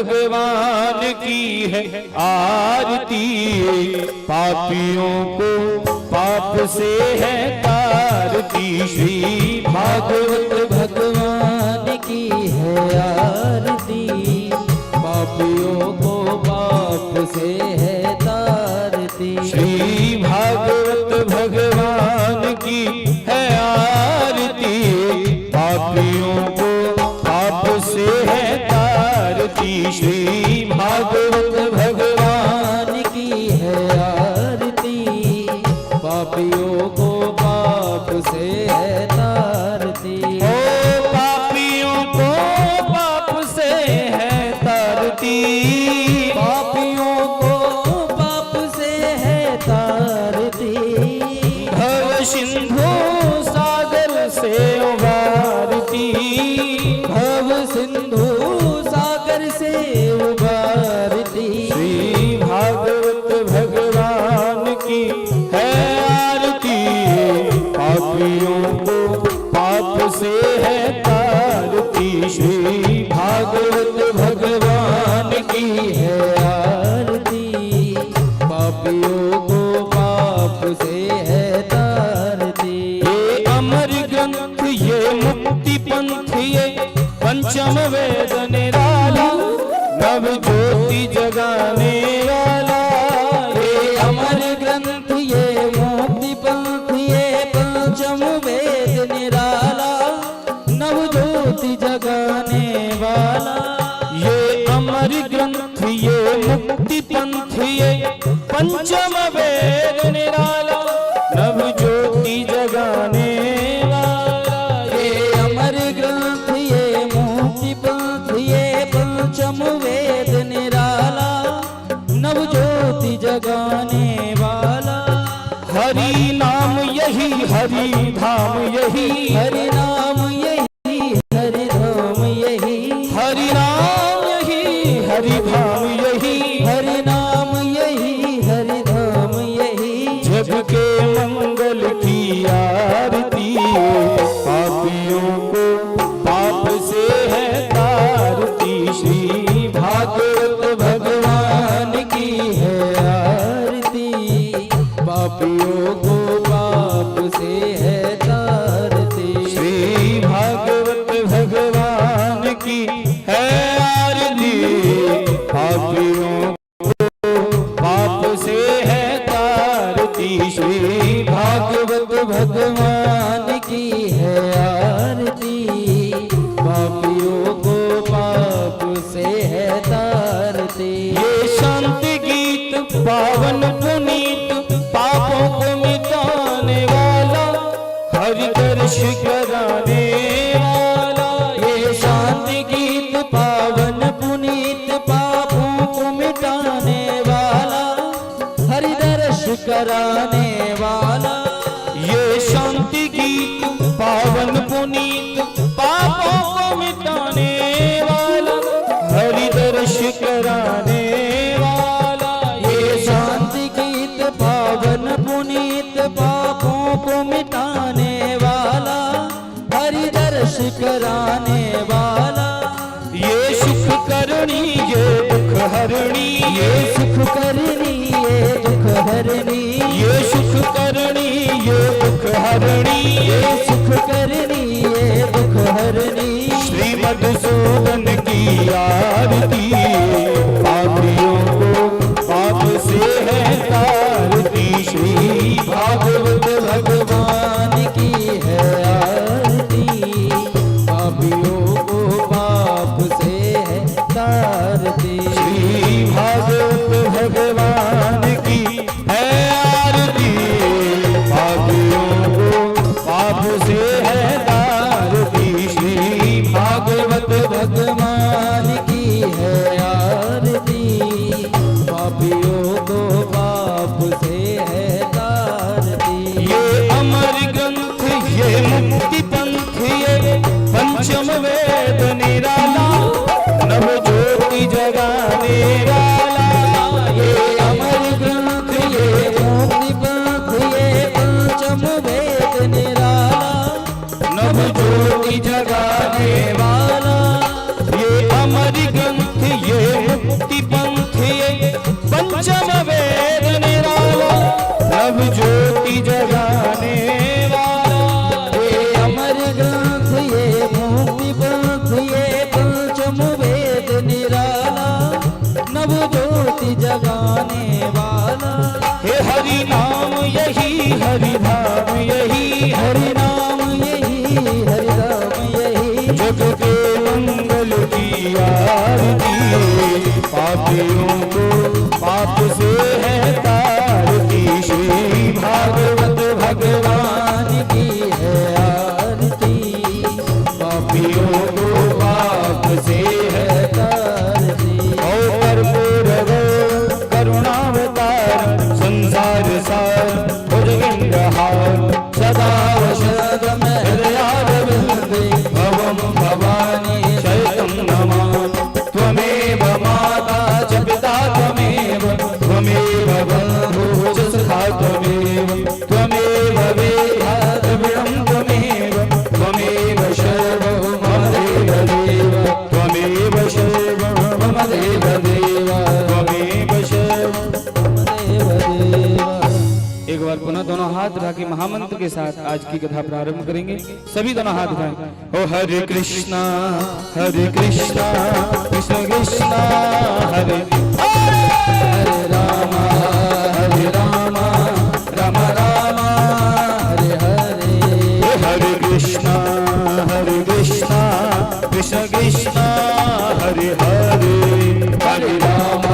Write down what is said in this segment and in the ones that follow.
भगवान की है आरती, पापियों को पाप से है तारती। श्री भागवत भगवान की है आरती, पापियों को पाप से है तारती। श्री भागवत भगवान की है आरती, पापियों को पाप से है तारती। श्री भागवत भगवान की है आरती, पापियों को पाप से है तारती। ओ पापियों को पाप से है तारती, पापियों को पाप से है तारती। भव सिंधु सागर से उबारती, भव सिंधु सागर से उबारती। श्री भागवत भगवान की है आरती, पापियों को पाप से है तारती। श्री भागवत भगवान की है आरती, पापियों को पाप से है तारती। ये अमर ग्रंथ, ये मुक्ति पंथ, ये पंचम वेद निराला, नव ज्योति जगाने वाला। ये अमर ग्रंथ, ये मुक्ति पंथ, ये पंचम वेद निराला, नव ज्योति जगाने वाला। ये अमर ग्रंथ, ये मुक्ति पंथ, ये पंचम वेद निराला, नव ज्योति जगाने वाला। ये अमर ग्रंथ, ये मुक्ति पंथ, ये पंचम वेद निराला, नव ज्योति जगाने वाला। हरि नाम यही, हरि धाम यही, हरि नाम यही, हरि धाम यही। हरि नाम यही, हरि धाम यही, हरि नाम यही, हरि धाम यही। जग के मंगल की आरती, पापियों को पाप से है तारती। श्री भागवत भगवान की है आरती, पापियों को पाप से है तारती। श्री भागवत भगवान की है आरती, पापियों को पाप से है तारती। श्री भागवत भगवान की है आरती, पापियों को पाप से है तारती। ये शांति गीत पावन पुनीत, पापों को मिटाने वाला, हरि दर्श कराने वाला। ये शांति गीत पावन पुनीत, पापों को मिटाने वाला, हरि दर्श कराने वाला। ये शांति गीत पावन पुनीत, पापों को मिटाने वाला, हरि दर्श कराने वाला। ये शांति गीत पावन पुनीत, पापों को मिटाने वाला, हरि दर्श कराने वाला। ये सुख करणी, ये दुख हरणी, ये सुख करनी, ये दुख हरनी। ये सुख करणी, ये दुख हरणी, ये सुख करनी, ये दुख हरनी। श्री मधुसूदन की आरती, पापियों को पाप से है तारती। श्री भागवत भगवान की है आरती, पापियों को पाप से है तारती। श्री भागवत भगवान की है आरती, पापियों को पाप से है तारती। श्री भागवत भगवान की है आरती, पापियों को पाप से है तारती। ये अमर ग्रंथ, ये मुक्ति पंथ, ये पंचम वेद निराला, नव ज्योति जगाने वाला। ये अमर ग्रंथ, ये मुक्ति पंथ, ये पंचम वेद निराला, नव ज्योति जगाने वाला। ये अमर ग्रंथ, ये साथ आज की कथा प्रारंभ करेंगे। सभी दोनों हाथ उठाएं। ओ हरे कृष्णा कृष्ण कृष्ण हरे हरे राम राम राम हरे हरे। हरे कृष्णा कृष्ण कृष्ण हरे हरे। हरे राम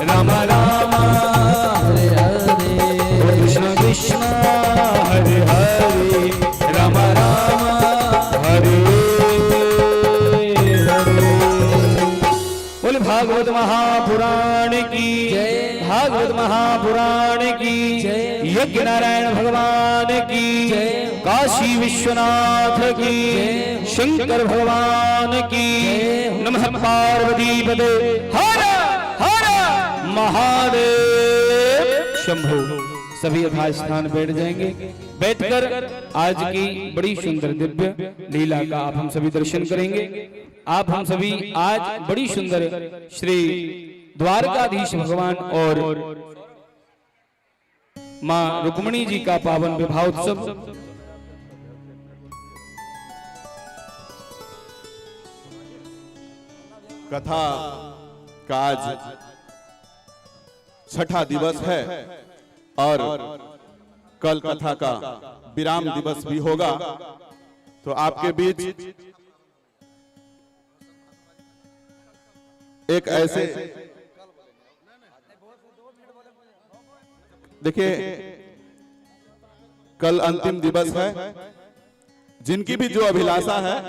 राम राम हरे हरे। कृष्ण कृष्ण हरे हरे राम राम हरे हरे। बोले भागवत महापुराण की जय। भागवत महापुराण की जय। यज्ञ नारायण भगवान की जय। काशी विश्वनाथ की जय। शंकर भगवान की जय। नमः पार्वती पदे हर हर महादेव शंभो। सभी यथास्थान बैठ जाएंगे। बैठकर आज की बड़ी सुंदर दिव्य लीला का आप हम सभी दर्शन करेंगे। आप हम सभी आज बड़ी सुंदर श्री द्वारकाधीश भगवान और मां रुक्मिणी जी का पावन विवाहोत्सव कथा का आज छठा दिवस है और कल कथा का विराम दिवस भी होगा। तो आपके बीच एक ऐसे देखिए, कल अंतिम दिवस है। जिनकी भी जो अभिलाषा है,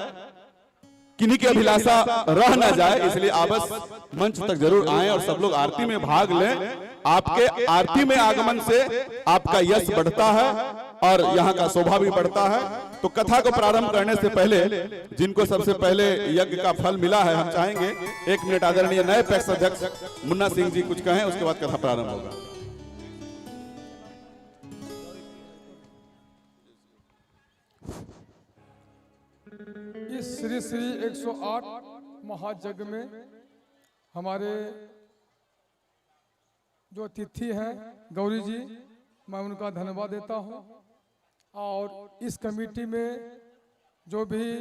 किन्हीं की अभिलाषा रह ना जाए, इसलिए आप बस मंच तक जरूर आएं और सब लोग आरती में भाग लें। आपके आरती में आगमन से आपका यश बढ़ता है और यहाँ का शोभा भी बढ़ता है। तो कथा को प्रारंभ करने से पहले जिनको सबसे पहले यज्ञ का फल मिला है, हम चाहेंगे 1 मिनट आदरणीय नए पैक्स अध्यक्ष मुन्ना सिंह जी कुछ कहें, उसके बाद कथा प्रारंभ होगा। इस श्री श्री 108 महायज्ञ में हमारे जो अतिथि हैं गौरी जी, मैं उनका धन्यवाद देता हूं। और इस कमेटी में जो भी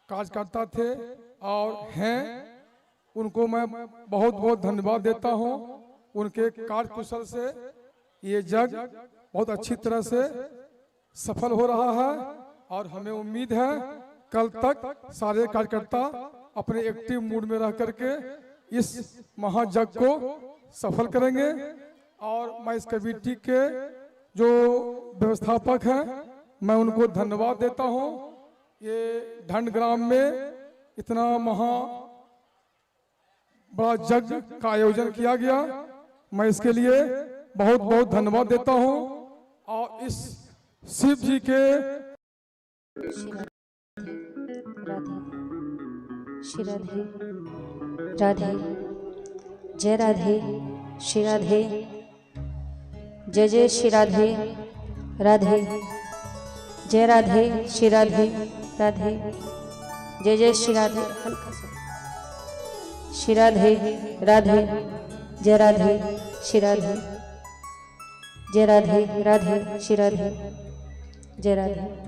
कार्यकर्ता थे और हैं, उनको मैं बहुत बहुत धन्यवाद देता हूं। उनके कार्यकुशल से ये यज्ञ बहुत अच्छी तरह से सफल हो रहा है और हमें उम्मीद है कल तक सारे कार्यकर्ता अपने एक्टिव मूड में रह करके इस महायज्ञ को सफल करेंगे। और मैं इस कमेटी के जो व्यवस्थापक हैं, मैं उनको धन्यवाद देता हूं। ये ढंड ग्राम में इतना बड़ा यज्ञ का आयोजन किया गया, मैं इसके लिए बहुत बहुत धन्यवाद देता हूं। और इस शिव जी के श्री राधे राधे जय राधे श्री राधे जय जय श्री राधे राधे जय राधे श्री राधे राधे जय जय श्री राधे हल्का सा श्री राधे राधे जय राधे श्री राधे जय राधे राधे श्री राधे जय राधे।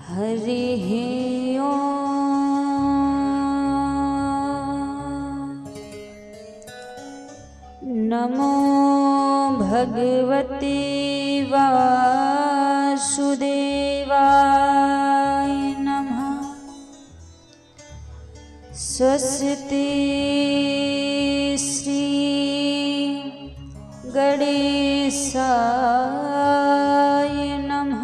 हरि ओम नमो भगवते वासुदेवाय नमः। स्वस्ति श्री गणेशाय नमः।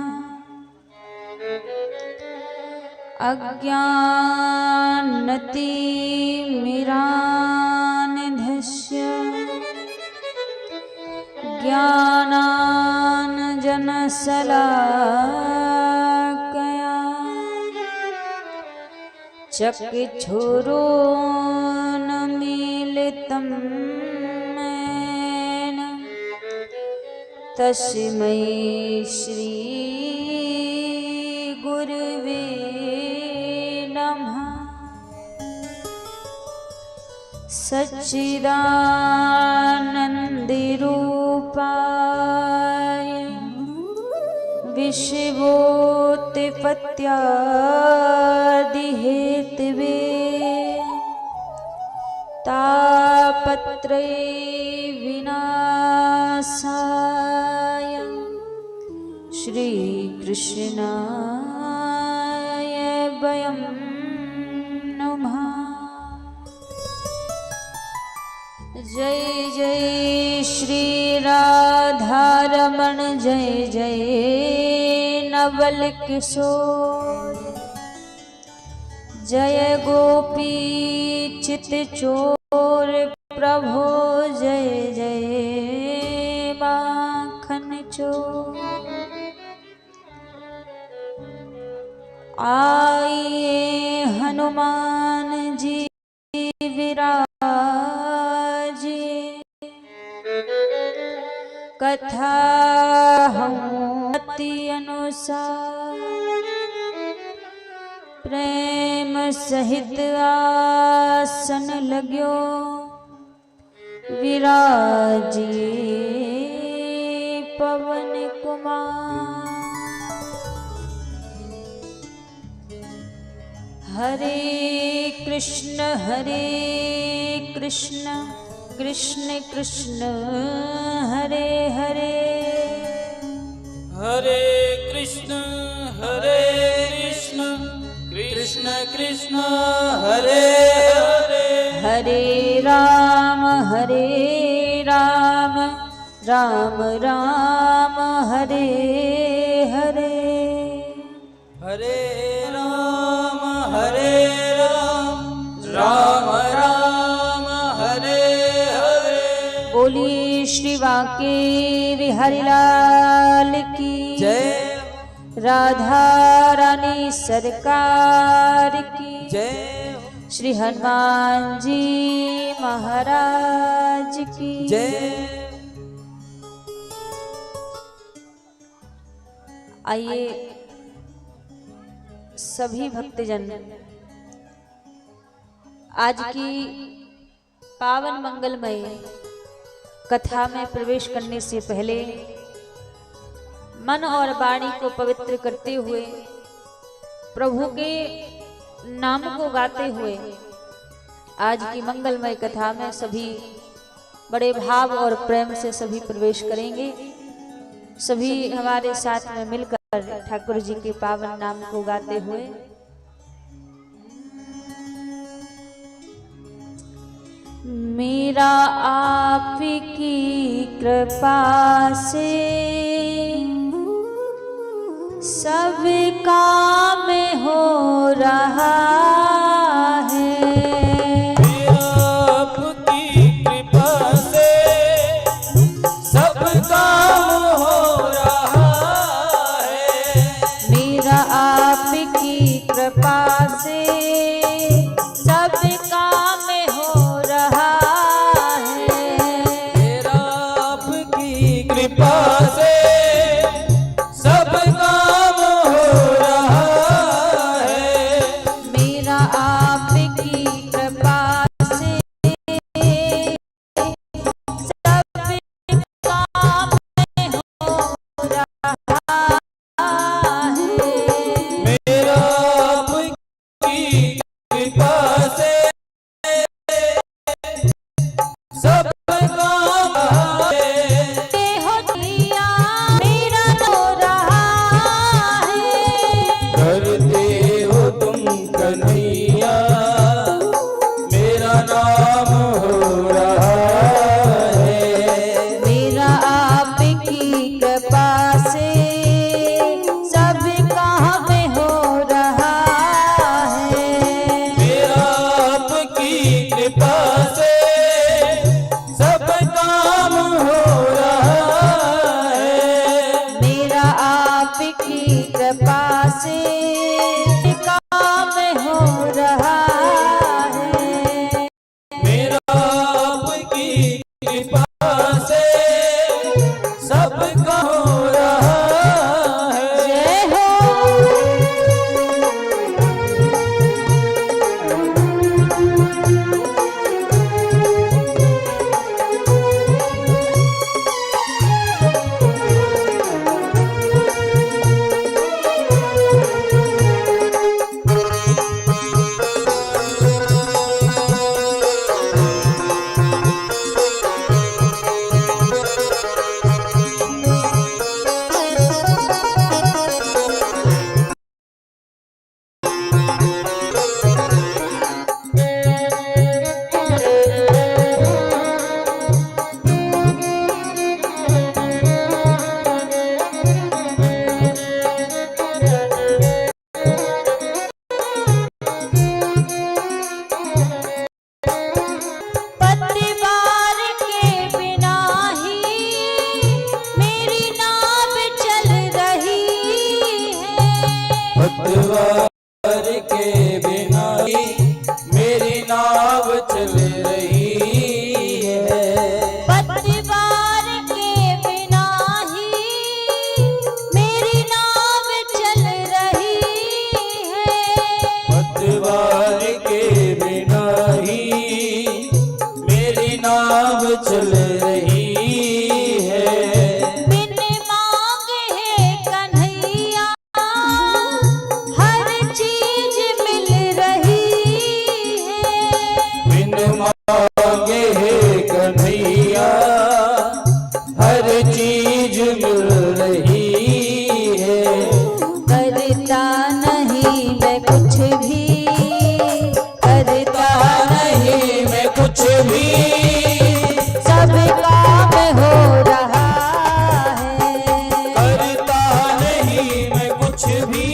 अज्ञानतिमिरान्धस्य ज्ञानाञ्जनशलाकया चक्षुरुन्मीलितं येन तस्मै श्री गुरुवे नमः। सच्चिदानन्दरूपाय विश्वोत्पत्त्यादिहेतवे तापत्रय विनाशाय श्रीकृष्णाय वयं नमः। जय जय श्री राधारमण जय जय नवल किशोर जय गोपी चित चोर प्रभो जय जय माखन चोर। आइए हनुमान जी विराजे कथा हम अति अनुसार प्रेम सहित आसन लाग्यो विराजे पवन कुमार। हरे कृष्ण कृष्ण कृष्ण हरे हरे हरे कृष्ण कृष्ण कृष्ण हरे हरे हरे राम राम राम हरे हरे हरे राम राम राम हरे हरे। बोलिए श्री बांके बिहारी लाल की जय राधा रानी सरकार की जय श्री हनुमान जी महाराज की जय। आइए सभी भक्तजन आज की पावन मंगलमय कथा में प्रवेश करने से पहले मन और वाणी को पवित्र करते हुए प्रभु के नाम को गाते हुए आज की मंगलमय कथा में सभी बड़े भाव और प्रेम से सभी प्रवेश करेंगे। सभी हमारे साथ में मिलकर ठाकुर जी के पावन नाम को गाते हुए मेरा आपकी कृपा से सब काम हो रहा है। मेरा आपकी कृपा से सब काम हो रहा है। मेरा आपकी कृपा से सब काम हो रहा है। मेरा आपकी कृपा से सब काम हो रहा है। मेरा आपकी कृपा से सब काम हो रहा है। मेरा आपकी कृपा से सब काम है। हो दिया मेरा तो रहा है। करते हो तुम कन्हैया मेरा नाम हो रहा है। मेरा आपकी कृपा से सब काम हो रहा है। मेरा आपकी कृपा से नाव चल रही है। बिन मांगे है कन्हैया हर चीज मिल रही है। बिन मांगे है कन्हैया हर चीज मिल रही है। करता नहीं मैं कुछ भी, करता नहीं मैं कुछ भी, सब काम हो रहा है। करता नहीं मैं कुछ भी,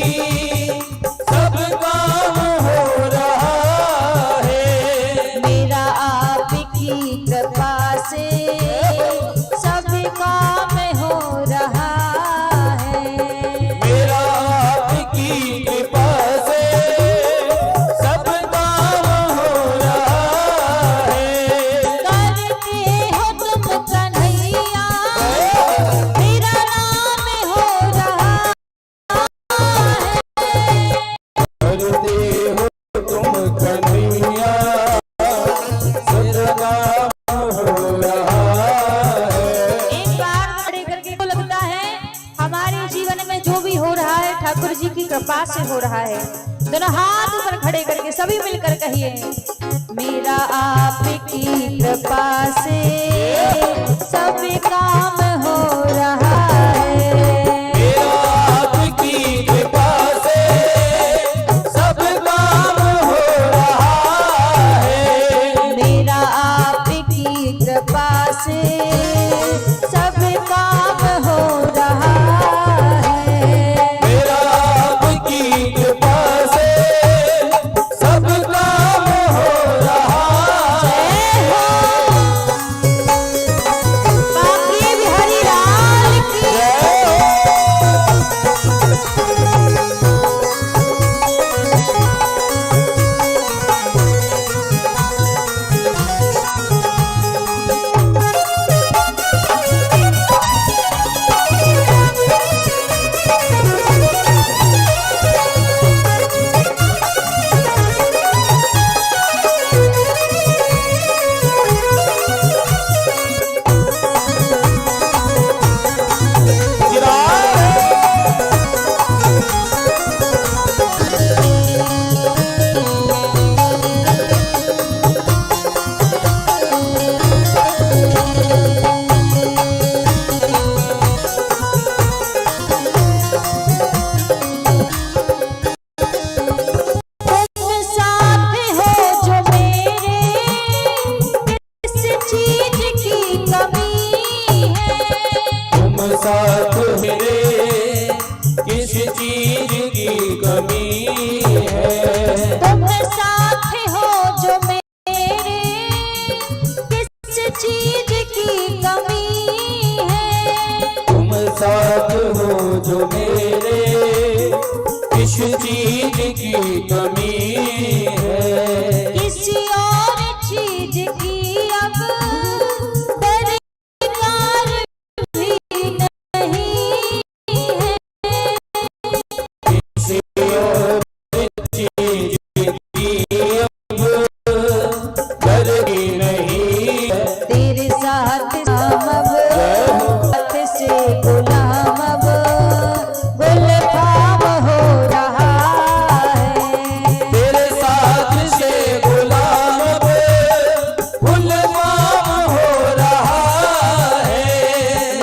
सब काम हो रहा है। मेरा आपकी कृपा से सब काम हो रहा है। मेरा आपकी कृपा से सब काम हो रहा है। करते हो तुम कन्हैया मेरा नाम हो रहा करते हो तुम कन्हैया सब काम हो रहा है। एक बार खड़े करके को लगता है हमारे जीवन में जो भी हो रहा है ठाकुर जी की कृपा से हो रहा है। दोनों हाथ ऊपर खड़े करके सभी मिलकर कहिए, मेरा आपकी कृपा से सब काम हो रहा है। मेरा आपकी कृपा से सब काम हो रहा है। मेरा आपकी कृपा से सब काम हो रहा है। मेरा आपकी कृपा से सब काम हो रहा है। बाकी बिहारी लाल की तुम साथ हो जो मेरे किस चीज की कमी है। तुम साथ मेरे किस चीज की कमी है। तुम साथ हो जो मेरे किस चीज की कमी है। तुम साथ हो जो मेरे किस चीज की कमी है। किसी और चीज की अब दरकार भी नहीं है। किसी और चीज की अब दरदी नहीं है। तेरे साथ हम अब हाथ से गुलाम अब गुलफाम हो रहा है। तेरे साथ से गुलाम अब गुलफाम हो रहा है।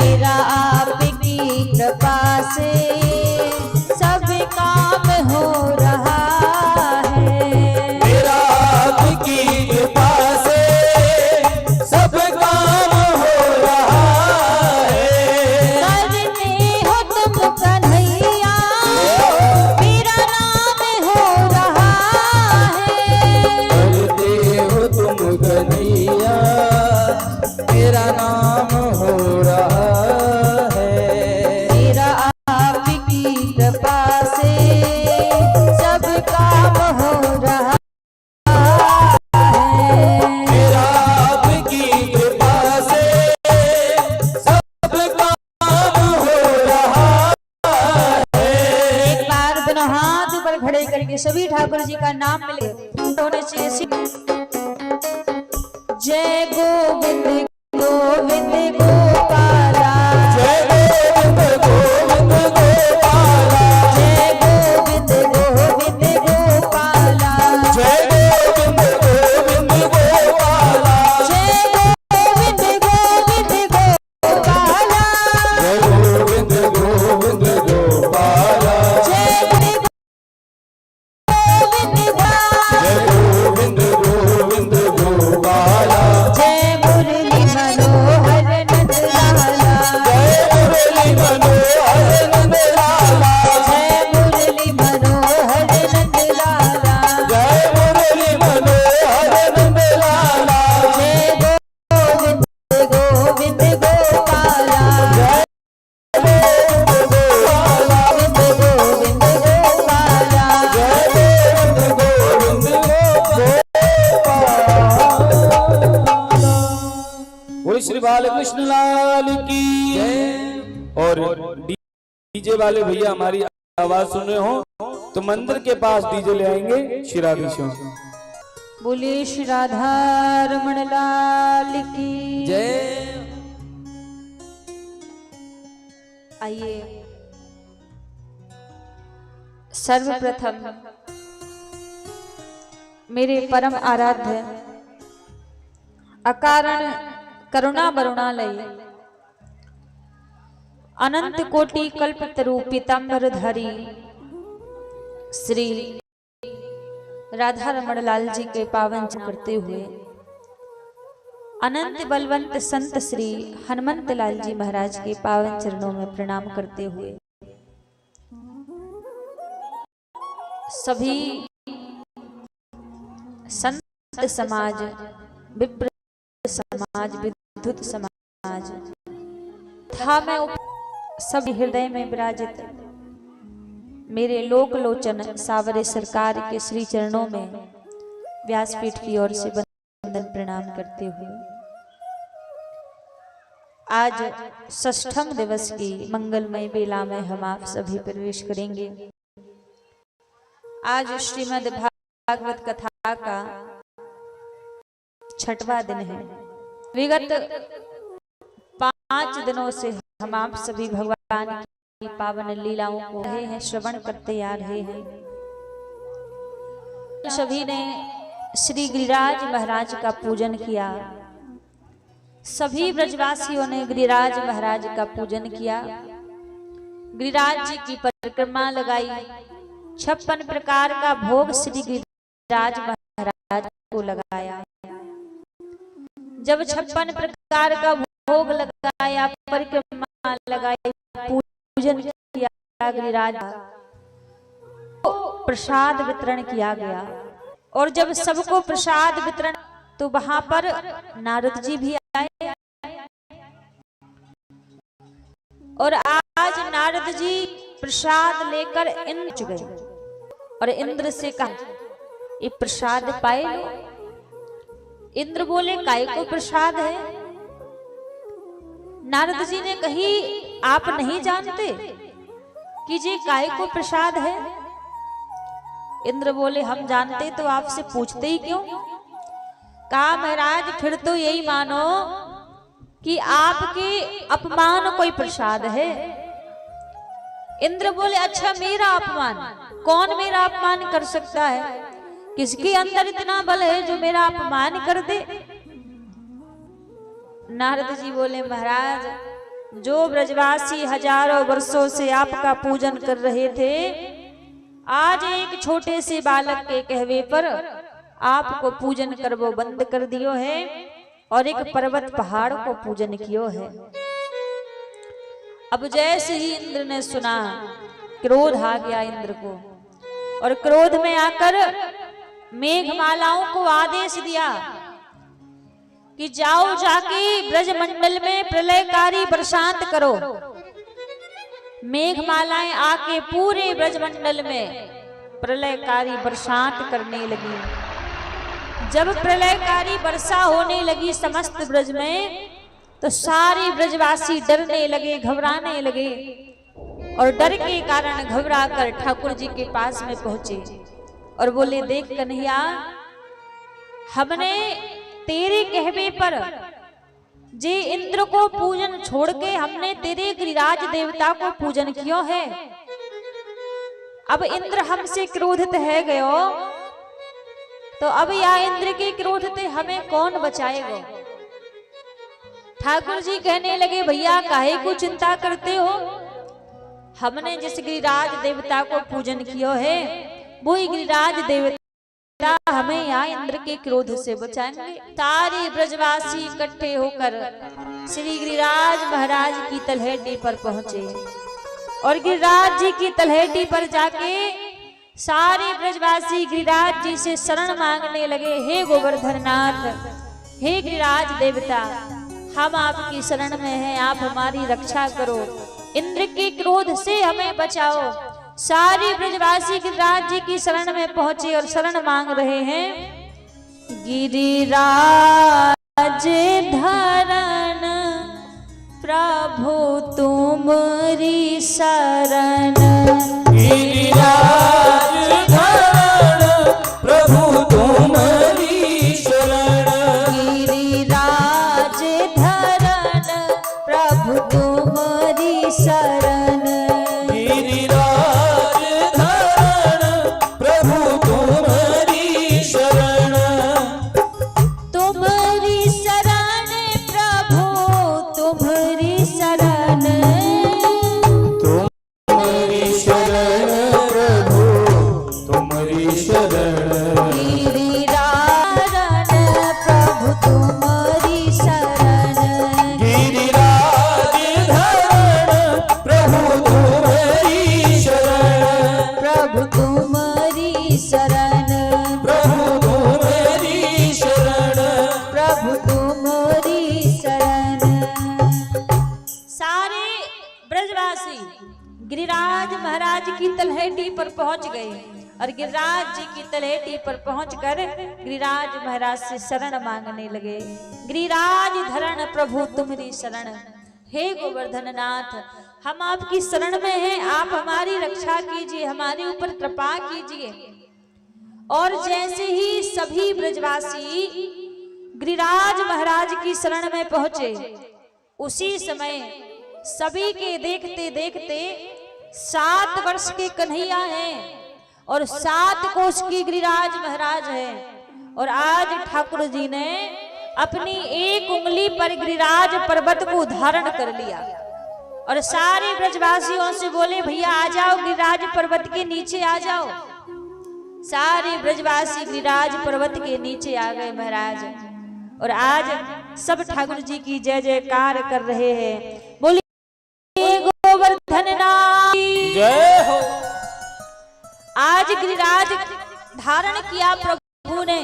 मेरा आपकी कृपा से सब काम हो रहा है। मेरा आपकी कृपा से सब काम हो रहा है। करते हो तुम कन्हैया मेरा नाम हो रहा है। करते हो तुम कन्हैया मेरा नाम हो रहा है। मेरा आपकी कृपा से सब काम हो रहा है। मेरा आपकी कृपा से सब काम हो रहा है। एक बार दोनों हाथ ऊपर खड़े करके सभी ठाकुर जी का नाम मिले होने चाहिए। जय जय गोविंद गोविंद गोपाला, जय गोविंद गोविंद गोपाला, जय गोविंद गोविंद गोपाला, जय गोविंद गोविंद गोपाला, जय गोविंद गोविंद गोपाला, जय गोविंद गोविंद गोपाला, जय गोविंद जय गोविंद गोविंद गोपाला, जय मुरली मनोहर नंद लाला, जय मुरली मनोहर नंद लाला, जय मुरली मनोहर नंद लाला, जय मुरली मनोहर नंद लाला, जय गोविंद गोविंद गोपाला, जय गोविंद गोविंद गोपाला, गोविंद गोविंद बोल श्री बालकृष्ण लाल की जय। और डीजे वाले भैया हमारी आवाज सुन रहे हो तो मंदिर के पास डीजे ले आएंगे श्री राधेश्याम। बोलिए श्री राधा रमण लाल की जय। आइए सर्वप्रथम मेरे परम आराध्य अकारण करुणा वरुणालय अनंत कोटि कल्पतरु पीताम्बरधारी श्री राधा रमण लाल जी के पावन करते हुए अनंत बलवंत संत श्री हनुमंत लाल जी महाराज के पावन चरणों में प्रणाम करते हुए सभी संत समाज, विप्र समाज, विद्युत समाज था मैं सभी हृदय में विराजित मेरे लोक लोचन सावरे सरकार के श्री चरणों में व्यासपीठ की ओर से वंदन प्रणाम करते हुए आज षष्ठम दिवस की मंगलमय बेला में हम आप सभी प्रवेश करेंगे। आज श्रीमद् भागवत कथा का 6वां दिन है। विगत 5 दिनों से हम आप सभी भगवान की पावन लीलाओं को रहे हैं, श्रवण करते आ रहे हैं। सभी ने श्री गिरिराज महाराज का पूजन किया, सभी ब्रजवासियों ने गिरिराज महाराज का पूजन किया, गिरिराज जी की परिक्रमा लगाई, 56 प्रकार का भोग श्री गिरिराज महाराज को लगाया। जब 56 प्रकार का भोग लगाया, परिक्रमा लगाई, पूजन किया गिरिराज, तो प्रसाद वितरण किया गया। और जब सबको प्रसाद वितरण, तो वहां पर नारद जी भी आए और आज नारद जी प्रसाद लेकर इंद्र गए और इंद्र से कहा ये प्रसाद पाए लो। इंद्र बोले काय को प्रसाद है? नारद जी ने कही आप नहीं जानते कि ये काय को प्रसाद है? इंद्र बोले हम जानते तो आपसे पूछते ही क्यों? कहा महाराज फिर तो यही मानो कि आपके अपमान कोई प्रसाद है। इंद्र बोले अच्छा मेरा अपमान? कौन मेरा अपमान कर सकता है? किसके अंदर इतना बल है जो मेरा अपमान कर दे? नारद जी बोले महाराज जो ब्रजवासी हजारों वर्षों से आपका पूजन कर रहे थे, आज एक छोटे से बालक के कहवे पर आपको पूजन कर वो बंद कर दियो है और एक पर्वत पहाड़ को पूजन कियो है। अब जैसे ही इंद्र ने सुना, क्रोध आ गया इंद्र को, और क्रोध में आकर मेघमालाओं को आदेश दिया कि जाओ जाके ब्रजमंडल में प्रलयकारी बरसात करो। मेघमालाएं आके पूरे ब्रजमंडल में प्रलयकारी बरसात करने लगी। जब प्रलयकारी वर्षा होने लगी समस्त ब्रज में, तो सारे ब्रजवासी डरने लगे, घबराने लगे, और डर के कारण घबरा कर ठाकुर जी के पास में पहुंचे और बोले देख कन्हैया, हमने तेरे कहवे पर जे इंद्र को पूजन छोड़ के हमने तेरे गिरिराज देवता को पूजन किया है। अब इंद्र हमसे क्रोधित है गयो, तो अब या इंद्र के क्रोध से हमें कौन बचाएगा। ठाकुर जी कहने लगे भैया काहे को चिंता करते हो, हमने जिस गिरिराज देवता को पूजन किया है वही गिरिराज देवता हमें यहाँ इंद्र के क्रोध से बचाएंगे। सारे ब्रजवासी इकट्ठे होकर श्री गिरिराज महाराज की तलहटी पर पहुंचे और गिरिराज जी की तलहटी पर जाके सारे ब्रजवासी गिरिराज जी से शरण मांगने लगे। हे गोवर्धन नाथ, हे गिरिराज देवता, हम आपकी शरण में हैं, आप हमारी रक्षा करो, इंद्र के क्रोध से हमें बचाओ। सारे ब्रजवासी गिरिराज जी की शरण में पहुंचे और शरण मांग रहे हैं। गिरिराज धरण प्रभु तुमरी शरण, गिरिराज धरण प्रभु तुम्हारी शरण, गिरिराज धरण प्रभु तुमरी शरण, गिरिराज धरण प्रभु तुम्हारी शरण, तुम्हारी शरण प्रभु तुम्हारी शरण, तुम्हारी शरण प्रभु तुम्हारी शरण, गिरिराज प्रभु तुम्हारी शरण, गिरिराज धरण प्रभु तुम्हारी शरण, प्रभु तुम्हारी शरण, प्रभु तुम्हारी शरण, प्रभु तुम्हारी शरण। सारे ब्रजवासी गिरिराज महाराज की तलहटी पर पहुंच गए और गिरिराज जी की तलहटी पर पहुंचकर गिरिराज महाराज से शरण मांगने लगे। गिरिराज धरण प्रभु तुम्हारी शरण, हे गोवर्धन नाथ, हम आपकी शरण में हैं, आप हमारी रक्षा कीजिए, हमारे ऊपर कृपा कीजिए। और जैसे ही सभी ब्रजवासी गिरिराज महाराज की शरण में पहुंचे, उसी समय सभी के देखते देखते 7 वर्ष के कन्हैया हैं और 7 कोस की गिरिराज महाराज हैं। और आज ठाकुर जी ने अपनी एक उंगली पर गिरिराज पर्वत को धारण कर लिया और सारे ब्रजवासियों से बोले भैया आ जाओ, गिरिराज पर्वत के नीचे आ जाओ। सारे ब्रजवासी गिरिराज पर्वत के नीचे आ गए महाराज, और आज सब ठाकुर जी की जय जयकार कर रहे हैं। बोलिए गोवर्धन नाथ की जय हो। आज गिरिराज धारण किया प्रभु ने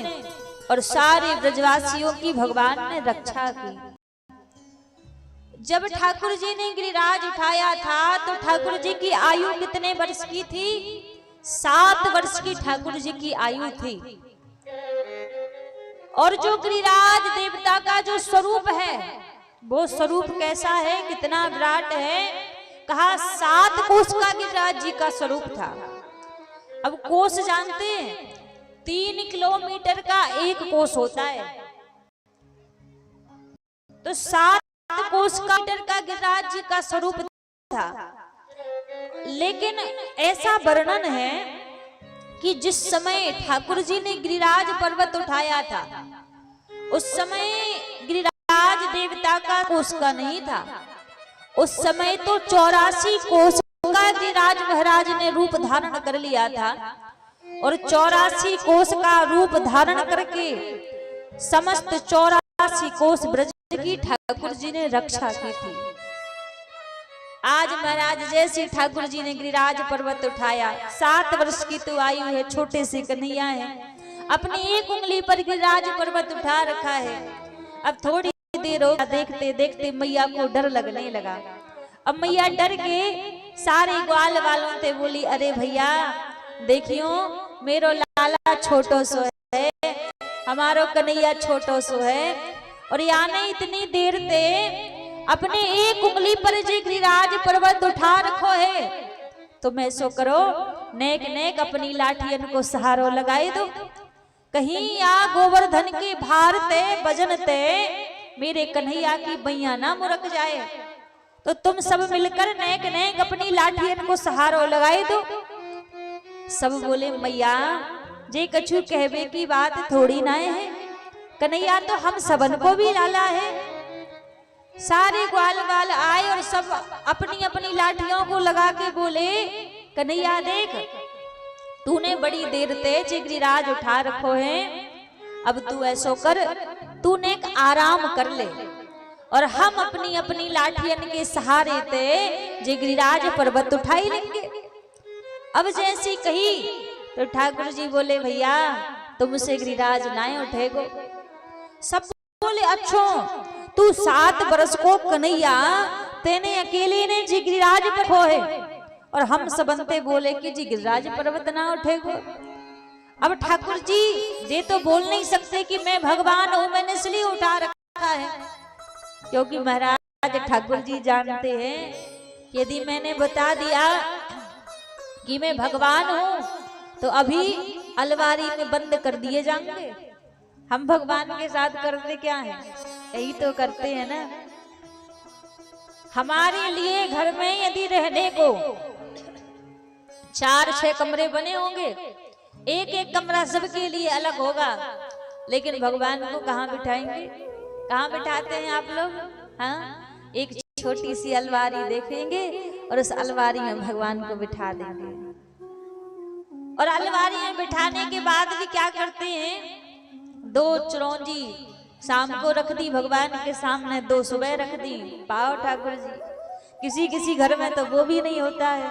और सारे ब्रजवासियों की भगवान ने रक्षा की। जब ठाकुर जी ने गिरिराज उठाया था तो ठाकुर जी की आयु कितने वर्ष की थी? 7 वर्ष की ठाकुर जी की आयु थी। और जो गिरिराज देवता का जो स्वरूप है वो स्वरूप कैसा है, कितना विराट है। कहा 7 कोस का गिरिराज जी का स्वरूप था। अब कोस जानते हैं, 3 किलोमीटर का 1 कोस होता है, तो 7 कोस का मीटर का गिरिराज जी का स्वरूप था। लेकिन ऐसा वर्णन है कि जिस समय ठाकुर जी ने गिरिराज पर्वत उठाया था उस समय गिरिराज देवता का कोस का नहीं था, उस समय तो 84 कोस का गिरिराज महाराज ने रूप धारण कर लिया था। और 84 कोस का रूप धारण करके समस्त 84 कोस ब्रज की ठाकुर जी ने रक्षा की थी। आज महाराज जैसे ठाकुर जी ने गिरिराज पर्वत उठाया, 7 वर्ष की तो आयु है, छोटे से कन्हैया है, अपनी एक उंगली पर गिरिराज पर्वत उठा रखा है। अब थोड़ी देर हो देखते देखते मैया को डर लगने लगा। अब मैया डर के सारे ग्वाल वालों से बोली, अरे भैया देखियो मेरो लाला छोटो सो है, हमारो कन्हैया छोटो सो है, और याने इतनी देर ते अपने एक उंगली पर जे गिरिराज पर्वत उठा रखो है, तो मैं सो करो नेक नेक अपनी लाठियन को सहारो लगाई दो। कहीं आ गोवर्धन के भारते बजनते मेरे कन्हैया की बैया ना मुरक जाए, तो तुम सब मिलकर नेक नेक अपनी लाठियन को सहारो लगाए दो। सब बोले मैया जे कछु कहवे की बात थोड़ी ना है, कन्हैया तो हम सबन को भी लाला है। सारे ग्वाल वाल आए और सब अपनी अपनी लाठियों को लगा के बोले कन्हैया देख, तूने बड़ी देर ते जिगरीराज उठा रखो है, अब तू ऐसो कर, तूने एक आराम कर ले और हम अपनी अपनी लाठियन के सहारे ते जिगरीराज पर्वत उठाई लेंगे। अब जैसी कही तो ठाकुर जी बोले भैया तुमसे गिरिराज ना उठेगो। सब बोले अच्छो तू 7 बरस को कन्हैया तेने अकेले ने जिगरीराज पर खो है, और हम सबंते बोले कि जिगरीराज पर्वत ना उठेगो। अब ठाकुर जी ये तो बोल नहीं सकते कि मैं भगवान हूं, मैंने इसलिए उठा रखा है, क्योंकि महाराज ठाकुर जी जानते हैं यदि मैंने बता दिया कि मैं भगवान हूं तो अभी अलमारी में बंद कर दिए जाएंगे। हम भगवान के साथ करते क्या है, यही तो करते हैं ना। हमारे लिए घर में यदि रहने को 4-6 कमरे बने होंगे, एक एक कमरा सबके लिए अलग होगा, लेकिन भगवान को कहाँ बिठाएंगे? कहाँ बिठाते हैं आप लोग? हाँ, एक छोटी सी अलमारी देखेंगे और उस अलमारी में भगवान को बिठा देंगे। और अलमारी में बिठाने के बाद भी क्या करते हैं, 2 चिरौंजी शाम को रख दी भगवान के सामने, 2 सुबह रख दी। पाओ ठाकुर जी, किसी किसी घर में तो वो भी नहीं होता है।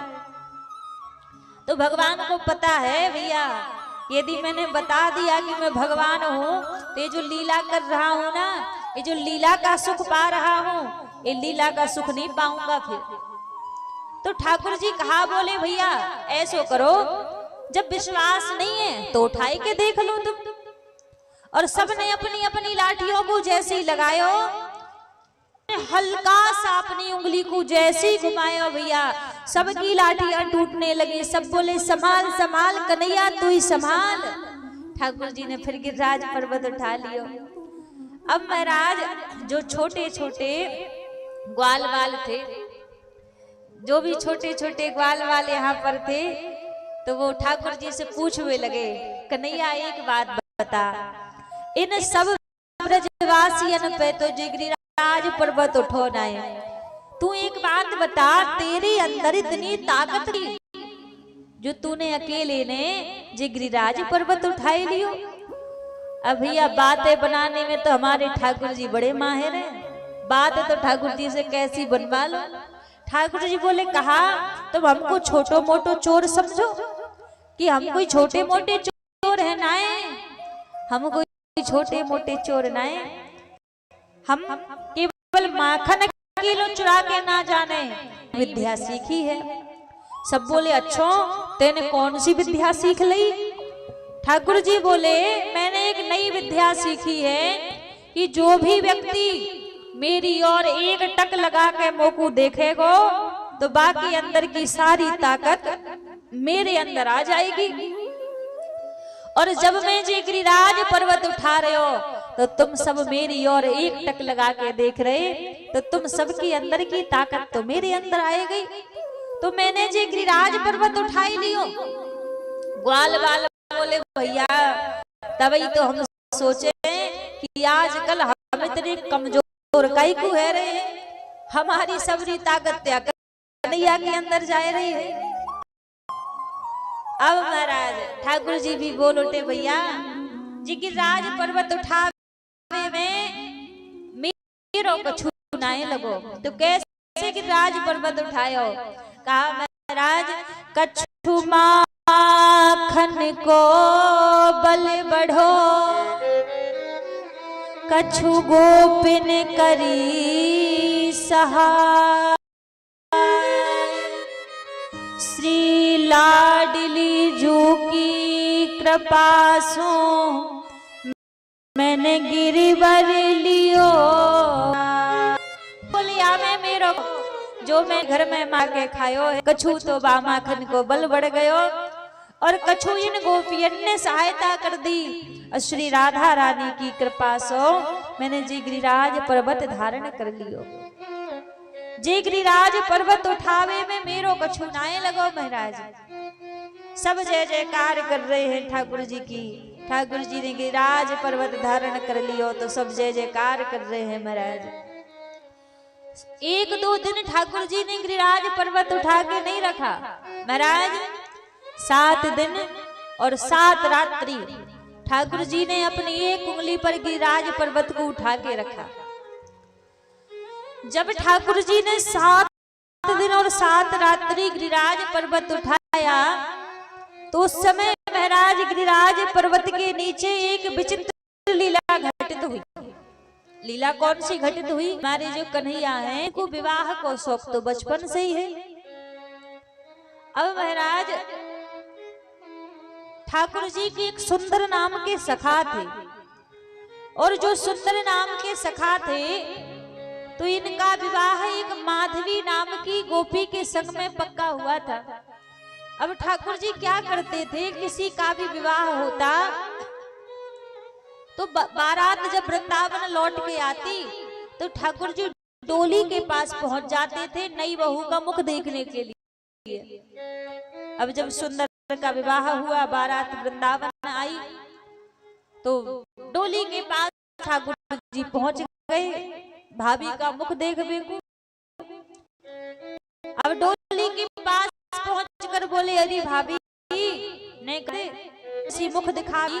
तो भगवान को पता है भैया यदि मैंने बता दिया कि मैं भगवान हूँ तो ये जो लीला कर रहा हूँ ना, ये जो लीला का सुख पा रहा हूँ, ये लीला का सुख नहीं पाऊंगा फिर। तो ठाकुर जी कहा बोले भैया ऐसो करो, जब विश्वास नहीं है तो उठाई के देख लो तुम। और सबने अपनी अपनी लाठियों को जैसे ही लगायो, हल्का सा अपनी उंगली को जैसे ही घुमायो भैया सबकी लाठियां टूटने लगी। सब बोले संभाल संभाल कन्हैया तू ही संभाल। ठाकुर जी ने फिर गिरिराज पर्वत उठा लियो। अब महाराज जो छोटे छोटे ग्वाल वाल थे, जो भी छोटे छोटे ग्वाल वाल यहाँ पर थे, तो वो ठाकुर जी से पूछने लगे कन्हैया एक बात बता, इन सब ब्रजवासियन पे तो जिगरीराज पर्वत उठो ना है, तू एक बात बता तेरे अंदर इतनी ताकत थी जो तूने अकेले ने जिगरीराज पर्वत उठाई लियो। अब भैया बातें बनाने में तो हमारे ठाकुर जी बड़े माहिर हैं, बात तो ठाकुर जी से कैसी बनवा लो। ठाकुर जी बोले कहा तुम हमको छोटो मोटो चोर समझो कि हम कोई छोटे मोटे चोर है ना, हम कोई छोटे मोटे चोर ना, हम केवल माखन किलो चुरा के ना जाने, विद्या सीखी है। सब बोले अच्छो तेने कौन सी विद्या सीख ली? ठाकुर जी बोले मैंने एक नई विद्या सीखी है कि जो भी व्यक्ति मेरी ओर एक टक लगा के मोकू देखेगो तो बाकी अंदर की सारी ताकत मेरे अंदर आ जाएगी। और जब मैं जिगरीराज पर्वत उठा रहे हो तो तुम सब मेरी ओर एक टक लगा के देख रहे, तो तुम सबके अंदर की ताकत तो मेरे अंदर आएगी। तो मैंने जिगरीराज पर्वत उठाई लियो। ग्वाल वाल बोले भैया तभी तो हम सोचे कि आजकल हम इतने कमजोर काई को है रहे, हमारी सबरी ताकत त्या कन्हैया के अंदर जा रही है। अब महाराज ठाकुर जी भी बोल उठे भैया जिगरीराज पर्वत उठावे में मेरो कछु नाए लगो, तो कैसे गिरिराज पर्वत उठायो? कहा महाराज कछु माखन को बल बढ़ो, कछु गोपिन करी सहाय, श्री लाडली जू की कृपा सो मैंने गिरिवर लियो। बोले आवे मेरो जो मैं घर में मार के खायो है, कछु तो बा माखन को बल बढ़ गयो, और कछु इन गोपियन ने सहायता कर दी। और श्री राधा रानी की कृपा सो मैंने जी गिरिराज पर्वत धारण कर लियो। जी गिरिराज पर्वत उठावे में मेरो कछु नाए लगो महाराज। सब जय जयकार कर रहे हैं ठाकुर जी की। ठाकुर जी ने गिरिराज पर्वत धारण कर लियो तो सब जय जयकार कर रहे हैं महाराज। एक दो दिन ठाकुर जी ने गिरिराज पर्वत उठा के नहीं रखा महाराज, 7 दिन और 7 रात्रि ठाकुर जी ने अपनी एक उंगली पर गिरिराज पर्वत को उठा के रखा। जब ठाकुर जी ने 7 दिन और 7 रात्रि गिरिराज पर्वत उठाया तो उस समय महाराज गिरिराज पर्वत के नीचे एक विचित्र लीला घटित हुई। लीला कौन सी घटित हुई? हमारे जो कन्हैया हैं को विवाह को शौक तो बचपन से ही है। अब महाराज ठाकुर जी के एक सुंदर नाम के सखा थे और जो सुंदर नाम के सखा थे तो इनका विवाह एक माधवी नाम की गोपी के संग में पक्का हुआ था। अब ठाकुर जी क्या करते थे, किसी का भी विवाह होता तो बारात जब वृंदावन लौट के आती तो ठाकुर जी डोली के पास पहुंच जाते थे नई बहू का मुख देखने के लिए। अब जब सुंदर का विवाह हुआ, बारात वृंदावन आई तो डोली के पास ठाकुर जी पहुंच गए भाभी का मुख देखने को। अब डोली के पास पहुंचकर बोले अरे भाभी नहीं करे इसी मुख दिखाई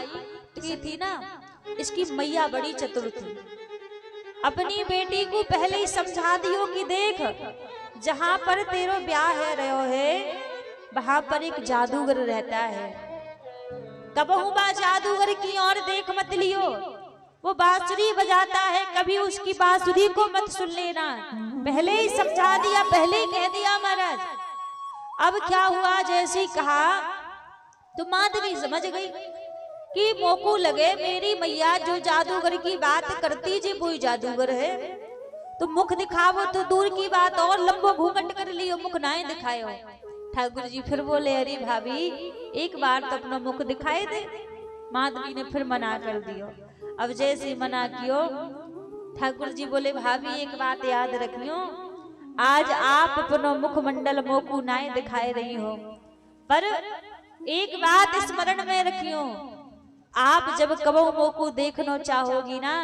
की थी ना, इसकी मैया बड़ी चतुर थी। अपनी बेटी को पहले ही समझा दियो कि देख जहां पर तेरो ब्याह है रहो है वहां पर एक जादूगर रहता है, कबहू बा जादूगर की और देख मत लियो, वो बांसुरी बजाता है, कभी उसकी बांसुरी को मत सुन लेना। पहले ही समझा दिया, पहले ही कह दिया महाराज। अब क्या हुआ, जैसे ही कहा तो माधवी समझ गई कि मोको लगे मेरी मैया जो जादूगर की बात करती जी वो जादूगर है, तो मुख दिखावो तो दूर की बात और लंबो घूंघट कर लियो, मुख नाए दिखायो। ठाकुर जी फिर बोले अरे भाभी एक बार तो अपना मुख दिखाए दे। माधवी ने फिर मना कर दियो। अब जैसे मना कियो ठाकुर जी बोले भाभी एक बात याद रखियो, आज आप अपनो मुखमंडल मोकू नाए दिखाए रही हो, पर एक बात स्मरण में रखियो, आप जब कबो मोकू देखना चाहोगी ना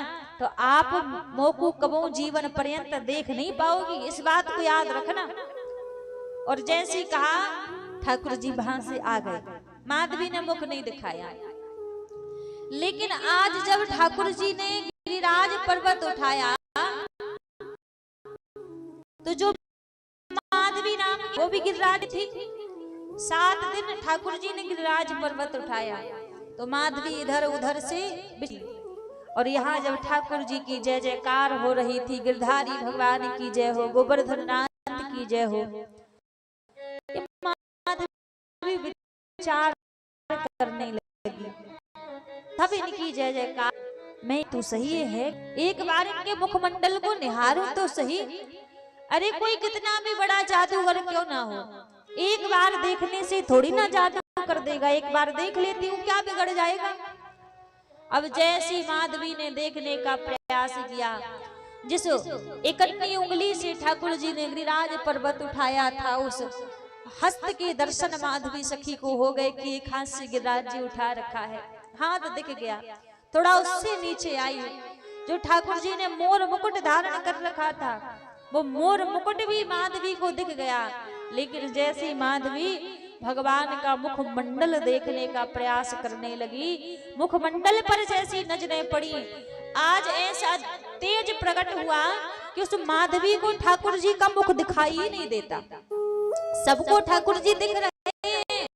तो आप मोकू कबो जीवन पर्यंत देख नहीं पाओगी, इस बात को याद रखना। और जैसे कहा ठाकुर जी वहां से आ गए। माधवी ने मुख नहीं दिखाया, लेकिन आज जब ठाकुर जी ने गिरिराज पर्वत उठाया तो जो माधवी नाम वो भी गिरिराज थी। 7 दिन ठाकुर जी ने गिरिराज पर्वत उठाया तो माधवी इधर उधर से बिछी। और यहाँ जब ठाकुर जी की जय जयकार हो रही थी, गिरधारी भगवान की जय हो, गोवर्धन नाथ की जय हो, माधवी विचार करने लगी। तब इनकी जय जयकार मैं तो सही है, एक बार इनके मुखमंडल को निहारूं तो सही। अरे कोई कितना भी बड़ा जादूगर क्यों ना हो, एक बार देखने से थोड़ी ना जादू कर देगा, एक बार देख लेती हूँ क्या बिगड़ जाएगा। अब जैसी माधवी ने देखने का प्रयास किया, जिस 51 उंगली से ठाकुर जी ने गिरिराज पर्वत उठाया था उस हस्त के दर्शन माधवी सखी को हो गए कि एक हाथ से गिरिराज जी उठा रखा है, हाथ दिख गया। थोड़ा उससे नीचे आई, जो ठाकुर जी ने मोर मुकुट धारण कर रखा था वो मोर मुकुट भी माधवी को दिख गया। लेकिन जैसी माधवी भगवान का मुखमंडल देखने का प्रयास करने लगी, मुखमंडल पर जैसी नजरें पड़ी, आज ऐसा तेज प्रकट हुआ कि उस माधवी को ठाकुर जी का मुख दिखाई ही नहीं देता। सबको ठाकुर जी दिख रहे हैं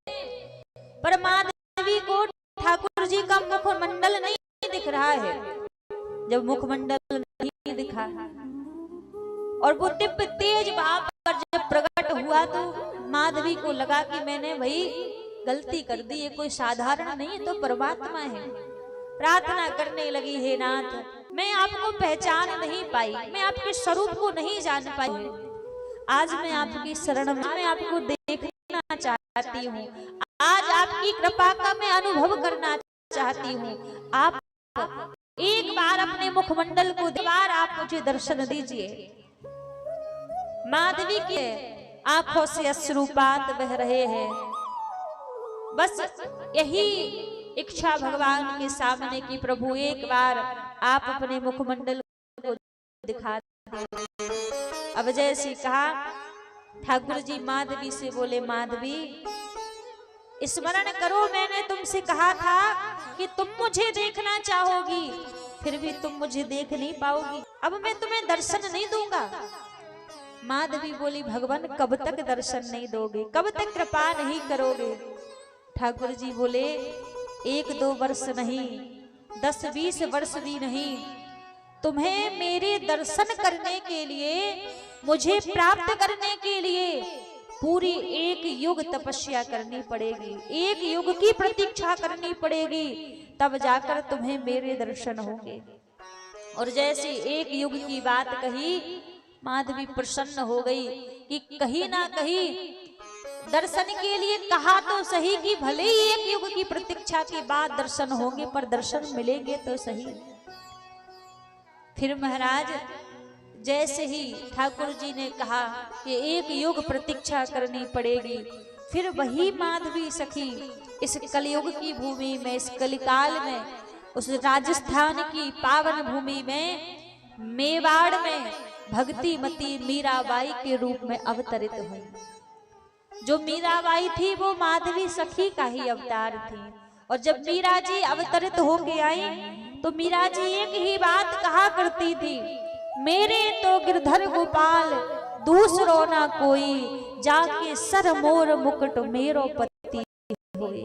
पर माधवी को ठाकुर जी का मुखमंडल नहीं दिख रहा है। जब मुखमंडल नहीं दिखा और वो दिव्य तेज भाव पर जब प्रकट हुआ तो माधवी को लगा कि मैंने भाई गलती कर दी, ये कोई साधारण नहीं तो परमात्मा है। प्रार्थना करने लगी, हे नाथ मैं आपको पहचान नहीं पाई, मैं आपके स्वरूप को नहीं जान पाई, आज मैं आपकी शरण में मैं आपको देखना चाहती हूँ, आज आपकी कृपा का मैं अनुभव करना चाहती हूँ, आप एक बार अपने मुखमंडल को बार आप मुझे दर्शन दीजिए। माधवी के आंखों से अश्रुपात बह रहे हैं। बस यही इच्छा भगवान के सामने की प्रभु एक बार आप अपने मुखमंडल को दिखा दे। अब जैसे कहा ठाकुर जी माधवी से बोले, माधवी स्मरण करो, मैंने तुमसे कहा था कि तुम मुझे देखना चाहोगी, फिर भी तुम मुझे देख नहीं पाओगी, अब मैं तुम्हें दर्शन नहीं दूंगा। माधवी बोली, भगवान कब तक दर्शन नहीं दोगे, कब तक कृपा नहीं करोगे? ठाकुर जी बोले, 1-2 वर्ष नहीं, 10-20 वर्ष भी नहीं, तुम्हें मेरे दर्शन करने के लिए, मुझे प्राप्त करने के लिए पूरी 1 युग तपस्या करनी पड़ेगी, 1 युग की प्रतीक्षा करनी पड़ेगी, तब जाकर तुम्हें मेरे दर्शन होंगे। और जैसे 1 युग की बात कही, माधवी प्रसन्न हो गई कि कहीं ना कहीं दर्शन के लिए कहा तो सही कि भले ही 1 युग की प्रतीक्षा के बाद दर्शन होंगे, पर दर्शन मिलेंगे तो सही। फिर महाराज जैसे ही ठाकुर जी ने कहा कि 1 युग प्रतीक्षा करनी पड़ेगी, फिर वही माधवी सखी इस कलयुग की भूमि में, इस कलिकाल में, उस राजस्थान की पावन भूमि में, मेवाड़ में भक्तिमती मीराबाई के रूप में अवतरित हुई। जो मीराबाई थी वो माधवी सखी का ही अवतार थी। और जब मीरा जी अवतरित होके आई तो मीरा जी एक ही बात कहा करती थी, मेरे तो गिरधर गोपाल दूसरो ना कोई, जाके सर मोर मुकुट मेरो पति होए।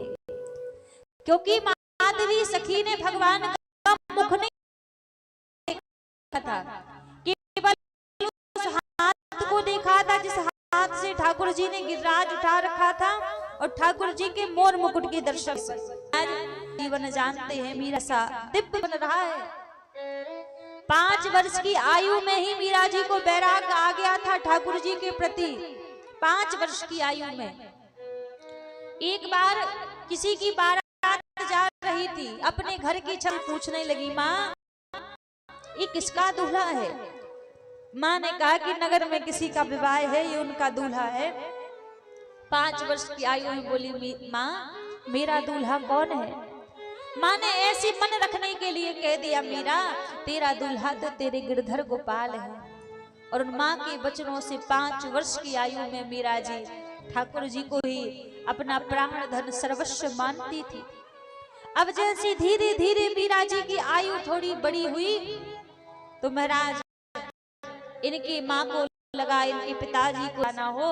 क्योंकि माधवी सखी ने भगवान का मुख नहीं देखा था, केवल उस हाथ को देखा था जिस हाथ से ठाकुर जी ने गिरिराज उठा रखा था, और ठाकुर जी के मोर मुकुट के दर्शन से जीवन जानते हैं मीरा सा दिव्य बन रहा है। 5 वर्ष की आयु में ही मीरा जी को बैराग आ गया था ठाकुर जी के प्रति। 5 वर्ष की आयु में एक बार किसी की बारात जा रही थी, अपने घर की छल पूछने लगी, माँ ये किसका दूल्हा है? माँ ने कहा कि नगर में किसी का विवाह है, ये उनका दूल्हा है। 5 वर्ष की आयु में बोली, माँ मेरा दूल्हा कौन है? माँ ने ऐसे मन रखने के लिए कह दिया, मीरा तेरा दूल्हा तो तेरे गिरधर गोपाल है। और उन माँ के वचनों से 5 वर्ष की आयु में मीरा जी ठाकुर जी को ही अपना प्राण धन सर्वस्व मानती थी। अब जैसे धीरे धीरे मीरा जी की आयु थोड़ी बड़ी हुई तो महाराज इनकी माँ को लगा इनके पिताजी को ना हो,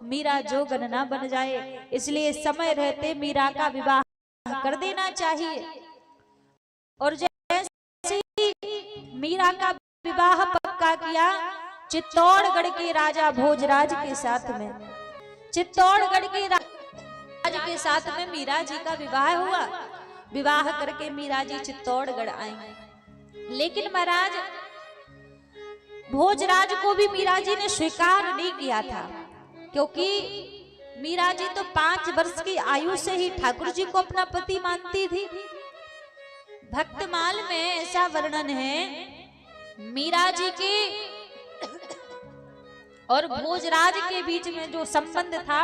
मीरा जोगन ना बन जाए, इसलिए समय रहते मीरा का विवाह कर देना चाहिए। और जैसे ही मीरा का विवाह पक्का किया चित्तौड़गढ़ के राजा भोजराज के साथ में, चित्तौड़गढ़ के राजा के साथ में मीरा जी का विवाह हुआ। विवाह करके मीरा जी चित्तौड़गढ़ आई। लेकिन महाराज भोजराज को भी मीरा जी ने स्वीकार नहीं किया था, क्योंकि मीरा जी तो 5 वर्ष की आयु से ही ठाकुर जी को अपना पति मानती थी। भक्तमाल में ऐसा वर्णन है, मीरा जी के और भोजराज के बीच में जो संबंध था,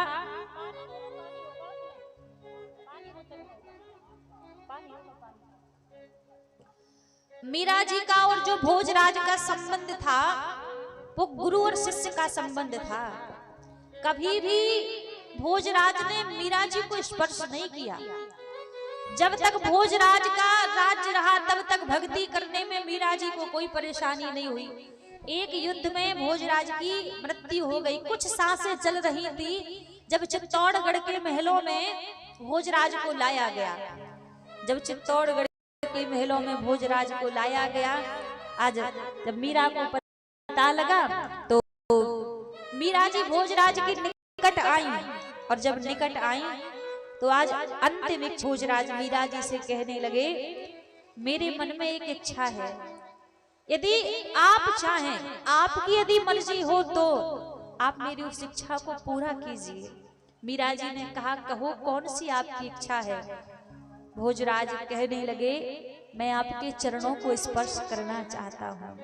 मीरा जी का और जो भोजराज का संबंध था वो गुरु और शिष्य का संबंध था। कभी भी भोजराज ने मीरा जी को स्पर्श नहीं किया। जब तक भोजराज का राज्य रहा तब तक भक्ति करने में मीरा जी को कोई परेशानी नहीं हुई। एक युद्ध में भोजराज की मृत्यु हो गई, कुछ सांसें चल रही थी जब चित्तौड़गढ़ के महलों में भोजराज को लाया गया। जब चित्तौड़गढ़ के महलों में भोजराज को लाया गया, आज जब मीरा को पता लगा तो मीरा जी भोजराज के निकट आई, और जब निकट आई तो आज अंतिम इच्छा भोजराज मीरा जी से कहने लगे, मेरे मन में एक इच्छा है, यदि आप चाहें, आपकी यदि मर्जी हो तो आप मेरी उस इच्छा को पूरा कीजिए। मीरा जी ने कहा, कहो कौन सी आपकी इच्छा है? भोजराज कहने लगे, मैं आपके चरणों को स्पर्श करना चाहता हूँ।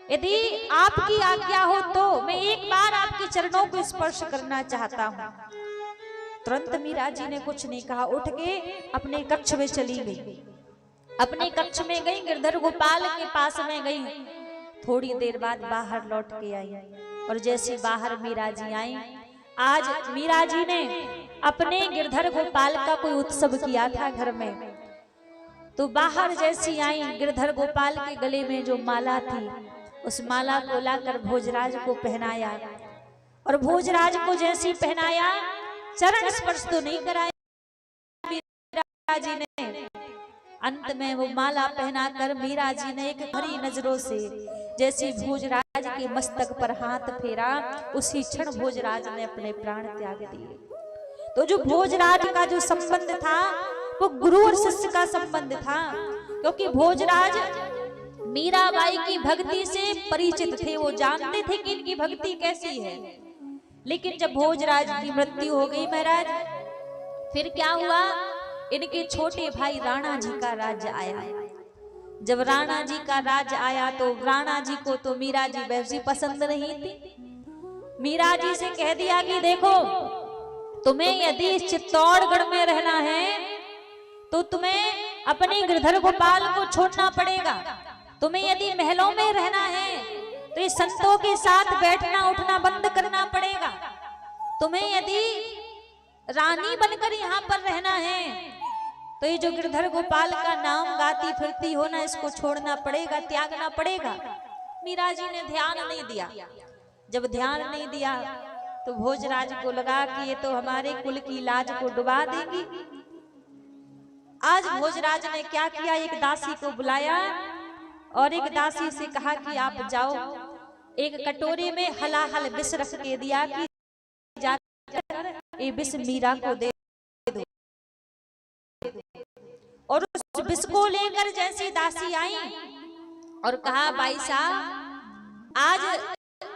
यदि आपकी आज्ञा हो तो मैं एक बार आपके चरणों को स्पर्श करना चाहता हूँ। तुरंत मीरा जी ने कुछ नहीं कहा, उठ के अपने कक्ष में चली गई। अपने कक्ष में गई, गिरधर गोपाल के पास में गई। थोड़ी देर बाद बाहर लौट के आई, और जैसे बाहर मीरा जी आई, आज मीरा जी ने अपने गिरधर गोपाल का कोई उत्सव किया था घर में, तो बाहर जैसी आई, गिरधर गोपाल के गले में जो माला थी उस माला को लाकर भोजराज को पहनाया, और भोजराज को जैसी पहनाया, चरण स्पर्श तो नहीं कराया मीरा जी ने। अंत में वो माला पहनाकर मीरा जी ने एक हरी नजरों से जैसे भोजराज के मस्तक पर हाथ फेरा, उसी क्षण भोजराज ने अपने प्राण त्याग दिए। तो जो भोजराज का जो संबंध था वो गुरु और शिष्य का संबंध था, क्योंकि भोजराज मीराबाई की भक्ति से परिचित थे, वो जानते थे कि इनकी भक्ति कैसी है। लेकिन जब भोजराज की मृत्यु हो गई महाराज, फिर क्या हुआ, इनके छोटे भाई राणा जी का राज्य आया। जब राणा जी का राज्य आया तो राणा जी को तो मीरा जी वैसी पसंद नहीं थी। मीरा जी से कह दिया कि देखो, तुम्हें यदि इस चित्तौड़गढ़ में रहना है तो तुम्हें अपने गिरधर गोपाल को छोड़ना पड़ेगा। तुम्हें यदि महलों में रहना है तो ये संतों के साथ बैठना उठना बंद करना पड़ेगा। तुम्हें यदि रानी बनकर यहाँ पर रहना है तो ये जो गिरधर गोपाल का नाम गाती फिरती हो ना, इसको छोड़ना पड़ेगा, त्यागना पड़ेगा। मीरा जी ने ध्यान नहीं दिया। जब ध्यान नहीं दिया तो भोजराज को लगा कि ये तो हमारे कुल की लाज को डुबा देगी। आज भोजराज ने क्या किया, एक दासी को बुलाया और एक दासी से कहा कि आप जाओ, एक कटोरे में हलाहल विष रख के दिया कि जाकर ये विष मीरा को दे दो। और उस विष को लेकर जैसी दासी आई और कहा, भाई साहब, आज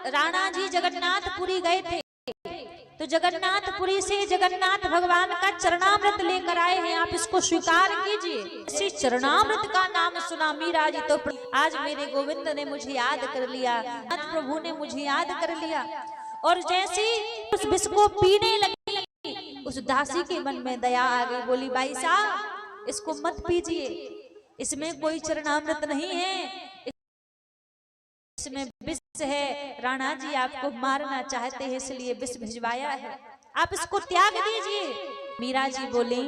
राणा जी जगन्नाथपुरी गए थे तो जगन्नाथपुरी से जगन्नाथ भगवान का चरणामृत लेकर आए हैं, आप इसको स्वीकार कीजिए। इसी चरणामृत का नाम सुना मीरा जी तो आज मेरे गोविंद ने मुझे याद कर लिया, प्रभु ने मुझे याद कर लिया। और जैसे उस विष को पीने लगी, उस दासी के मन में दया आ गई, बोली, भाई साहब, इसको मत पीजिए, इसमें कोई चरणामृत नहीं है, इसमें विष है। राणा जी आपको मारना चाहते हैं, इसलिए विष भिजवाया है, आप इसको त्याग दीजिए। मीरा जी बोली,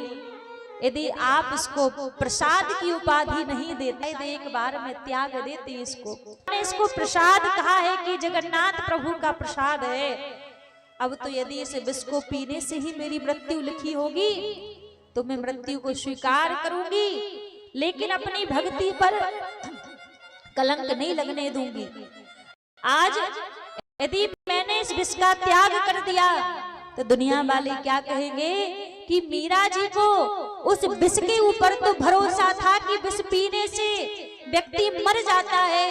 यदि आप इसको प्रसाद की उपाधि नहीं देते तो एक बार में त्याग देती इसको। इसको प्रसाद कहा है कि जगन्नाथ प्रभु का प्रसाद है। अब तो यदि इस विष को पीने से ही मेरी मृत्यु लिखी होगी तो मैं मृत्यु को स्वीकार करूंगी, लेकिन अपनी भक्ति पर कलंक नहीं लगने दूंगी। आज यदि मैंने इस विष का त्याग कर दिया तो दुनिया वाले क्या कहेंगे कि मीरा जी को उस विष के ऊपर तो भरोसा था कि विष पीने से व्यक्ति मर जाता है,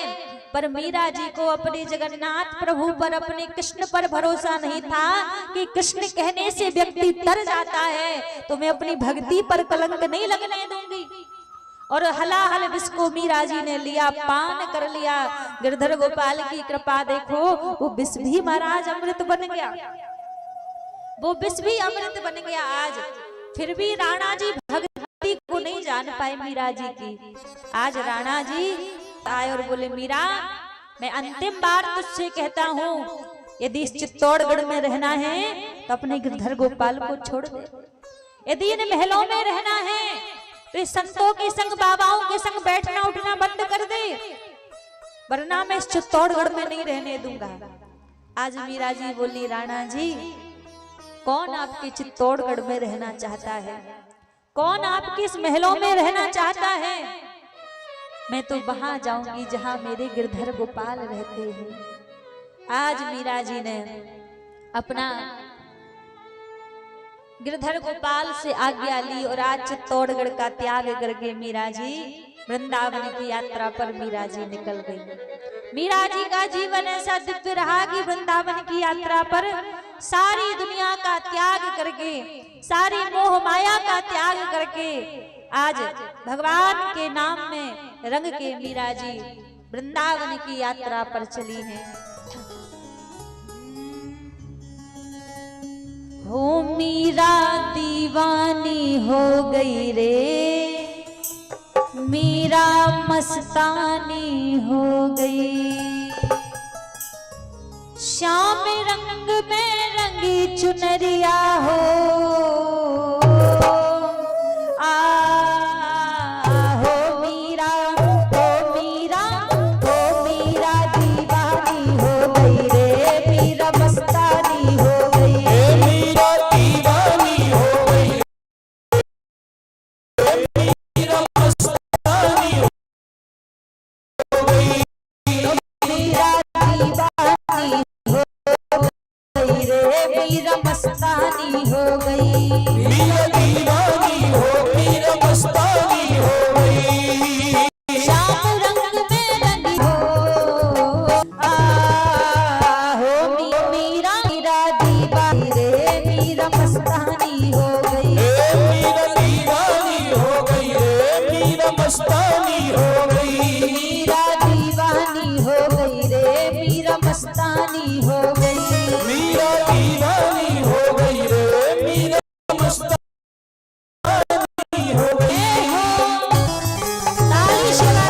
पर मीरा जी को अपने जगन्नाथ प्रभु पर, अपने कृष्ण पर भरोसा नहीं था कि कृष्ण कहने से व्यक्ति तर जाता है, तो मैं अपनी भक्ति पर कलंक नहीं लगने दूंगी। और हलाहल विष को मीरा जी ने लिया, पान कर लिया। गिरधर गोपाल की कृपा देखो, वो विष भी महाराज अमृत बन गया, वो विष भी अमृत बन गया। आज फिर भी राणा जी भक्ति को नहीं जान पाए मीरा जी की। आज राणा जी आए और बोले, मीरा, मैं अंतिम बार तुझसे कहता हूँ, यदि इस चित्तौड़गढ़ में रहना है तो अपने गिरधर गोपाल को छोड़ दे। यदि इन महलों में रहना है तो इस संतों के संग, बाबाओं के संग बैठना उठना बंद कर दे, वरना मैं इस चित्तौड़गढ़ में नहीं रहने दूंगा। आज मीरा जी बोली, राणा जी, कौन आपके चित्तौड़गढ़ में रहना चाहता है, कौन आपके इस महलों में रहना चाहता है? मैं तो वहां जाऊंगी जहां मेरे गिरधर गोपाल रहते हैं। आज मीरा जी ने अपना गिरधर गोपाल से आज्ञा ली और आज चित्तौड़गढ़ का त्याग करके मीरा जी वृंदावन की यात्रा पर मीरा जी निकल गई। मीरा जी का जीवन ऐसा दिव्य रहा कि वृंदावन की यात्रा पर सारी दुनिया का त्याग करके, सारी मोह माया का त्याग करके आज भगवान के नाम में रंग के मीरा जी वृंदावन की यात्रा पर चली हैं। हो मीरा दीवानी हो गई रे, मीरा मस्तानी हो गई, श्याम रंग में रंगी चुनरिया हो, हो मीरा, हो मीरा, हो मीरा दीवानी हो गई रे, मीरा मस्तानी हो गई, मीरा दीवानी हो गई, मीरा मस्तानी हो गई, मीरा दीवानी मीरा मस्तानी हो गई, मीरा दीवानी हो, मीरा मस्तानी हो गई, श्याम रंग में रंगी हो, हो मीरा, मीरा दीवानी रे, मीरा मस्तानी हो गई, मीरा दीवानी हो गई रे, मीरा मस्तानी हो गई, मीरा दीवानी हो गई रे, मीरा मस्तानी हो गई, मीरा दीवानी हो गई रे, मीरा मस्तानी हो गई। ताली शिवा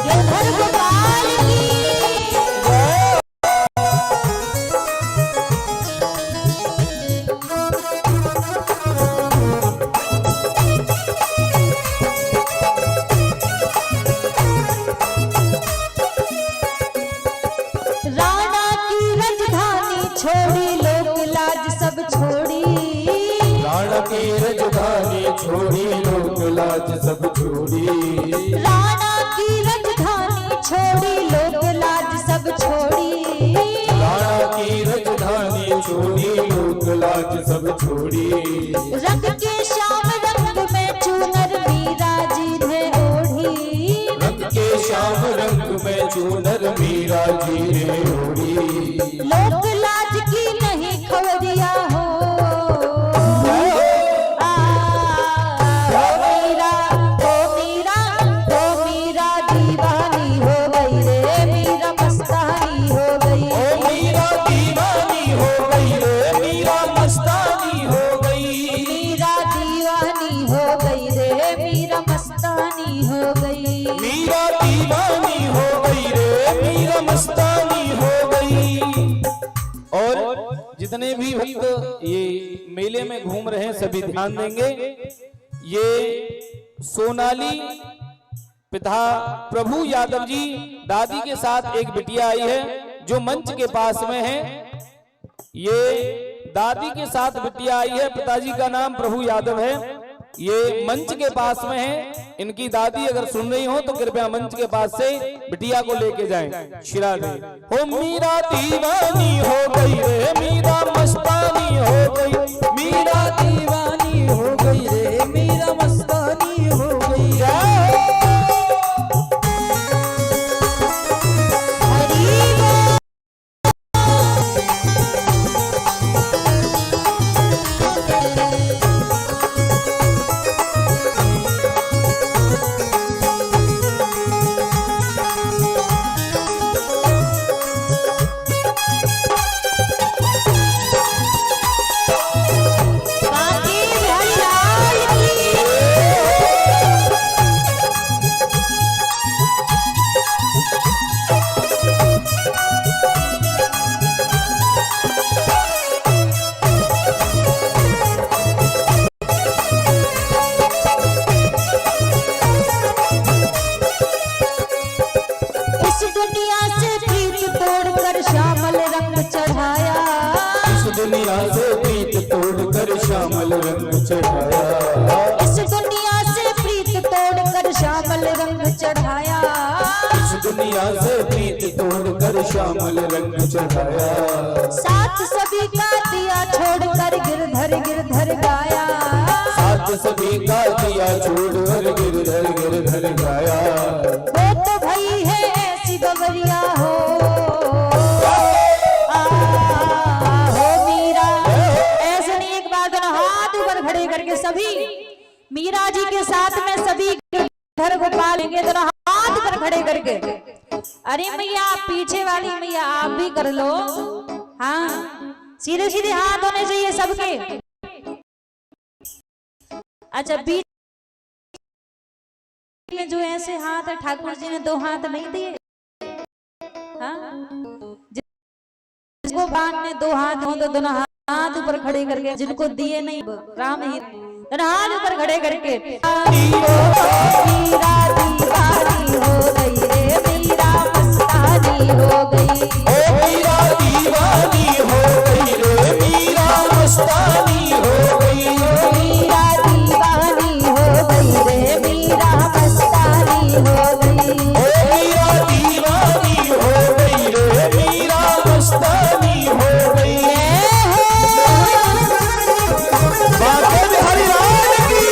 गिरधर गोपाल की राणा की राजधानी छोड़ी, लोक लाज सब छोड़ी, राणा की राजधानी छोड़ी, लोक लाज सब छोड़ी, राणा की राजधानी छोड़ी, लोक लाज सब छोड़ी, राणा की राजधानी छोड़ी, लोक लाज सब छोड़ी, रंग के श्याम रंग में चूनर मीरा जी ने ओढ़ी, रंग के श्याम रंग में चूनर मीरा जी ने ओढ़ी, लोक लाज की नहीं खबरिया हो, हो मीरा, हो मीरा, हो मीरा दीवानी हो गई रे, मीरा मस्तानी हो गई, ओ मीरा दीवानी हो गई रे, मीरा मस्तानी हो गई, मीरा दीवानी हो गई रे, मीरा मस्तानी हो गई, मीरा दीवानी हो गई रे, मीरा मस्तानी हो गई। और जितने भी भक्त ये मेले में घूम रहे हैं सभी ध्यान देंगे। ये सोनाली पिता प्रभु यादव जी दादी के साथ एक बिटिया आई है जो मंच के पास में है। ये दादी के साथ बिटिया आई है, पिताजी का नाम प्रभु यादव है। ये मंच के पास में है। इनकी दादी अगर सुन रही हो तो कृपया मंच के पास से बिटिया को लेके जाएं। शिरा दे हो मीरा दीवानी हो गई रे, मीरा मस्तानी हो गई, मीरा दीवानी हो गई रे, मीरा मस्तानी हो गई। दुनिया से प्रीत तोड़कर श्यामल रंग चढ़ाया, इस दुनिया से प्रीत तोड़कर श्यामल रंग चढ़ाया, इस दुनिया से प्रीत तोड़कर श्यामल रंग चढ़ाया। साथ सभी का दिया छोड़कर गिरधर गिरधर गाया, साथ सभी का दिया छोड़कर गिरधर गिरधर सभी मीरा जी के साथ में सभी घर को पालेंगे, दोनों हाथ पर खड़े करके। अरे मैया पीछे वाली मैया आप भी कर लो, हाँ सीधे सीधे हाथ होने चाहिए सबके। अच्छा बीच में जो ऐसे हाथ है, ठाकुर जी ने 2 हाथ नहीं दिए, हाँ जिसको बाण ने 2 हाथ हो तो दोनों हाथ ऊपर खड़े करके, जिनको दिए नहीं राम ही दोनों हाथ ऊपर खड़े करके। मीरा दीवानी हो गई रे, मीरा मस्तानी हो गई, मीरा दीवानी हो गई रे, मीरा मस्तानी हो गई, मीरा दीवानी हो गई रे, मीरा मस्तानी हो गई, मीरा दीवानी हो गई रे, मीरा मस्तानी हो गई। बाबा बिहारी लाल की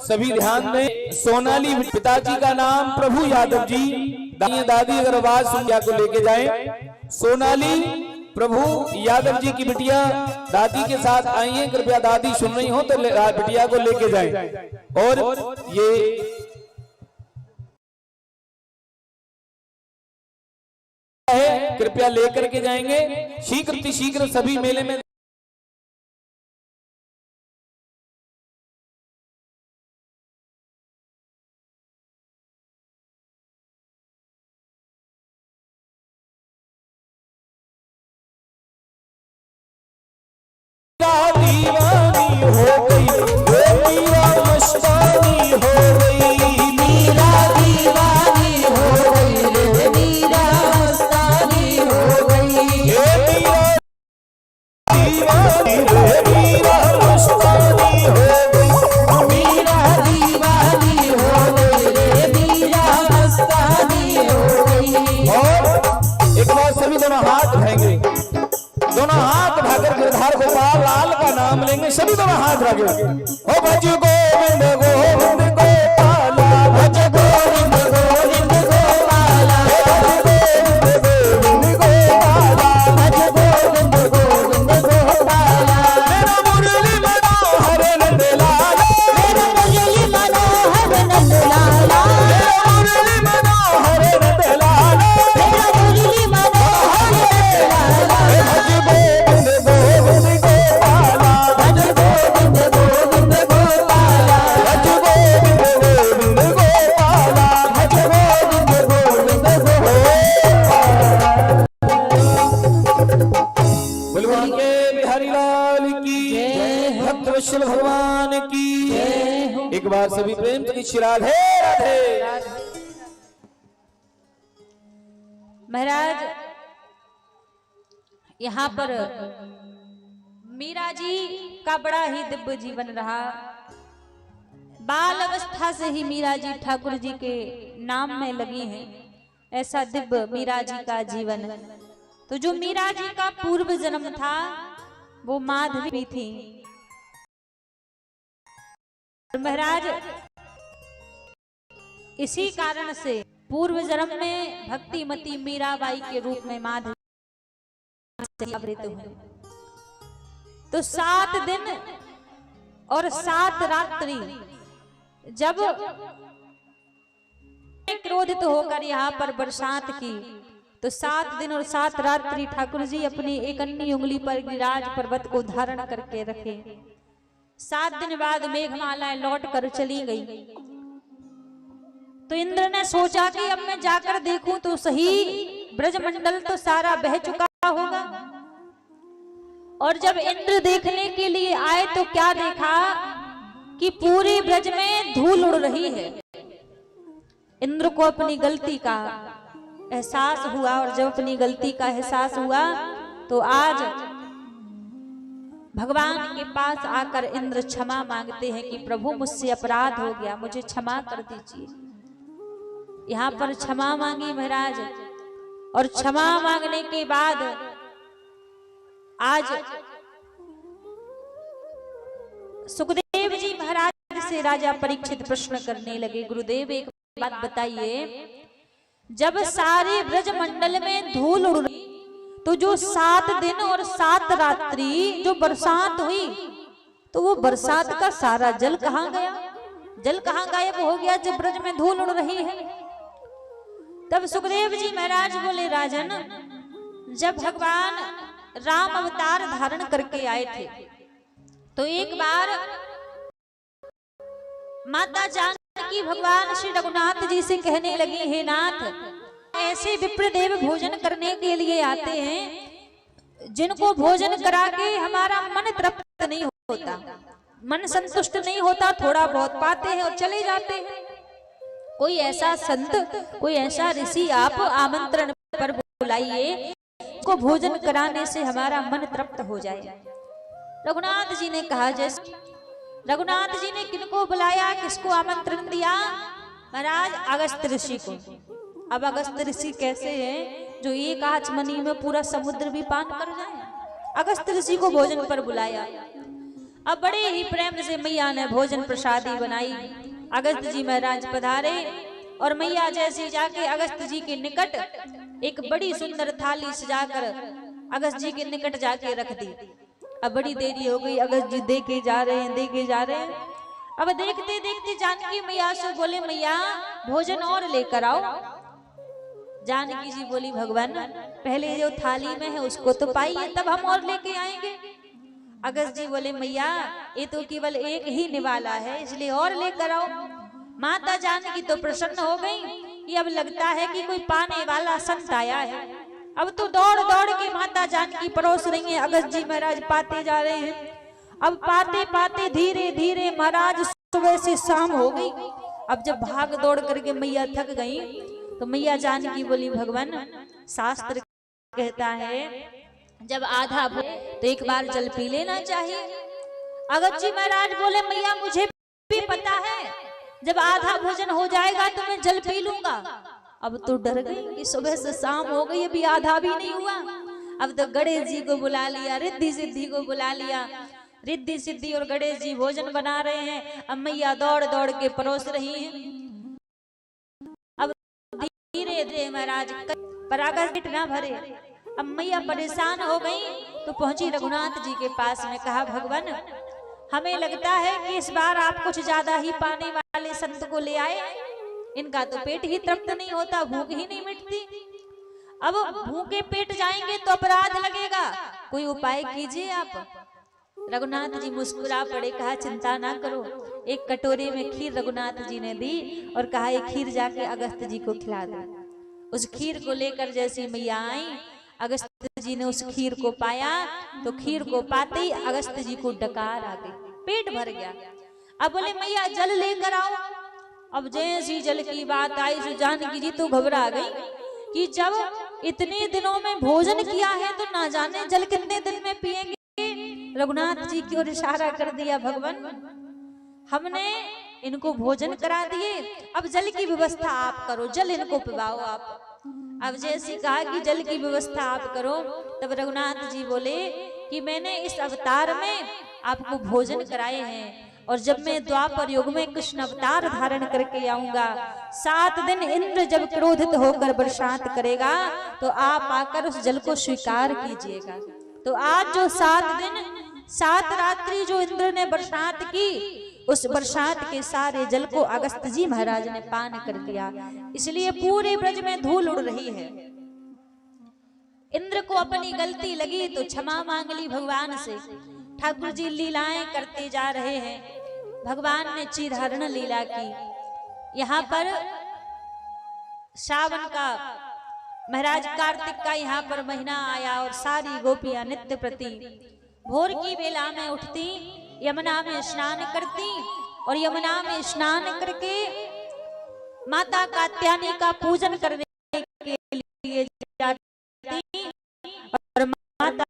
सभी ध्यान दें। सोनाली पिताजी का नाम प्रभु यादव जी, दादी अगर आवाज सुन को लेके जाएं। सोनाली प्रभु यादव जी की बिटिया दादी के साथ आई है, कृपया दादी सुन रही हो तो बिटिया को लेके जाएं। और ये कृपया लेकर के जाएंगे शीघ्र सभी मेले में। दीवानी हो गई मीरा मस्तानी हो गई, मीरा दीवानी हो गई रे, मीरा मस्तानी हो गई, मीरा दीवानी रे, मीरा मस्तानी हो गई, मीरा दीवानी हो गई रे, मीरा मस्तानी हो गई। और एक बार सभी दोनों हाथ उठाएंगे, दोनों हाथ उठाकर गिरधार गोपाल लाल का नाम लेंगे। सभी दोनों हाथ रखेंगे। ओ भज गोविंद गोविंद गोपाला, भज गोविंद गोविंद गोपाला, भज गोविंद गोपाला, भज गोविंद गोविंद गोपाला, मेरा मुरली मनोहर नंद लाला, मेरा मुरली मनोहर नंद लाला, मेरा मुरली मनोहर नंद लाला, मेरा मुरली मनोहर नंद लाला, भज गोविंद गोविंद गोपाला, भज गोविंद गोविंद गोपाला, भज गोविंद लाल की भक्त वत्सल भगवान की एक बार सभी प्रेम से श्री राधे राधे। महाराज यहाँ पर मीरा जी का बड़ा ही दिव्य जीवन रहा। बाल अवस्था से ही मीरा जी ठाकुर जी के नाम में लगी हैं। ऐसा दिव्य मीरा जी का जीवन। तो जो मीरा जी का पूर्व जन्म था वो माधवी थी। महाराज इसी कारण से पूर्व जन्म में भक्तिमती मीराबाई के रूप में माधवी से अवृत हुए। तो 7 दिन और 7 रात्रि जब क्रोधित होकर यहाँ पर बरसात की, तो 7 दिन और 7 रात्रि ठाकुर जी अपनी एक अन्य उंगली पर गिरिराज पर्वत को धारण करके रखे। 7 दिन बाद मेघमालाएं लौट कर चली गई। तो इंद्र ने सोचा कि अब मैं जाकर देखूं तो सही, ब्रजमंडल तो सारा बह चुका होगा। और जब इंद्र देखने के लिए आए तो क्या देखा कि पूरे ब्रज में धूल उड़ रही है। इंद्र को अपनी गलती का एहसास हुआ, और जब अपनी गलती का एहसास हुआ तो आज भगवान के पास आकर इंद्र क्षमा मांगते हैं कि प्रभु मुझसे अपराध हो गया, मुझे क्षमा कर दीजिए। यहाँ पर क्षमा मांगी महाराज, और क्षमा मांगने के बाद आज सुखदेव जी महाराज से राजा परीक्षित प्रश्न करने लगे। गुरुदेव एक बात बताइए, जब सारे ब्रज मंडल में धूल उड़ रही तो जो 7 दिन और 7 रात्रि जो बरसात हुई, तो वो बरसात का सारा जल कहाँ गया? जल कहाँ गायब हो गया जब ब्रज में धूल उड़ रही है? तब सुखदेव जी महाराज बोले, राजन, जब भगवान राम अवतार धारण करके आए थे तो एक बार माता जानकी भगवान श्री रघुनाथ जी से कहने लगी, हे नाथ, ऐसे विप्रदेव भोजन करने के लिए आते हैं जिनको भोजन करा के हमारा मन तृप्त नहीं होता, मन संतुष्ट नहीं होता, थोड़ा बहुत पाते हैं और चले जाते हैं। कोई ऐसा संत, कोई ऐसा ऋषि आप आमंत्रण पर बुलाइए को भोजन कराने से हमारा मन तृप्त हो जाए। रघुनाथ जी ने कहा, जैसे रघुनाथ जी ने किनको बुलाया, किसको आमंत्रण दिया? महाराज अगस्त्य ऋषि को। अब अगस्त्य ऋषि कैसे हैं जो एक आचमनी में पूरा समुद्र भी पान कर जाए? अगस्त्य ऋषि को भोजन पर बुलाया। अब बड़े ही प्रेम से मैया ने भोजन प्रसादी बनाई। अगस्त्य जी महाराज पधारे और मैया जैसे जाके अगस्त्य जी के निकट एक बड़ी सुंदर थाली सजाकर अगस्त्य जी के निकट जाके रख दी। अब बड़ी देरी हो गई, अगस्त्य जी देखे जा रहे हैं, देखे जा रहे हैं। अब देखते देखते जानकी मैया से बोले, मैया भोजन और लेकर आओ। जानकी जी बोली, भगवान पहले जो थाली में है उसको तो पाइए, तब हम और लेके आएंगे। अगस्त्य जी बोले, मैया ये तो केवल एक ही निवाला है, इसलिए और लेकर आओ। माता जानकी तो प्रसन्न हो गई कि अब लगता है कि कोई पाने वाला संत आया है। अब तो दौड़ दौड़ के माता जानकी परोस रही हैं, अगस्त्य जी महाराज पाते जा रहे हैं। अब पाते पाते धीरे धीरे महाराज सुबह से शाम हो गई। अब जब भाग दौड़ करके मैया थक गई तो मैया जानकी बोली, भगवान शास्त्र कहता है जब आधा तो एक बार जल पी लेना चाहिए। अगस्त्य जी महाराज बोले, मैया मुझे भी पता है जब आधा भोजन हो जाएगा तो मैं जल पी लूंगा। अब तो डर गई कि सुबह से शाम हो गई, अभी आधा भी नहीं हुआ। अब तो गणेश जी को बुला लिया, रिद्धि सिद्धि को बुला लिया। रिद्धि सिद्धि और गणेश जी भोजन बना रहे हैं। अब मैया दौड़ दौड़ के परोस रही हैं। अब धीरे धीरे महाराज पर अगस्त्य ना भरे। अब मैया परेशान हो गई तो पहुंची रघुनाथ जी के पास में, कहा, भगवान हमें लगता है कि इस बार आप कुछ ज्यादा ही पाने वाले संत को ले आए। इनका तो पेट ही तृप्त नहीं होता, भूख ही नहीं मिटती। अब भूखे पेट जाएंगे तो अपराध लगेगा, कोई उपाय कीजिए आप। रघुनाथ जी मुस्कुरा पड़े, कहा, चिंता ना करो। एक कटोरे में खीर रघुनाथ जी ने दी और कहा, ये खीर जाके अगस्त्य जी को खिला दो। उस खीर को लेकर जैसी मैया आई, अगस्त्य जी ने उस खीर को पाया तो खीर को पाते ही अगस्त जी को डकार आ गई, पेट भर गया। अब बोले मैया जल लेकर आओ। अब जैसी जल की बात आई तो जानकी जी तो घबरा गई कि जब इतने दिनों में भोजन किया है तो ना जाने जल कितने दिन में पिएंगे। रघुनाथ जी की ओर इशारा कर दिया, भगवान हमने इनको भोजन करा दिए, अब जल की व्यवस्था आप करो, जल इनको पिलाओ आप। अब जैसे कहा कि जल की व्यवस्था आप करो, तब रघुनाथ जी बोले कि मैंने इस अवतार में आपको भोजन कराए हैं और जब मैं द्वापर युग में कृष्ण अवतार धारण करके आऊंगा, 7 दिन इंद्र जब क्रोधित होकर बरसात करेगा तो आप आकर उस जल को स्वीकार कीजिएगा। तो आज जो 7 दिन 7 रात्रि जो इंद्र ने बरसात की, उस बरसात के सारे जल को अगस्त जी महाराज ने पान कर लिया, इसलिए पूरे ब्रज में धूल उड़ रही है। इंद्र को अपनी गलती लगी तो क्षमा मांग ली भगवान से। ठाकुर जी लीलाएं करते जा रहे हैं, भगवान ने चीरहरण लीला की। यहाँ पर सावन का महाराज कार्तिक का यहाँ पर महीना आया और सारी गोपियां नित्य प्रति भोर की बेला में उठती, यमुना में स्नान करती और यमुना में स्नान करके माता कात्यायनी का पूजन करने के लिए जाती और माता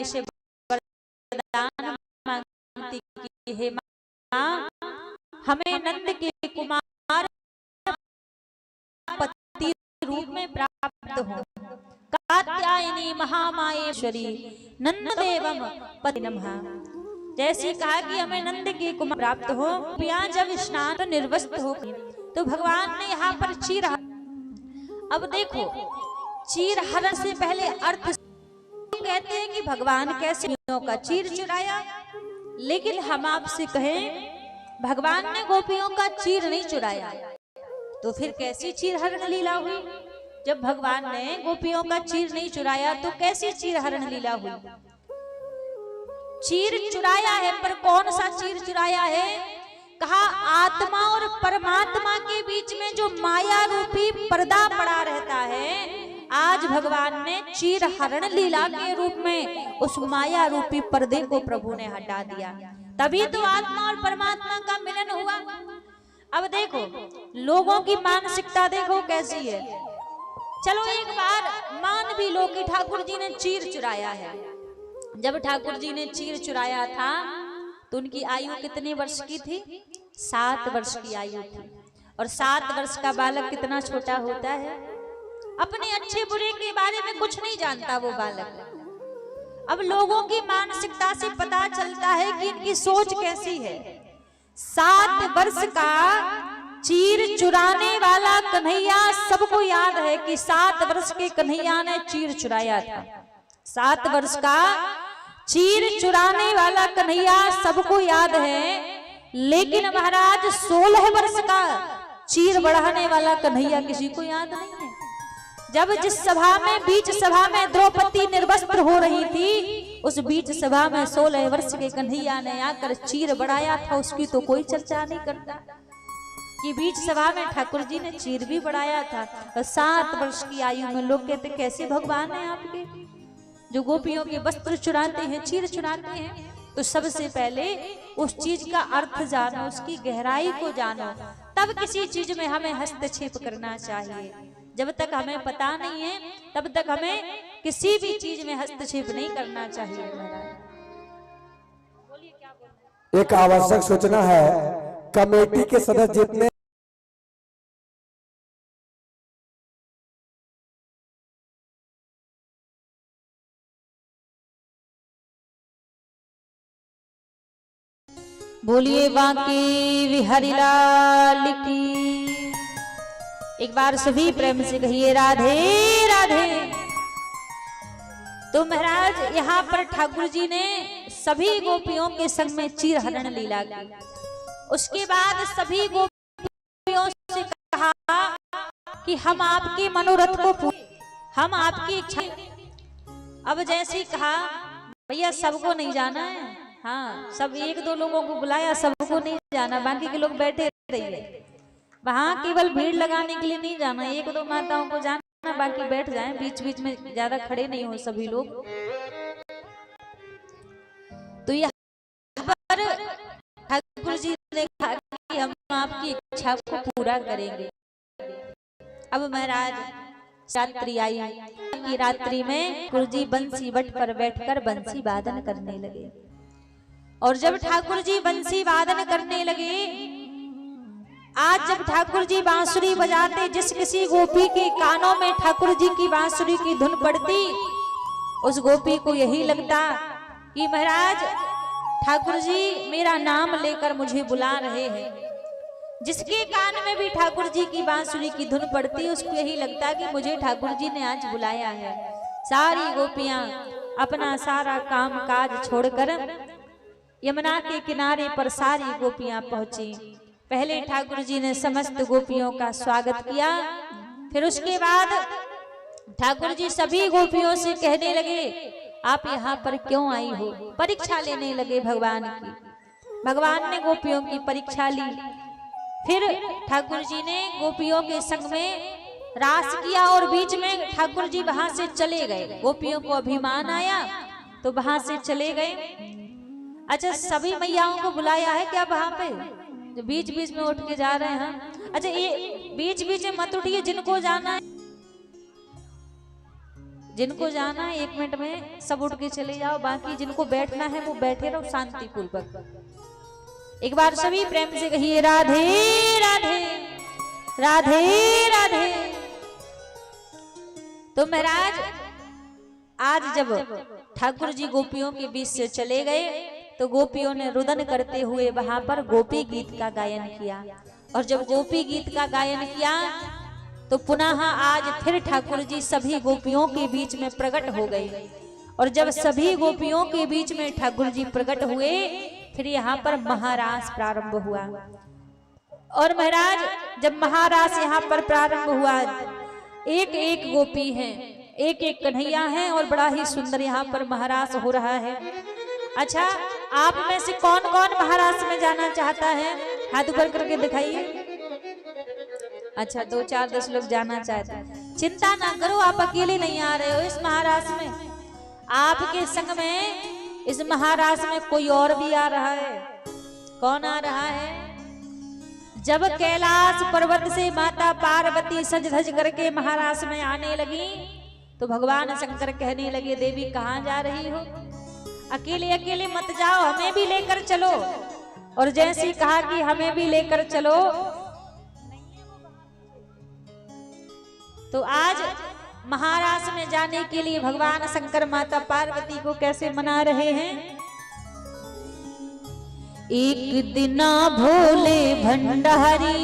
से वरदान मांगती कि हे मां, हमें नंद के कुमार पति रूप में प्राप्त हो। कात्यायनी महामायेश्वरी नंद देवम पति नमः। जैसे कहा कि हमें नंद के कुमार प्राप्त हो, पिया जब स्नान तो निर्वस्त्र हो, तो भगवान ने यहाँ पर चीरहरण। अब देखो चीरहरण से पहले अर्थ कहते हैं कि भगवान कैसे गोपियों का चीर चुराया, लेकिन हम आपसे कहें भगवान ने गोपियों का चीर नहीं चुराया, तो फिर कैसी चीरहरण लीला हुई? जब भगवान ने गोपियों का चीर नहीं चुराया तो कैसी चीरहरण लीला हुई? चीर चुराया है, पर कौन सा चीर चुराया है? कहा आत्मा और परमात्मा के बीच में जो माया रूपी पर्दा पड़ा रहता है, आज भगवान ने चीरहरण लीला के रूप में उस माया रूपी पर्दे को प्रभु ने हटा दिया, तभी तो आत्मा और परमात्मा का मिलन हुआ। अब देखो लोगों की मानसिकता देखो कैसी है। चलो एक बार मान भी लो कि ठाकुर जी ने चीर चुराया है। जब ठाकुर जी ने चीर चुराया था तो उनकी आयु कितने वर्ष की थी? 7 वर्ष की आयु थी। और 7 वर्ष का बालक कितना छोटा होता है, अपने अच्छे बुरे के बारे में कुछ नहीं जानता वो बालक। अब लोगों की मानसिकता से पता चलता है कि इनकी सोच कैसी है। 7 वर्ष का चीर चुराने वाला कन्हैया, सबको याद है कि 7 वर्ष के कन्हैया ने चीर चुराया था। 7 वर्ष का चीर चुराने वाला कन्हैया सबको याद है, लेकिन महाराज 16 वर्ष का चीर बढ़ाने वाला कन्हैया किसी को याद नहीं है। जब जिस सभा में बीच सभा में द्रौपदी निर्वस्त्र हो रही थी, उस बीच सभा में 16 वर्ष के कन्हैया ने आकर चीर बढ़ाया था, उसकी तो कोई चर्चा नहीं करता कि बीच सभा में ठाकुर जी ने चीर भी बढ़ाया था। और 7 वर्ष की आयु में लोग कहते कैसे भगवान है आपके, जो गोपियों के वस्त्र चुराते हैं, चीर चुराते हैं। तो सबसे पहले उस चीज का अर्थ जानो, उसकी गहराई को जानो, तब किसी चीज में हमें हस्तक्षेप करना चाहिए। जब तक हमें पता नहीं है तब तक हमें किसी भी चीज में हस्तक्षेप नहीं करना चाहिए। एक आवश्यक सूचना है, कमेटी के सदस्य जितने बोलिए बांके बिहारी लाल की। एक बार सभी प्रेम से कहिए राधे राधे। तो महाराज यहाँ पर ठाकुर जी ने सभी गोपियों के संग में चीरहरण लीला की। उसके बाद सभी गोपियों से कहा कि हम आपके मनोरथ को हम आपकी इच्छा। अब जैसे कहा भैया सबको नहीं जाना है, हाँ सब 1-2 लोगों को बुलाया, सबको नहीं जाना, बाकी के लोग बैठे रहिए। वहां केवल भीड़ लगाने के लिए नहीं जाना, 1-2 माताओं को जाना। ना, बाकी बैठ जाएं, बीच बीच में ज्यादा खड़े नहीं हो सभी लोग। तो यहाँ पर ठाकुर जी ने कहा कि हम आपकी इच्छा को पूरा करेंगे। अब महाराज रात्रि आई कि रात्रि में ठाकुर जी बंसी बट पर बैठकर बंसी वादन करने लगे। और जब ठाकुर जी बंसी वादन करने लगे, आज जब ठाकुर जी बांसुरी बजाते, जिस किसी गोपी के कानों में ठाकुर जी की बांसुरी की धुन पड़ती, उस गोपी को यही लगता कि महाराज ठाकुर जी मेरा नाम लेकर मुझे बुला रहे हैं। जिसके कान में भी ठाकुर जी की बांसुरी की धुन पड़ती, उसको यही लगता कि मुझे ठाकुर जी ने आज बुलाया है। सारी गोपियां अपना सारा काम काज छोड़कर यमुना के किनारे पर सारी गोपियां पहुंची। पहले ठाकुर जी ने समस्त गोपियों का स्वागत किया, फिर उसके बाद ठाकुर जी सभी गोपियों से कहने लगे, आप यहाँ पर क्यों आई हो? परीक्षा लेने लगे भगवान की। भगवान ने गोपियों की परीक्षा ली। फिर ठाकुर जी ने गोपियों के संग में रास किया और बीच में ठाकुर जी वहां से चले गए। गोपियों को अभिमान आया तो वहां से चले गए। अच्छा, सभी मैयाओं को बुलाया है क्या वहां पे? जो बीच बीच में उठ के जा रहे हैं। अच्छा, ये बीच बीच में मत उठिए, जिनको जाना है एक मिनट में सब उठ के चले जाओ, बाकी जिनको बैठना है वो बैठे रहो शांतिपूर्वक। एक बार सभी प्रेम से कहिए राधे राधे राधे राधे। तो महाराज आज जब ठाकुर जी गोपियों के बीच से चले गए तो गोपियों ने रुदन करते हुए वहां पर गोपी गीत का गायन किया। और जब गोपी गीत का गायन किया तो पुनः आज फिर ठाकुर जी सभी गोपियों के बीच में प्रकट हो गए। और जब सभी गोपियों के बीच में ठाकुर जी प्रकट हुए, फिर यहाँ पर महारास प्रारंभ हुआ। और महाराज जब महारास यहाँ पर प्रारंभ हुआ, एक एक गोपी है, एक एक कन्हैया है और बड़ा ही सुंदर यहाँ पर महारास हो रहा है। अच्छा, आप में से कौन कौन महारास में जाना चाहता है? हाथ ऊपर करके दिखाइए। अच्छा, 2-4-10 लोग जाना चाहते हैं। चिंता ना करो, आप अकेले नहीं आ रहे हो इस महारास में। आपके संग में इस महारास में कोई और भी आ रहा है। कौन आ रहा है? जब कैलाश पर्वत से माता पार्वती सज धज करके महारास में आने लगी तो भगवान शंकर कहने लगे, देवी कहाँ जा रही हो? अकेले अकेले मत जाओ, हमें भी लेकर चलो। और जैसे ही कहा कि हमें भी लेकर चलो, तो आज महारास में जाने के लिए भगवान शंकर माता पार्वती को कैसे मना रहे हैं? एक दिना भोले भंडारी,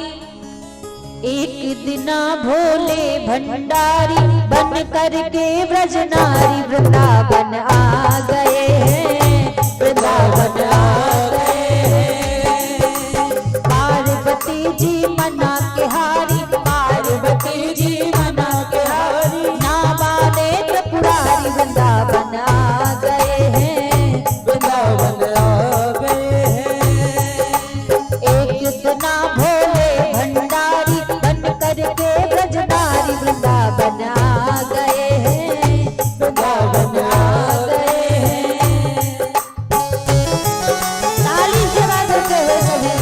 एक दिना भोले भंडारी, बन करके ब्रजनारी वृंदावन आ गए हैं, वृंदावन आ गए हैं। पार्वती जी मना के हारी, पार्वती जी मना के हारी, नावाले त्रिपुरारी वृंदावन आ गए हैं, वृंदावन आ गए हैं। एक दिना भोले भंडारी, बन करके ब्रजनारी वृंदावन आ गए हैं, वृंदावन आ गए हैं। ताली से बजाते हुए सभी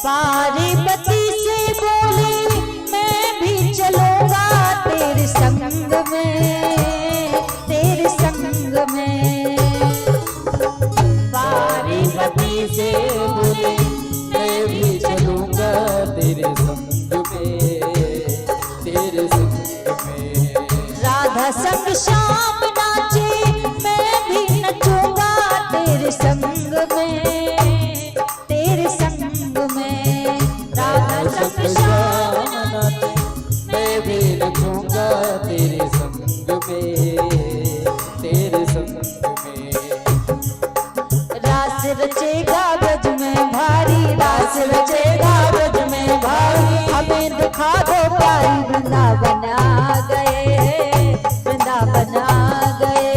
पार्वती से बोले, मैं भी चलूंगा तेरे संग में, तेरे संग में। पार्वती से बोले, मैं भी चलूंगा तेरे संग में, तेरे संग में। राधा संग श्याम नाचे, मैं में, तेरे संग में राधा संग श्याम नाते, मैं भी रखूंगा तेरे संग में, तेरे संग में। रास रचेगा ब्रज में भारी, रास रचेगा ब्रज में भारी, हमें दिखा दो प्यारी वृंदावन आ गए, वृंदावन आ गए।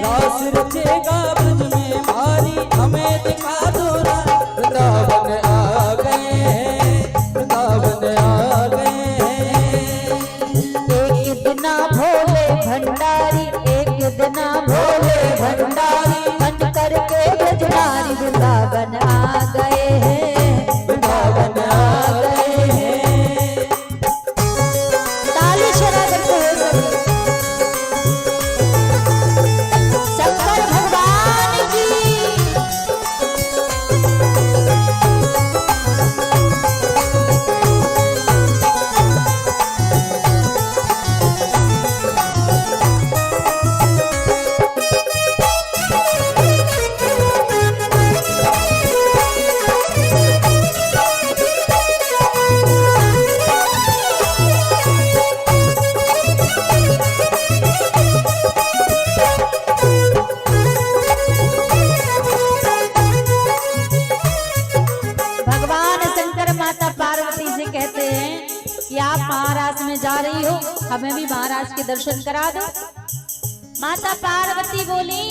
रास रचेगा ब्रज में भारी, हमें दिखा दो वृंदावन आ गए, वृंदावन आ गए। एक दिना भोले भंडारी, एक दिना भोले भंडारी, बन करके ब्रजनारी वृंदावन आ गए हैं, वृंदावन आ गए हैं। ताली शरा करते हुए सभी शंकर भगवान की। भगवान शंकर माता पार्वती से कहते हैं कि आप महाराज में जा रही हो, हमें भी महाराज के दर्शन करा दो। माता पार्वती बोली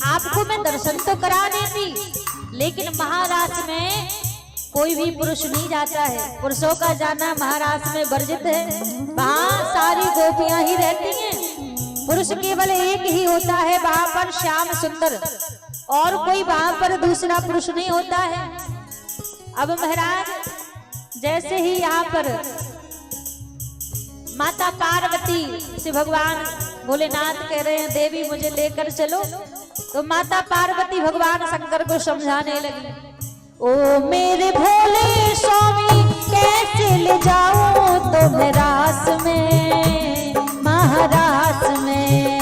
आपको मैं दर्शन तो करा देती, लेकिन महाराज में कोई भी पुरुष नहीं जाता है, पुरुषों का जाना महाराज में वर्जित है। वहाँ सारी गोपियां ही रहती हैं, पुरुष केवल एक ही होता है वहां पर श्याम सुंदर, और कोई वहां पर दूसरा पुरुष नहीं होता है। अब महाराज जैसे ही यहाँ पर माता पार्वती से भगवान भोलेनाथ कह रहे हैं देवी मुझे लेकर चलो, तो माता पार्वती भगवान शंकर को समझाने लगी, ओ मेरे भोले स्वामी कैसे ले जाऊं तुम्हें रास में, महारास में।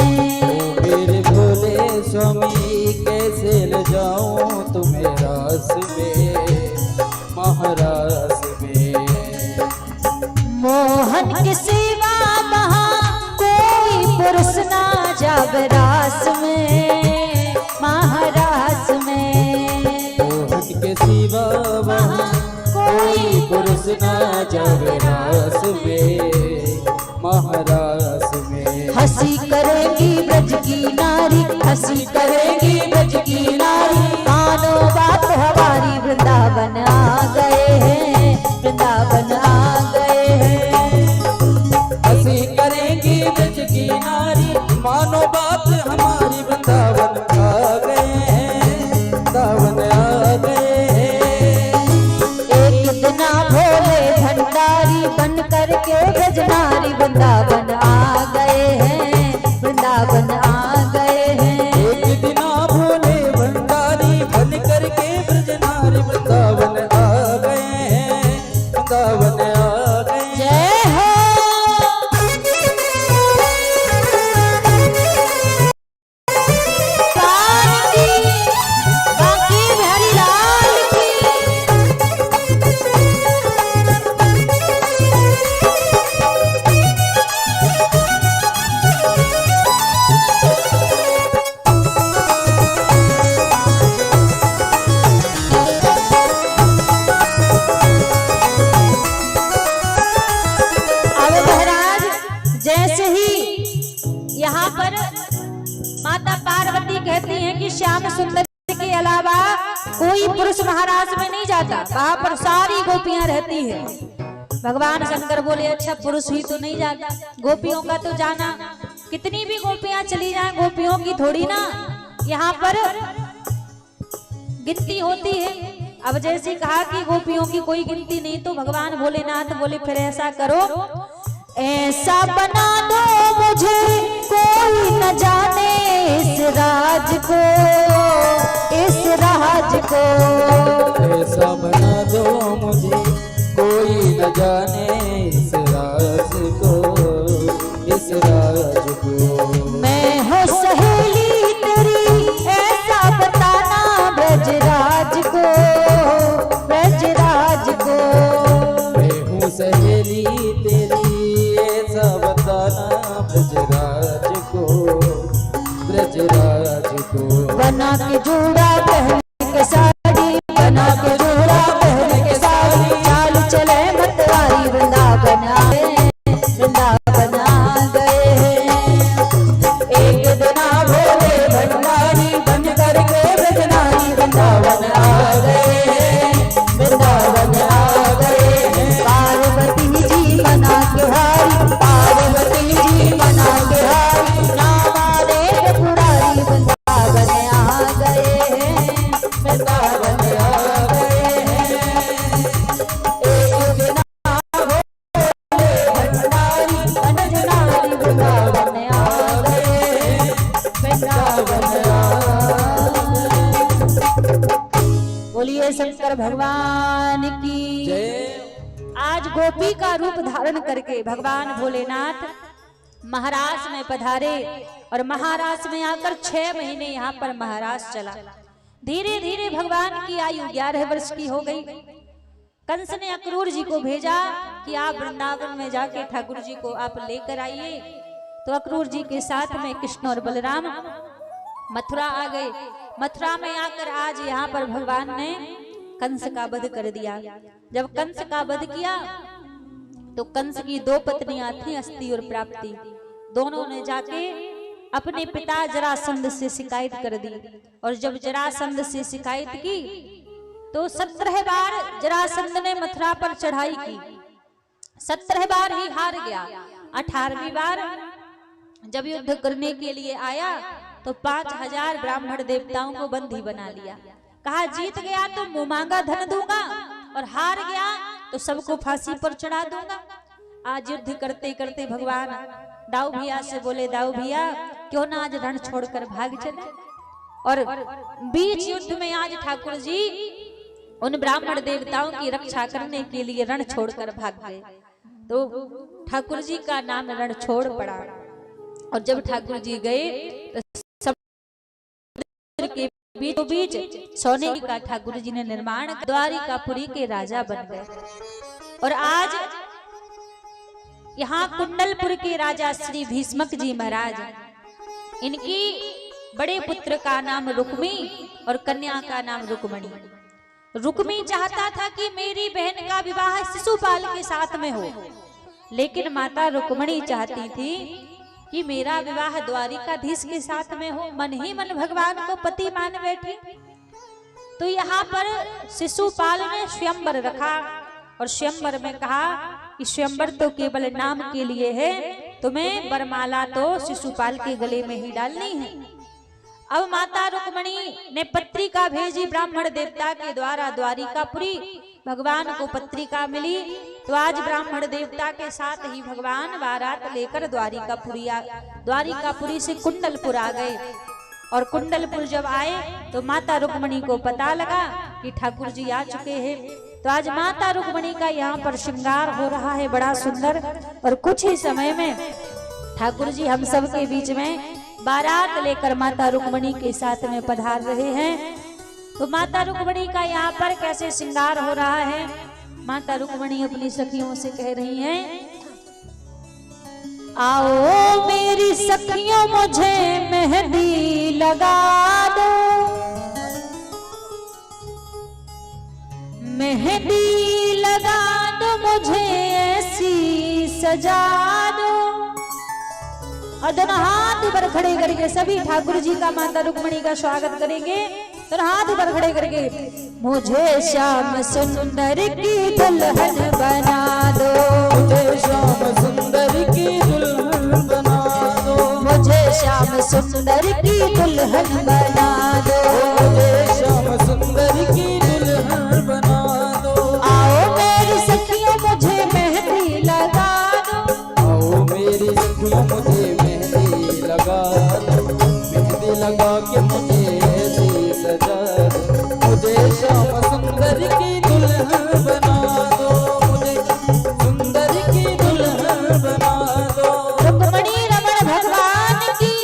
मेरे भोले स्वामी कैसे ले जाऊं तुम्हें रास में, महारास में। मोहन के सिवा वहाँ कोई पुरुष ना जावे रास में, महारास में। मोहन के सिवा वहाँ कोई पुरुष ना जावे रास में, महारास में। हंसी करेगी ब्रज की नारी, हंसी करेगी ब्रज की नारी, मानो बात हमारी वृंदावन आ गए हैं, वृंदावन आ गए हैं। हंसी करेगी ब्रज की नारी, मानो बात हमारी वृंदावन आ गए हैं, वृंदावन आ गए हैं। एक दिना भोले भंडारी बन करके ब्रजनारी वृंदावन आ गए हैं, वृंदावन आ गए हैं। एक दिना भोले भंडारी बन करके ब्रजनारी वृंदावन आ गए हैं, वृंदावन आ गए हैं। जय हो पार्वती, बाकी बिहारी लाल की। अब महाराज जैसे ही यहाँ पर माता पार्वती कहती हैं कि श्याम सुंदर के अलावा कोई पुरुष महाराज में नहीं जाता, वहां पर सारी गोपियां रहती है। भगवान शंकर बोले अच्छा पुरुष ही तो नहीं जाता, गोपियों का तो जाना, कितनी भी गोपियां चली जाएं गोपियों की थोड़ी ना यहाँ पर गिनती होती है। अब जैसे कहा कि गोपियों की कोई गिनती नहीं, तो भगवान भोलेनाथ बोले फिर ऐसा करो, ऐसा बना दो मुझे कोई न जाने इस राज को, इस राज को। ऐसा बना दो मुझे कोई न जाने इस राज को, इस राज को। मैं हूँ सहेली तेरी ऐसा बताना ब्रजराज बना के जोड़ा पहन के साड़ी, बना के जोड़ा पहन के साड़ी, चाल चले मतवारी वृंदावन आए, वृंदावन आ गए हैं। एक दिन भोले भंडारी बन करके ब्रजनारी वृंदावन आ गए हैं, वृंदावन आ गए हैं। पार्वती जी मना के हारी, पार्वती जी मना के हारी, नाम आले त्रिपुरारी वृंदावन आ गए हैं, वृंदावन आ गए हैं। एक दिन भोले भंडारी अनजनारी वृंदावन आ गए हैं, वृंदावन आ गए। बोलिए शंकर भगवान की जय। आज गोपी का रूप धारण करके भगवान भोलेनाथ महाराष्ट्र में पधारे और महाराष्ट्र में आकर 6 महीने यहाँ पर महाराष्ट्र चला। धीरे धीरे भगवान की आयु 11 वर्ष की हो गई। कंस ने अक्रूर जी को भेजा कि आप वृंदावन में जाके ठाकुर जी को आप लेकर आइए। तो अक्रूर जी के साथ में कृष्ण और बलराम मथुरा आ गए। मथुरा में आकर आज यहाँ पर भगवान ने कंस का वध कर दिया। जब कंस का वध किया तो कंस की 2 पत्नियां थी, अस्ति और प्राप्ति। दोनों ने जाके अपने पिता जरासंध से शिकायत कर दी। और जब जरासंध से शिकायत की तो 17 बार जरासंध ने मथुरा पर चढ़ाई की, 17 बार ही हार गया। 18वीं बार जब युद्ध करने के लिए आया तो 5000 ब्राह्मण देवताओं को बंदी बना लिया। कहा जीत गया तो मुंह मांगा धन दूंगा और हार गया तो सबको फांसी पर चढ़ा दूंगा। आज युद्ध करते करते भगवान दाऊ भैया से बोले, दाऊ भैया क्यों ना आज रण छोड़कर भाग चले। और बीच युद्ध में आज ठाकुर जी उन ब्राह्मण देवताओं की रक्षा करने के लिए रण छोड़कर भाग गए। तो ठाकुर जी का नाम रण छोड़ पड़ा। और जब ठाकुर जी गए तो समुद्र के बीचों बीच सोने का ठाकुर जी ने निर्माण, द्वारिकापुरी के राजा बन गए। और आज यहाँ कुंडलपुर के राजा श्री भीष्मक जी महाराज, इनकी बड़े पुत्र का नाम रुक्मी और कन्या का नाम रुक्मणी। रुक्मी चाहता था कि मेरी बहन का विवाह शिशुपाल के साथ में हो, लेकिन माता रुक्मणी चाहती थी कि मेरा विवाह द्वारिकाधीश के साथ में हो। मन ही मन भगवान को पति मान बैठी। तो यहाँ पर शिशुपाल ने स्वयंवर रखा और स्वयंवर में कहा कि स्वयंवर तो केवल नाम के लिए है, तुम्हें वरमाला तो शिशुपाल के गले में ही डालनी है। अब माता रुक्मणी ने पत्रिका भेजी ब्राह्मण देवता के द्वारा द्वारिकापुरी। भगवान को पत्रिका मिली तो आज ब्राह्मण देवता के साथ ही भगवान बारात लेकर द्वारिकापुरी से कुंडलपुर आ गए। और कुंडलपुर जब आए तो माता रुक्मणी को पता लगा कि ठाकुर जी आ चुके हैं। तो आज माता रुक्मणी का यहाँ पर श्रृंगार हो रहा है बड़ा सुंदर। और कुछ ही समय में ठाकुर जी हम सब के बीच में बारात लेकर माता रुक्मणी के साथ में पधार रहे हैं। तो माता रुक्मणी का यहाँ पर कैसे श्रृंगार हो रहा है, माता रुक्मणी अपनी सखियों से कह रही हैं, आओ मेरी सखियों मुझे मेहंदी लगा दो, मेहंदी लगा दो मुझे ऐसी सजा दो। और दोनों हाथ ऊपर खड़े करके सभी ठाकुर जी का माता रुक्मणी का स्वागत करेंगे। तो हाथ ऊपर खड़े करके मुझे श्याम सुंदर की दुल्हन बना दो, मुझे श्याम सुंदर की दुल्हन बना दो, मुझे श्याम सुंदर की दुल्हन बना दो, मुझे श्याम सुंदर की दुल्हन बना दो। आओ मेरी सखियों मुझे मेहंदी लगा दो, आओ मेरी सखियों मुझे मेहंदी लगा दो, मेहंदी लगा के मुझे ऐसी सजा दो, मुझे श्याम सुंदर की दुल्हन बना दो, मुझे सुंदर की दुल्हन बना दो। रुक्मणी रमण भगवान की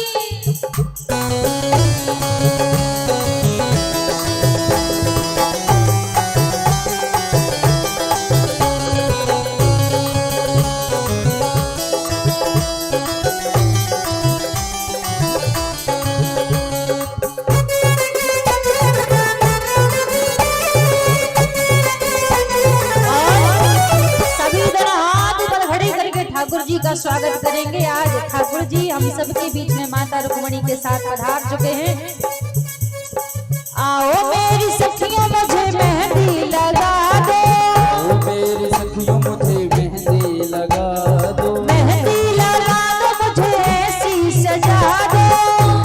का स्वागत करेंगे। आज ठाकुर जी हम सबके बीच में माता रुक्मणी के साथ पधार चुके हैं। आओ मेरी सखियों मुझे मेहंदी लगा दो, मेरी सखियों मुझे मेहंदी लगा दो, मेहंदी लगा दो मुझे ऐसी सजा दो,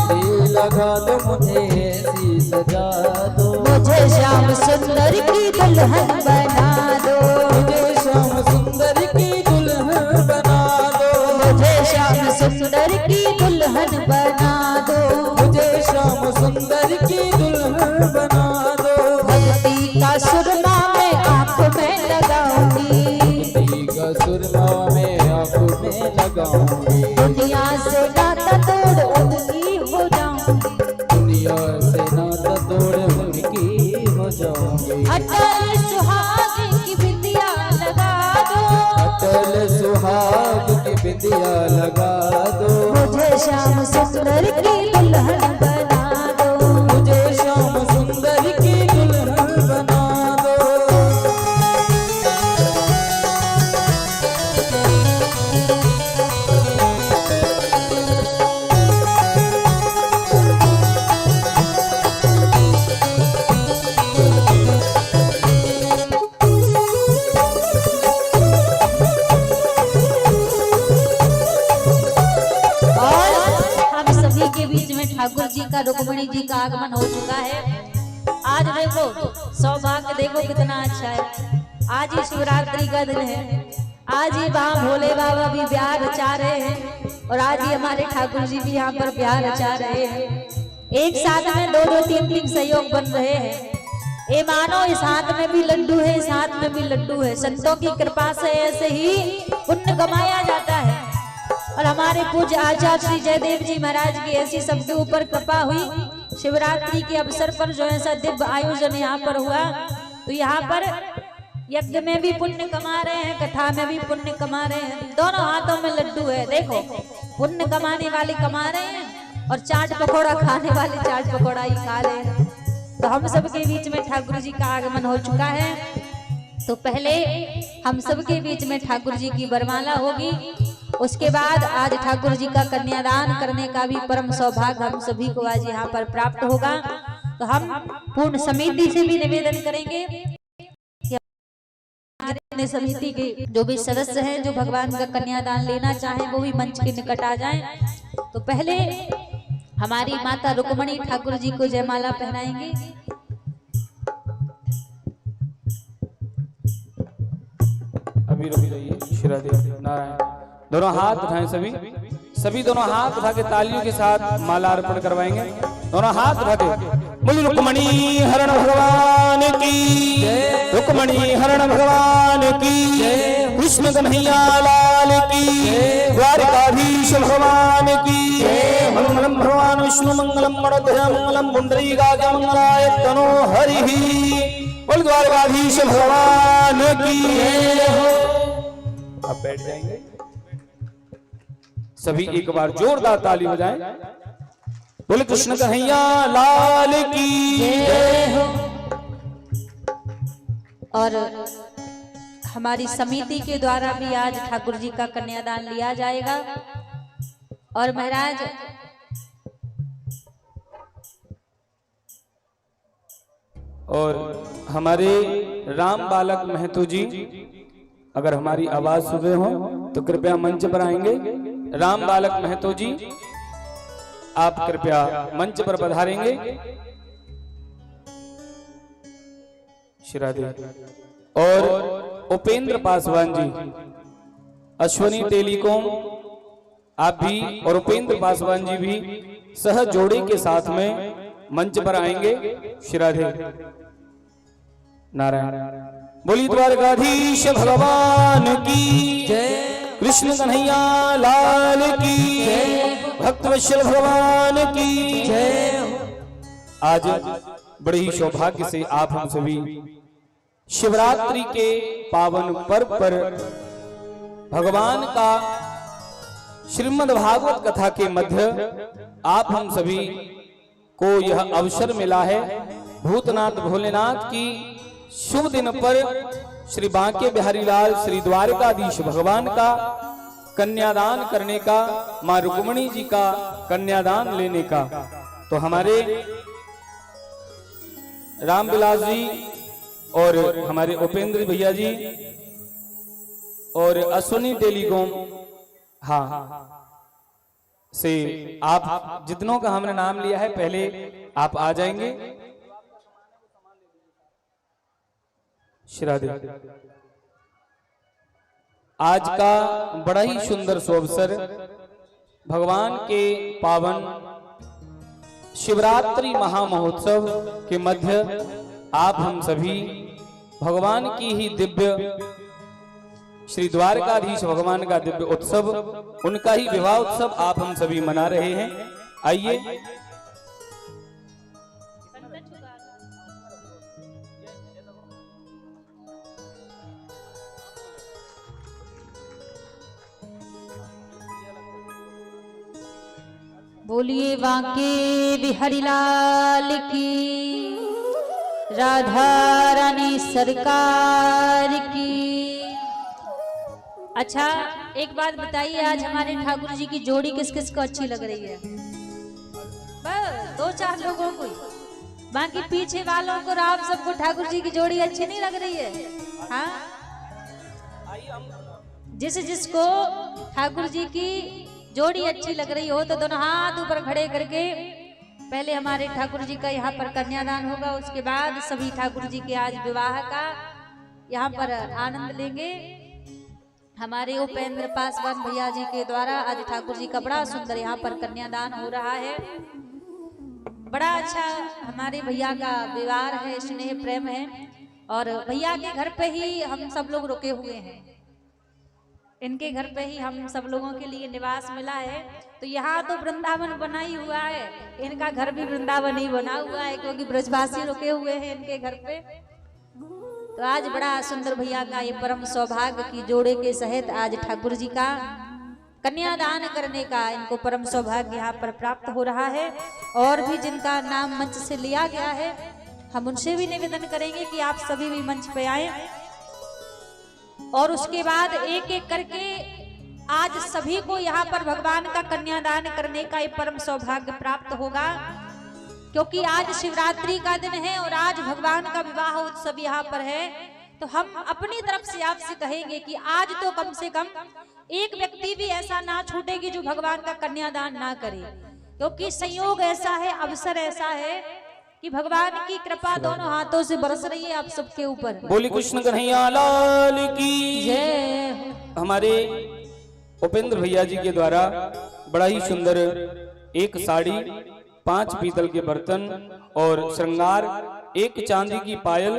मेहंदी लगा दो मुझे ऐसी सजा दो, मुझे श्याम सुंदर की दुल्हन बना दो, मुझे श्याम सुंदर की दुल्हन बना दो, मुझे श्याम सुंदर की दुल्हन बना दो, मुझे श्याम सुंदर की दुल्हन बना दो। भक्ति का सुरमा मैं आंख में लगाऊंगी, भक्ति का सुरमा मैं आंख में लगाऊंगी, दुनिया से नाता तोड़ उनकी हो जाऊंगी, दुनिया से नाता तोड़ उनकी हो जाऊंगी। अटल सुहाग की बिंदिया लगा दो, अटल सुहाग की बिंदिया लगा दो, मुझे श्याम सुंदर की दुल्हन बना दो, मुझे श्याम सुंदर की दुल्हन बना दो। और हम सभी के बीच में ठाकुर जी का रुक्मणी जी का आगमन हो चुका है। आज देखो सौभाग्य देखो कितना अच्छा है। आज ही शिवरात्रि का दिन है, आज ही वहाँ भोले बाबा भी ब्याह रचा रहे हैं और आज ही हमारे ठाकुर जी भी यहाँ पर ब्याह रचा रहे हैं। एक साथ में दो दो तीन तीन सहयोग बन रहे हैं। ये मानो इस हाथ में भी लड्डू है, इस हाथ में भी लड्डू है। संतों की कृपा से ऐसे ही पुण्य कमाया जाता है। और हमारे पूज्य आचार्य श्री जयदेव जी महाराज की ऐसी सबके ऊपर कृपा हुई। शिवरात्रि के अवसर पर जो ऐसा दिव्य आयोजन यहाँ पर हुआ, तो यहाँ पर यज्ञ में भी पुण्य कमा रहे हैं, कथा में भी पुण्य कमा रहे हैं। दोनों हाथों में लड्डू है। देखो पुण्य कमाने वाले कमा रहे हैं और चाट पकौड़ा खाने वाले चाट पकौड़ा ही खा रहे हैं। तो हम सबके बीच में ठाकुर जी का आगमन हो चुका है। तो पहले हम सबके बीच में ठाकुर जी की वरमाला होगी, उसके बाद आज ठाकुर जी का कन्यादान करने का भी परम सौभाग्य हम सभी को आज यहाँ पर प्राप्त होगा। तो हम पूर्ण समिति से भी निवेदन करेंगे कि जितने समिति के जो भी सदस्य हैं जो भगवान का कन्यादान लेना चाहें वो भी मंच के निकट आ जाएं। तो पहले हमारी माता रुक्मणी ठाकुर जी को जयमाला पहनाएंगे। अभी रुक जाइए। श्रीराधे नारायण। दोनों हाथ उठाएं सभी दोनों हाथ उठा के तालियों के साथ माला अर्पण करवाएंगे। दोनों हाथ उठा के बोलिए रुक्मणी हरण भगवान की जय, रुक्मणी हरण भगवान की जय, कृष्ण कन्हैया लाल की जय, द्वारकाधीश भगवान की जय। मंगलम भगवान विष्णु मंगलम गणोधर मंगलम पुंडरीकाक्ष मंगलाय तनो हरिः। बोल द्वारकाधीश भगवान की जय हो। अब बैठ जाएंगे। सभी एक बार जोरदार ताली बजाएं। बोले कृष्ण कन्हैया लाल की जय हो। और हमारी समिति के द्वारा भी आज ठाकुर जी का कन्यादान लिया जाएगा। और महाराज और हमारे राम बालक महतो जी अगर हमारी आवाज सुन रहे हो तो कृपया मंच पर आएंगे। राम बालक महतो जी आप कृपया मंच पर पधारेंगे। श्रीराधे। और उपेंद्र पासवान जी अश्वनी टेलीकॉम आप भी और उपेंद्र पासवान जी भी सह जोड़े के साथ में मंच पर आएंगे। श्रीराधे नारायण। बोली द्वारकाधीश भगवान की जय, कृष्ण कन्हैया लाल की जय, भक्तवत्सल भगवान की जय। आज बड़े ही सौभाग्य से आप हम सभी शिवरात्रि के पावन पर्व पर भगवान का श्रीमद् भागवत कथा के मध्य आप हम सभी को यह अवसर मिला है। भूतनाथ भोलेनाथ की शुभ दिन पर श्री बांके बिहारी लाल श्री द्वारकाधीश भगवान का कन्यादान करने का, मां रुक्मणी जी का कन्यादान लेने का। तो हमारे रामविलास जी और हमारे उपेंद्र भैया जी और अश्विनी टेलीकॉम हाँ से आप जितनों का हमने नाम लिया है पहले आप आ जाएंगे। श्राद्ध आज का बड़ा ही सुंदर सुअवसर, भगवान के पावन शिवरात्रि महामहोत्सव के मध्य आप हम सभी भगवान की ही दिव्य श्री द्वारकाधीश भगवान का दिव्य उत्सव, उनका ही विवाह उत्सव आप हम सभी मना रहे हैं। आइए बोलिए बांके बिहारी लाल की, राधा रानी सरकार की। अच्छा एक बात बताइए, आज हमारे ठाकुर जी की जोड़ी किस किस को अच्छी लग रही है? बस 2-4 लोगों को ही, बाकी पीछे वालों को आप सबको ठाकुर जी की जोड़ी अच्छी नहीं लग रही है? हाँ, जिसको ठाकुर जी की जोड़ी अच्छी लग रही हो तो दोनों हाथ ऊपर खड़े करके पहले हमारे ठाकुर जी का यहाँ पर कन्यादान होगा, उसके बाद सभी ठाकुर जी के आज विवाह का यहाँ पर आनंद लेंगे। हमारे उपेंद्र पासवान भैया जी के द्वारा आज ठाकुर जी का बड़ा सुंदर यहाँ पर कन्यादान हो रहा है। बड़ा अच्छा हमारे भैया का विवाह है, स्नेह प्रेम है, और भैया के घर पे ही हम सब लोग रुके हुए हैं। इनके घर पे ही हम सब लोगों के लिए निवास मिला है। तो यहाँ तो वृंदावन बना ही हुआ है, इनका घर भी वृंदावन ही बना हुआ है, क्योंकि ब्रजवासी रुके हुए हैं इनके घर पे। तो आज बड़ा सुंदर भैया का ये परम सौभाग्य की जोड़े के सहित आज ठाकुर जी का कन्यादान करने का इनको परम सौभाग्य यहाँ पर प्राप्त हो रहा है। और भी जिनका नाम मंच से लिया गया है, हम उनसे भी निवेदन करेंगे कि आप सभी भी मंच पे आए, और उसके बाद एक एक करके आज सभी को यहाँ पर भगवान का कन्यादान करने का ये परम सौभाग्य प्राप्त होगा। क्योंकि आज शिवरात्रि का दिन है और आज भगवान का विवाह उत्सव यहाँ पर है। तो हम अपनी तरफ से आपसे कहेंगे कि आज तो कम से कम एक व्यक्ति भी ऐसा ना छूटे कि जो भगवान का कन्यादान ना करे, क्योंकि संयोग ऐसा है, अवसर ऐसा है कि भगवान की कृपा दोनों हाथों से बरस रही है आप सबके ऊपर। बोली कृष्ण कन्हैया लाल की जय। हमारे उपेंद्र भैया जी के द्वारा बड़ा ही सुंदर एक साड़ी, 5 पीतल के बर्तन और श्रृंगार, एक चांदी की पायल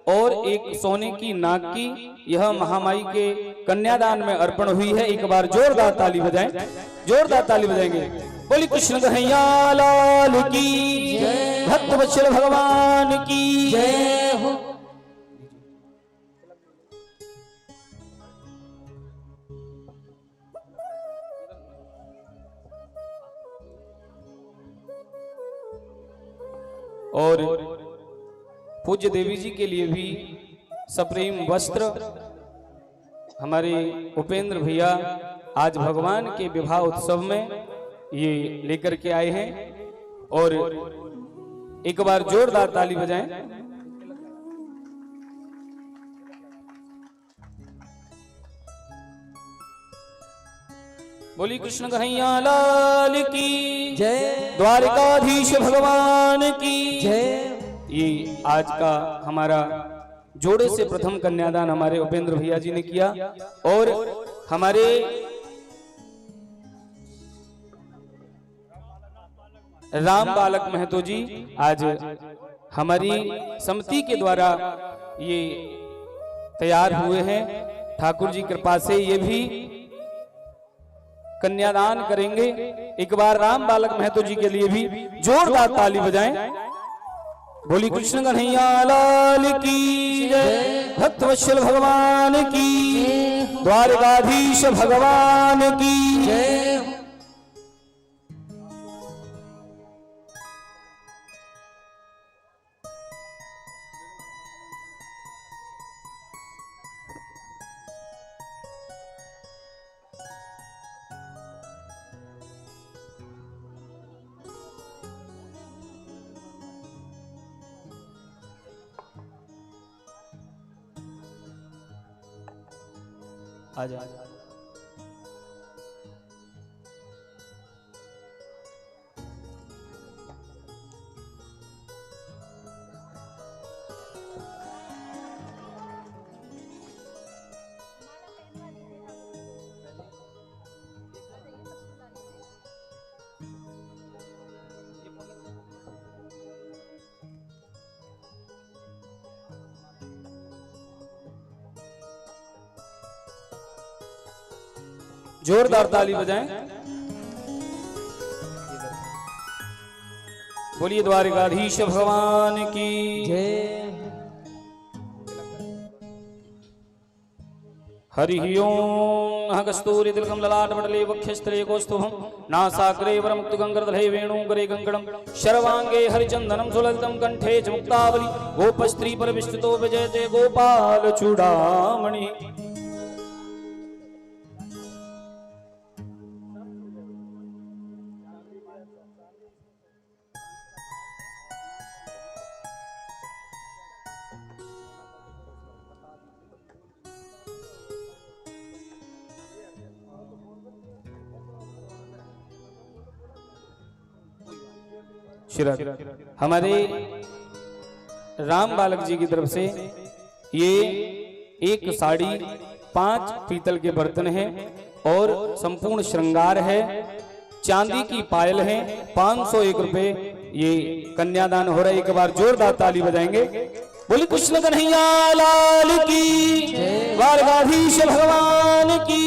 और एक सोने की नाक की, यह महामाई के कन्यादान में अर्पण हुई है। एक बार जोरदार ताली बजाएं, जोरदार ताली बजाएंगे। बोली कृष्ण कन्हैया लाल की जय, भक्त वत्सल भगवान की जय हो। और पूज्य देवी जी के लिए भी सप्रेम वस्त्र हमारे उपेंद्र भैया आज भगवान के विवाह उत्सव में ये लेकर के आए हैं। और एक बार जोरदार ताली बजाएं। बोली कृष्ण कन्हैया लाल की जय, द्वारकाधीश भगवान की जय। ये आज का हमारा जोड़े से प्रथम कन्यादान हमारे उपेंद्र भैया जी ने किया, और हमारे राम बालक महतो जी आज हमारी समिति के द्वारा ये तैयार हुए हैं। ठाकुर जी कृपा से ये भी कन्यादान करेंगे। एक बार राम बालक महतो जी के लिए भी जोरदार ताली बजाएं। बोली कृष्ण कन्हैया लाल की जय, भक्त वत्सल भगवान की, द्वारकाधीश भगवान की जय। आ जा। जोरदार ताली बजाएं। बोलिए द्वारिकाधीश भगवान की जय। हरि ओम। कस्तूरी तिलकम ललाट पटले वक्षस्थले कौस्तुभम नासाग्रे वरमुक्त गंगरधले वेणुगरे गंगणम शर्वांगे हरिचंदनम सुललितम कंठे च मुक्तावली गोपस्त्री परविष्टतो विजयते गोपाल चूड़ामणि। हमारे राम बालक जी की तरफ से ये एक साड़ी 5 पीतल के बर्तन हैं और संपूर्ण श्रृंगार है, चांदी की पायल है, 501 रुपए ये कन्यादान हो रहा है। एक बार जोरदार ताली बजाएंगे। बोले कृष्ण कन्हैया लाल की, द्वारकाधीश भगवान की।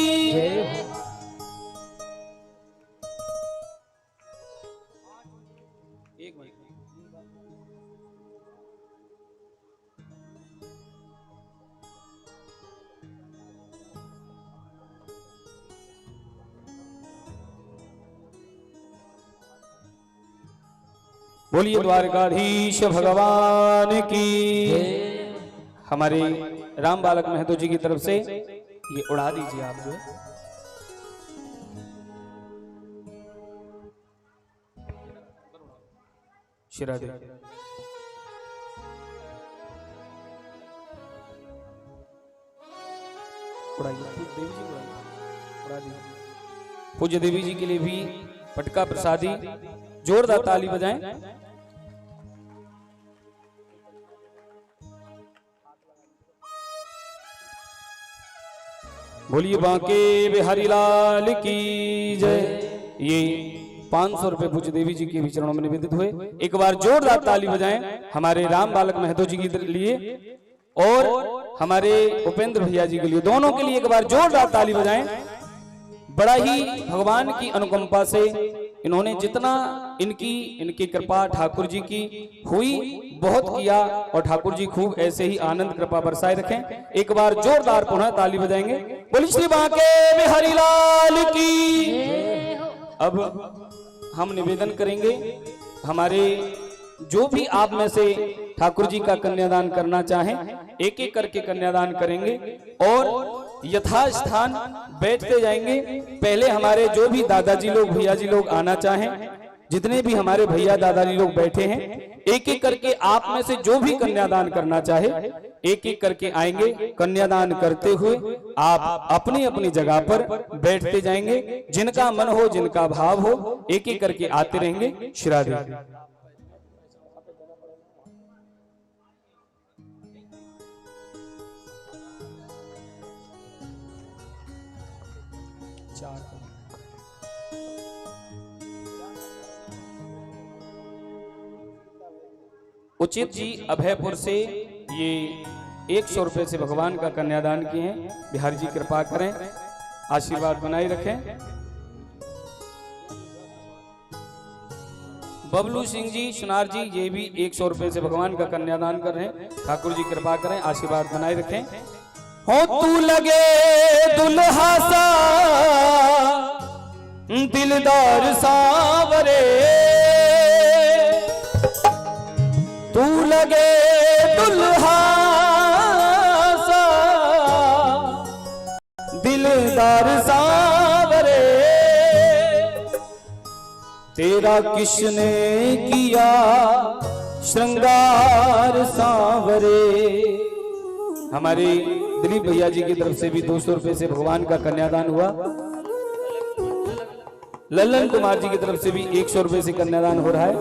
बोलिए द्वारकाधीश भगवान की। हमारे राम बालक महतो जी की तरफ से ये उड़ा दीजिए आप जो है। शिरा दे। पूज्य देवी जी के लिए भी पटका प्रसादी। जोरदार ताली बजाएं। बोलिए बांके बिहारी लाल की जय। ये 500 रुपए पूज्य देवी जी के भी चरणों में निवेदित हुए। एक बार जोरदार ताली बजाएं हमारे राम बालक महतो जी के लिए और हमारे उपेंद्र भैया जी के लिए, दोनों के लिए एक बार जोरदार ताली बजाएं। बड़ा ही भगवान की अनुकंपा से इन्होंने जितना इनकी कृपा ठाकुर जी की हुई बहुत किया और ठाकुर जी खूब ऐसे ही आनंद कृपा बरसाए रखें। एक बार जोरदार पुनः ताली बजाएंगे। बोलिए श्री बांके बिहारी लाल की। अब हम निवेदन करेंगे, हमारे जो भी आप में से ठाकुर जी का कन्यादान करना चाहें एक एक करके कन्यादान करेंगे और यथास्थान बैठते जाएंगे। पहले हमारे जो भी दादाजी लोग भैया जी लोग आना चाहें, जितने भी हमारे भैया दादाजी लोग बैठे हैं, एक एक करके आप में से जो भी कन्यादान करना चाहे एक एक करके आएंगे। कन्यादान करते हुए आप अपनी अपनी जगह पर बैठते जाएंगे। जिनका मन हो, जिनका भाव हो, एक एक करके आते रहेंगे। श्राद्ध उचित जी अभयपुर से ये 100 रुपए से भगवान का कन्यादान किए हैं। बिहारी जी कृपा करें, आशीर्वाद बनाए रखें। बबलू सिंह जी, सुनार जी, ये भी 100 रुपए से भगवान का कन्यादान कर रहे हैं। ठाकुर जी कृपा करें, आशीर्वाद बनाए रखें। हो तू लगे दुल्हा सा दिलदार सावरे, तू लगे दुल्हा सा दिलदार सावरे, तेरा किसने किया श्रृंगार सांवरे। हमारे दिलीप भैया जी की तरफ से भी 200 रुपए से भगवान का कन्यादान हुआ। लल्लन कुमार जी की तरफ से भी 100 रुपए से कन्यादान हो रहा है।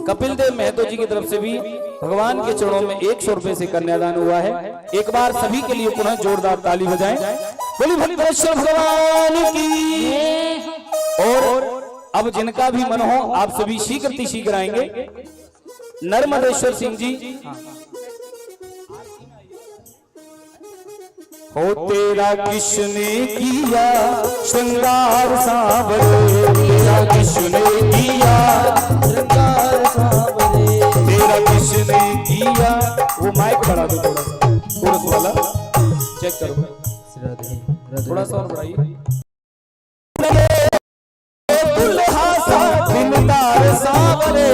कपिल देव महतो जी की तरफ से भी भगवान के चरणों में 100 रुपए से कन्यादान हुआ है। एक बार सभी के लिए पुनः जोरदार ताली बजाएं। बोली भक्तेश्वर भगवान की। और अब जिनका भी मन हो आप सभी शीघ्र आएंगे। नर्मदेश्वर सिंह जी, हो तेरा किसने किया श्रृंगार सांवरे, तेरा किसने किया श्रृंगार सांवरे, तेरा किसने किया। वो माइक बढ़ा दो थोड़ा सा वाला, चेक करो थोड़ा सा और बढ़ाइए। दुल्हा सा दिलदार सांवरे,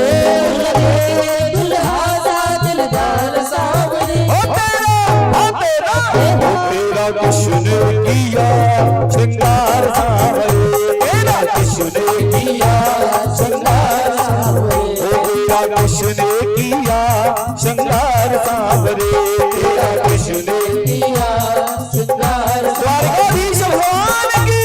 दुल्हा सा दिलदार सांवरे, तेरा किसने किया श्रृंगार सांवरे, तेरा किसने किया श्रृंगार सांवरे, तेरा किसने किया श्रृंगार सांवरे, तेरा किसने किया श्रृंगार द्वारकाधीश भगवान की।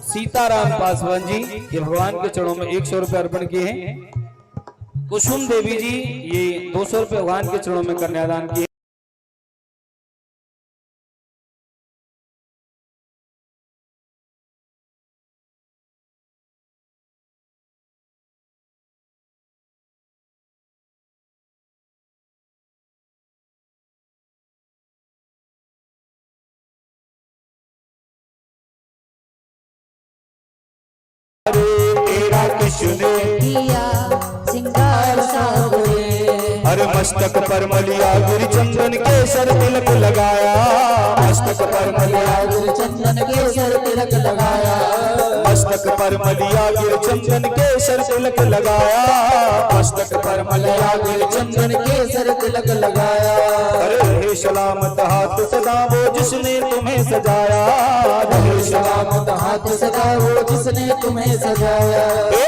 सीताराम पासवान जी ये भगवान के चरणों में 100 रुपए अर्पण किए हैं। कुसुम देवी जी ये 200 रुपए भगवान के चरणों में कन्यादान किए। तेरा किसने किया सिंगार सांवरे, हर मस्तक पर मलिया गिर चंदन केसर तिलक लगाया, मस्तक पर मलिया गिर चंदन केसर तिलक लगाया, मस्तक पर मलिया गिर चंदन केसर तिलक लगाया, मस्तक पर मलिया गिर चंदन केसर तिलक लगाया। अरे हे सलामत हाथ सदा वो जिसने तुम्हें सजाया, हे सलामत हाथ सदा वो जिसने तुम्हें सजाया।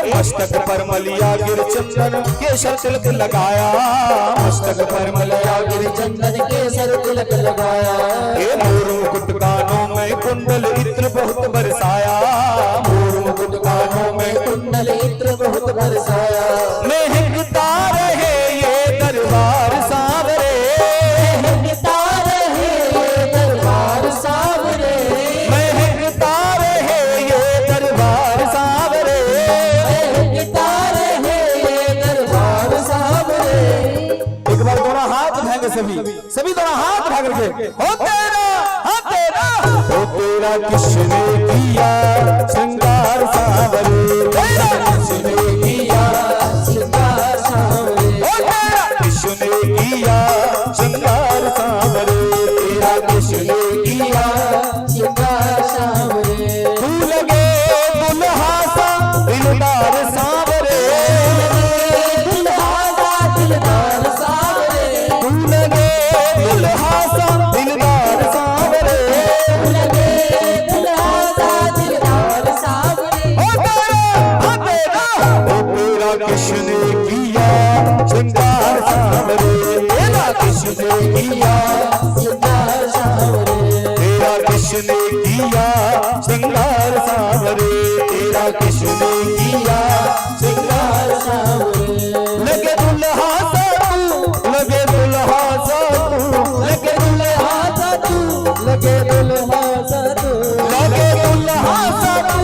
मस्तक पर मलिया गिर चंदन केसर तिलक लगाया, मस्तक पर मलिया गिर चंदन केसर तिलक लगाया। हे मोर मुकुट कानों में कुंडल इत्र बहुत बरसाया, मोर मुकुट कानों में कुंडल इत्र बहुत बरसाया। महकता रहे ये दरबार सांवरे, महकता रहे ये दरबार सांवरे, महकता रहे ये दरबार सांवरे, महकता रहे ये दरबार सांवरे। एक बार दोनों हाथ उठाएंगे सभी दोनों हाथ उठा करके, हो तेरा हो तेरा किसने किया श्रृंगार सांवरे, तेरा किसने किया सिंगार सांवरे, हो तेरा किसने किया श्रृंगार सांवरे, तेरा किसने किया सिंगार सांवरे, तू लगे दुल्हा सा दिलदार सांवरे, दुल्हा सा दिलदार सांवरे, तू लगे दुल्हा सा दिलदार सांवरे, लगे दुल्हा सा दिलदार सांवरे, हो तेरा किसने किया श्रृंगार सांवरे, तेरा किसने किया सिंगार सांवरे, तेरा किसने किया श्रृंगार सांवरे, तेरा किसने किया श्रृंगार सांवरे, लगे दुल्हा सा तू, लगे दुल्हा सा तू, लगे दुल्हा सा तू, लगे दुल्हा सा तू, लगे दुल्हा सा तू,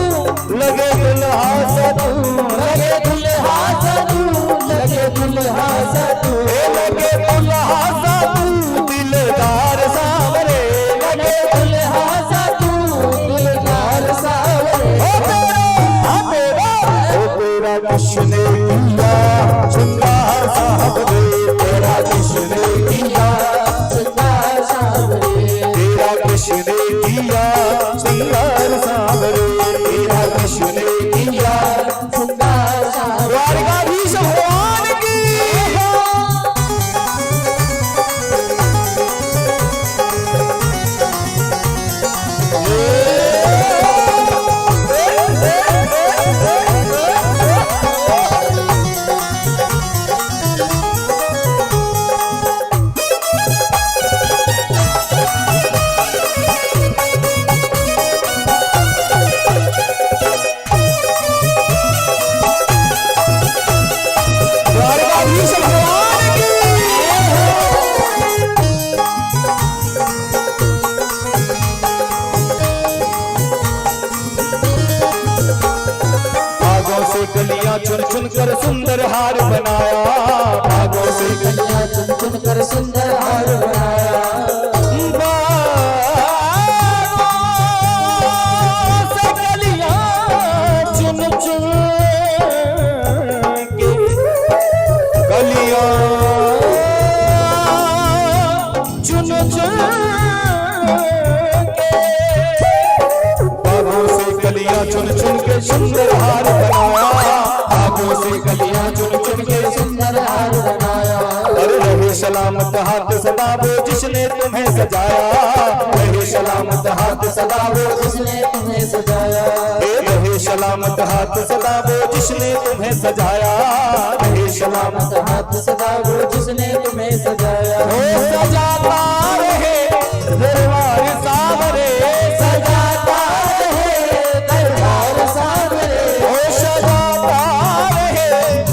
लगे दुल्हा सा तू, लगे दुल्हा सा तू, लगे दुल्हा सा तू, लगे दुल्हा सा तू दिलदार सांवरे, लगे दुल्हा सा तू, दिलदार सांवरे, हो तेरा किसने किया द्वारकाधीश भगवान की भागों से कलियां चुन चुन कर सुंदर हार बनाया, भागों से कलियां चुन चुन कर सुंदर हार बनाया, से कलियां चुन चुन के कलियां चुन चुन कलियां चुन चुन के सुंदर हार बनाया, भागों से कलियां चुन चुन के सुंदर हार बनाया। अरे रहे सलामत हाथ सदा वो जिसने तुम्हें सजाया, रहे सलामत हाथ सदा वो जिसने तुम्हें सजाया, रहे सलामत हाथ सदा वो जिसने तुम्हें सजाया, रहे सलामत हाथ सदा वो जिसने तुम्हें सजाया। ओ सजाता रहे दरबार सावरे, सजाता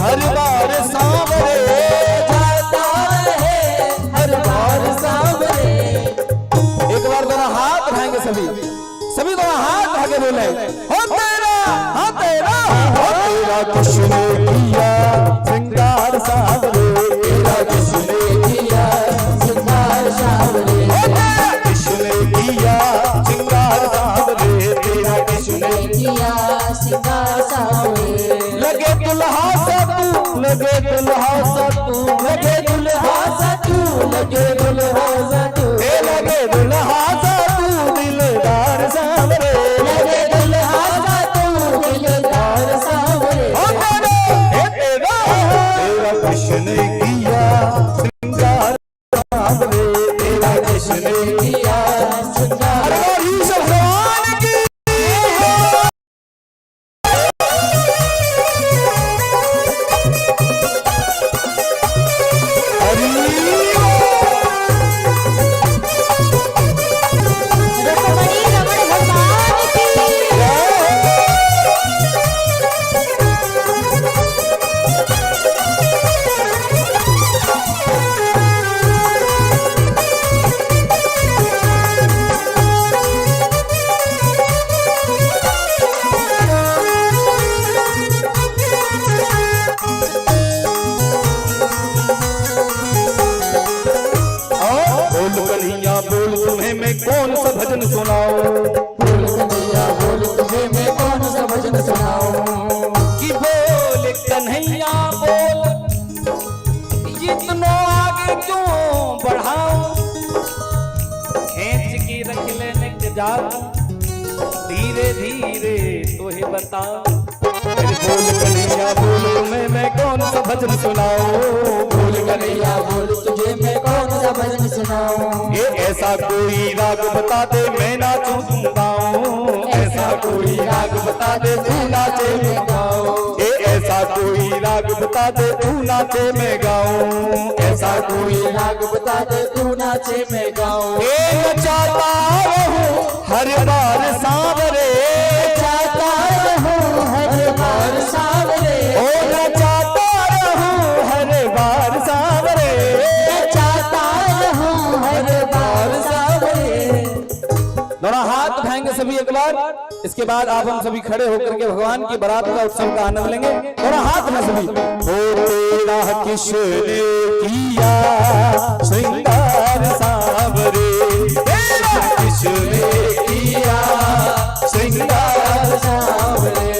हर बार सांवरे, जाता रहे हर बार सांवरे। एक बार दोनों हाथ उठाएंगे सभी दोनों हाथ उठा के बोले हो तेरा, हाँ तेरा, हो तेरा किसने किया श्रृंगार सांवरे, तेरा किसने किया श्रृंगार सांवरे, तेरा किसने किया श्रृंगार सांवरे, तेरा किसने किया श्रृंगार सांवरे। लगे दुल्हा सा तू, लगे दुल्हा सा तू, लगे दुल्हा सा तू, लगे दुल्हा सा तू, लगे दुल्हा सा तू दिलदार सांवरे, लगे दुल्हा सा तू दिलदार सांवरे। तेरा किसने किया श्रृंगार सांवरे, तेरा किसने किया श्रृंगार। भगवान की कौन सा भजन सुनाओ, बोल कन्हैया बोल तुझे मैं कौन सा भजन सुनाओ, कि बोल कन्हैया बोल इतना आगे क्यों बढ़ाऊं, खींच के रख लेने के जाऊं धीरे धीरे तो ही बताओ। बोल कन्हैया बोल तुम्हें मैं कौन सा भजन सुनाऊं, बोल कन्हैया बोल तुझे मैं कौन सा भजन सुनाऊं। ये ऐसा कोई राग बता दे मैं नाचूं तुम गाऊं, ऐसा कोई राग बता दे तू नाचे मैं गाऊं, ये ऐसा कोई राग बता दे तू नाचे मैं गाऊं, ऐसा कोई राग बता दे तू नाचे मैं गाऊं। ये नचाता रहूं हर बार सांवरे, नचाता रहूं हर बार सांवरे, ओ नचाता रहूं हर बार सांवरे, नचाता रहूं हर बार सांवरे। दोनों हाथ उठाएंगे सभी एक बार, इसके बाद आप हम सभी खड़े होकर के भगवान की बारात का उत्सव का आनंद लेंगे। दोनों हाथ में सभी। ओ तेरा किसने किया श्रृंगार सांवरे, तेरा किसने किया श्रृंगार सांवरे,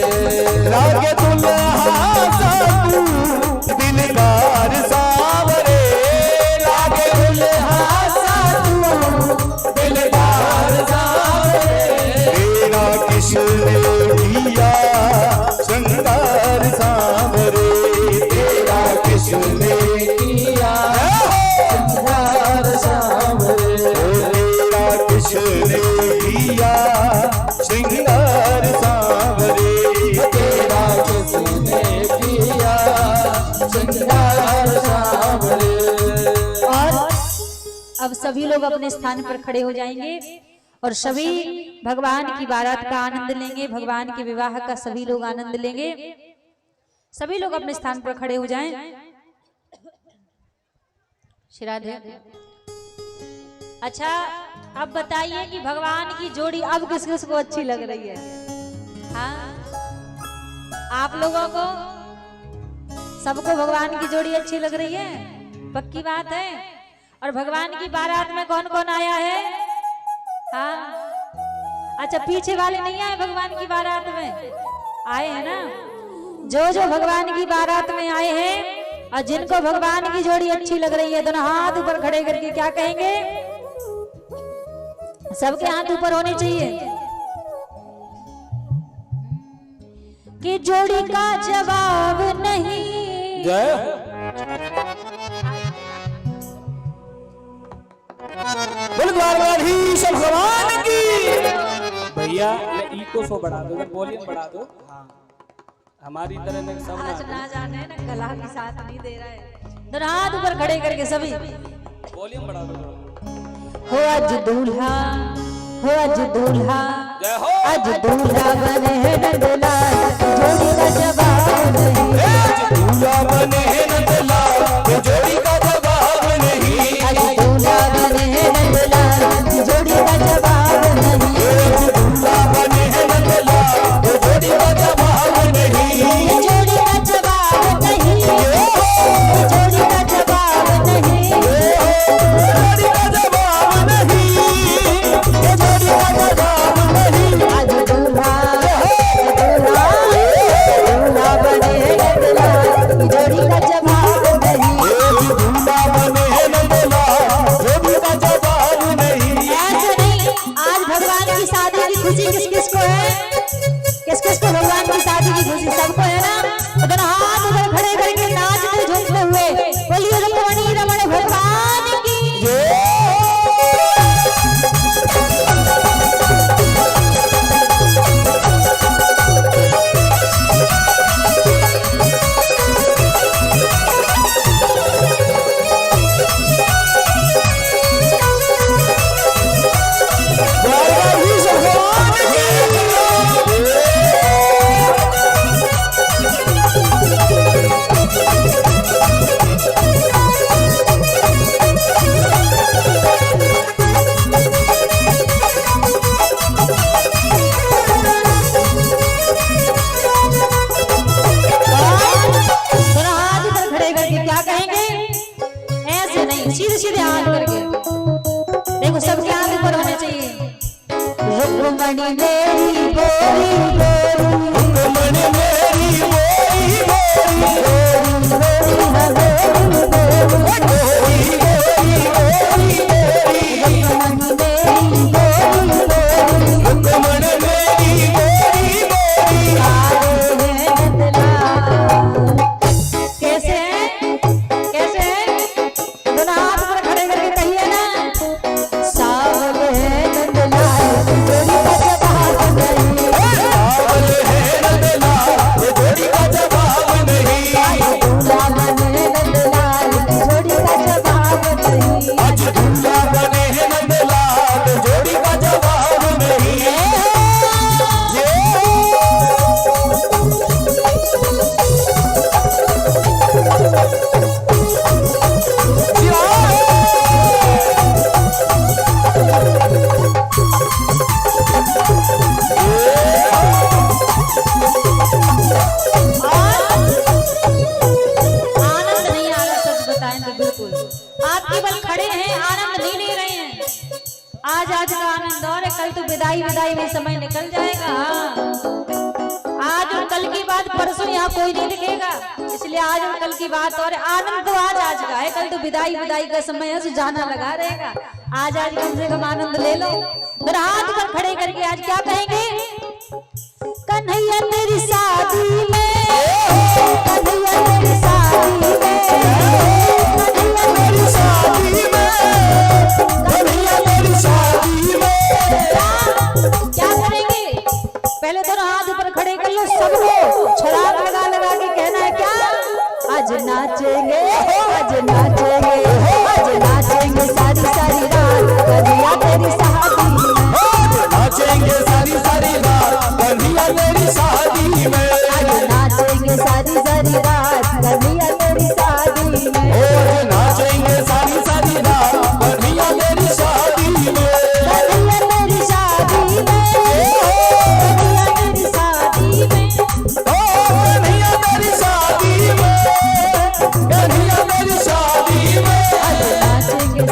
लागे दुल्हा सा तू दिलदार सांवरे, लागे दुल्हा सा तू दिलदार सांवरे, तेरा किसने किया श्रृंगार सांवरे, तेरा किसने किया श्रृंगार सांवरे, तेरा किसने किया श्रृंगार सांवरे, तेरा किसने किया श्रृंगार सांवरे। और अब सभी लोग अपने स्थान पर खड़े हो जाएंगे और सभी भगवान की बारात का आनंद लेंगे, भगवान के विवाह का सभी लोग आनंद लेंगे। सभी लोग अपने स्थान पर खड़े हो जाएं। श्री राधे। अच्छा अब बताइए कि भगवान की जोड़ी अब किस किस को अच्छी लग रही है? हाँ आप लोगों को सबको भगवान की जोड़ी अच्छी लग रही है, पक्की बात है। और भगवान की बारात में कौन कौन आया है? हाँ अच्छा पीछे वाले नहीं आए भगवान की बारात में? आए हैं ना। जो जो भगवान की बारात में आए हैं और जिनको भगवान की जोड़ी अच्छी लग रही है दोनों हाथ ऊपर खड़े करके क्या कहेंगे? सबके हाथ ऊपर होने चाहिए कि जोड़ी का जवाब नहीं। जय बुलद्वाराधीश भगवान की। भैया इको सो बढ़ा दो, वॉल्यूम बढ़ा दो। हाँ हमारी तरह ने सब आज ना जाने ना गला भी साथ नहीं दे रहा है। दोनों हाथ ऊपर खड़े करके सभी वॉल्यूम बढ़ा दो। हो आज दूल्हा, हो आज दूल्हा, जय हो। आज दूल्हा बने हैं नंदलाल, जोड़ी का जवाब नहीं। आज दूल्हा बने हैं नंदलाल, जोड़ी का जवाब नहीं। आज दूल्हा बने हैं नंदलाल, जोड़ी का जवाब नहीं। आज दूल्हा बने हैं नंदलाल, जोड़ी का जवाब नहीं। जोड़ी का जवाब नहीं, जोड़ी का जवाब नहीं, जोड़ी का जवाब नहीं, जोड़ी का जवाब नहीं। आज दूल्हा, दूल्हा, दूल्हा बने हैं नंदलाल, जोड़ी का जवाब नहीं। दूल्हा बने हैं नंदलाल, जोड़ी का जवाब नहीं। ऐसे नहीं, आज भगवान की शादी की खुशी किस किस को है? किस किस को भगवान की शादी की खुशी? सबको है ना। तो दोनों हाथ उधर खड़े करके नाचते झूमते हुए बोलिए रुक्मणी रमण भगवान की। दोनों हाथ इधर खड़े करके क्या कहेंगे? ऐसे नहीं, सीधे सीधे हाथ करके देखो, सबके हाथ ऊपर होने चाहिए। रुक्मणी मेरी गोरी गोरी, रुक्मणी मेरी गोरी गोरी, रुक्मणी मेरी गोरी गोरी, रुक्मणी मेरी गोरी गोरी। आए हैं नंदलाल। कैसे हैं? कैसे हैं? दोनों हाथ ऊपर खड़े करके कहिए ना, सावले हैं नंदलाल, जोड़ी का जवाब नहीं। सावले हैं नंदलाल, जोड़ी का जवाब नहीं। दूल्हा बने नंदलाल, जोड़ी का जवाब नहीं। आज दूल्हा बने हैं नंदलाल, जोड़ी का जवाब नहीं। आनंद नहीं आ रहा, सच बताएं तो बिल्कुल आप केवल खड़े हैं, आनंद नहीं ले रहे हैं। आज का आनंद और है, कल तो विदाई विदाई में समय निकल जाएगा। हाँ आज और कल की बात परसों यहाँ कोई नहीं दिखेगा, इसलिए आज और कल की बात और आनंद तो आज का है, कल तो विदाई विदाई का समय है, तो जाना लगा रहेगा। आज कम से कम आनंद ले लो। मेरा हाथ पर खड़े करके आज क्या कहेंगे? कन्हैया तेरी शादी में, कन्हैया तेरी शादी में, कन्हैया तेरी शादी में, कन्हैया तेरी शादी में। क्या करेंगे? पहले दोनों हाथ ऊपर खड़े कर लो, सबको छलांग लगा लगा के कहना है क्या? आज नाचेंगे, आज नाचेंगे, आज नाचेंगे सारी सारी रात, कन्हैया तेरी शादी में। नाचेंगे सारी सारी रात, कन्हैया तेरी शादी में। आज नाचेंगे सारी सारी रात, कन्हैया तेरी शादी में। नाचेंगे सारी तेरी शादी में, नाचेंगे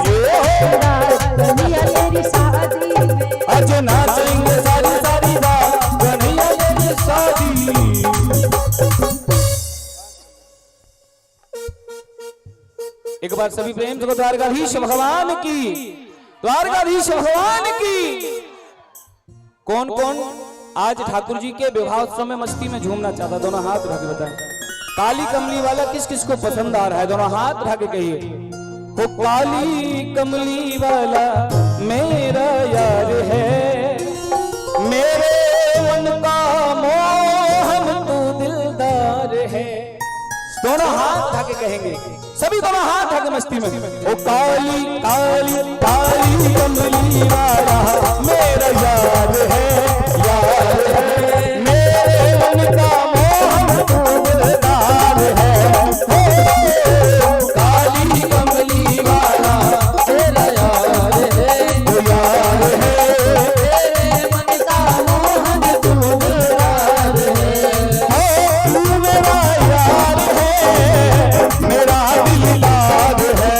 रात कन्हैया तेरी शादी में। आज नाचेंगे सारी सारी रात कन्हैया तेरी शादी। एक बार सभी प्रेम से द्वारकाधीश भगवान की, द्वारकाधीश भगवान की। कौन कौन आज ठाकुर जी के विवाह उत्सव में मस्ती में झूमना चाहता, दोनों हाथ उठा के बताएं। काली कमली वाला किस किस को पसंद आ रहा है, दोनों हाथ उठा के कहिए। वो काली कमली वाला मेरा यार है, मेरे मन का मोहन तू दिलदार है। दोनों हाथ उठा के कहेंगे, सभी दोनों हाथ उठा के मस्ती में। ओ काली काली काली कमली वाला मेरा यार है, यार है, मेरे मन का मोहन तू दिलदार है। ओ काली कमली वाला मेरा यार है, ओ यार है, मेरे मन का मोहन तू दिलदार है। ओ तू मेरा यार है, मेरा दिलदार है।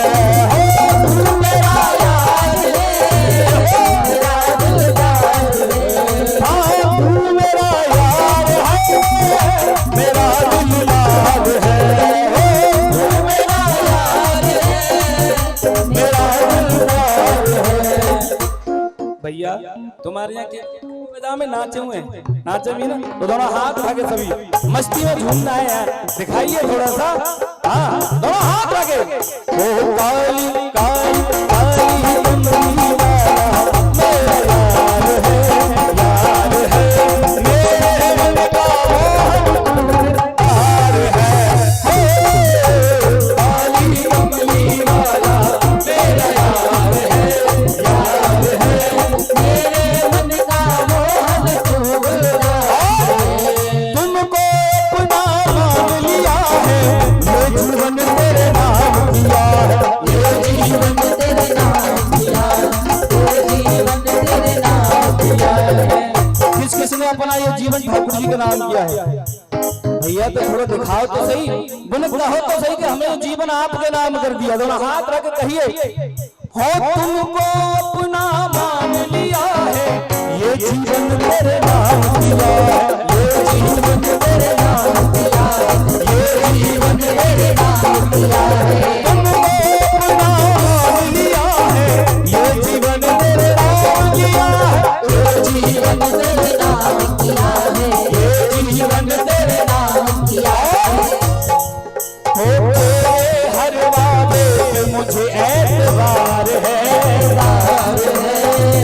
तू मेरा यार है, मेरा दिलदार है। हाँ तू मेरा यार है, मेरा दिलदार है। तू मेरा यार है, मेरा दिलदार है। भैया तुम्हारे यहाँ क्या मैदान में नाचे हुए हैं, नाचे भी ना, तो दोनों हाथ उठा के सभी मस्ती में झूमना है यार, दिखाइए थोड़ा सा। हाँ दोनों हाथ उठा के। ओ काली काली काली कमली वाला मेरा यार है, यार है, मेरे मन का मोहन यार है। हो काली कमली वाला मेरा यार है, यार है, मेरे मन का मोहन तू दिलदार है। तुमको अपना मान लिया है, ये जीवन तेरे नाम किया है, ये जीवन तेरे नाम किया है, ये जीवन तेरे नाम किया है। किस किसने अपना ये जीवन ठाकुर जी का नाम किया है? भैया तो थोड़ा दिखाओ तो सही, बुनकता हो तो सही कि हमने जीवन आपके नाम कर दिया। दोनों हाथ रख के कहिए, हो तुमको अपना मान लिया है, ये जीवन तेरे नाम किया है, ये जीवन तेरे नाम किया है, ये जीवन तेरे नाम किया है। तुमको अपना मान लिया है, ये जीवन तेरे नाम किया है, ये जीवन तेरे नाम किया है, ये जीवन तेरे नाम किया है। हो तेरे हर वादे पे मुझे एतबार है, एतबार है,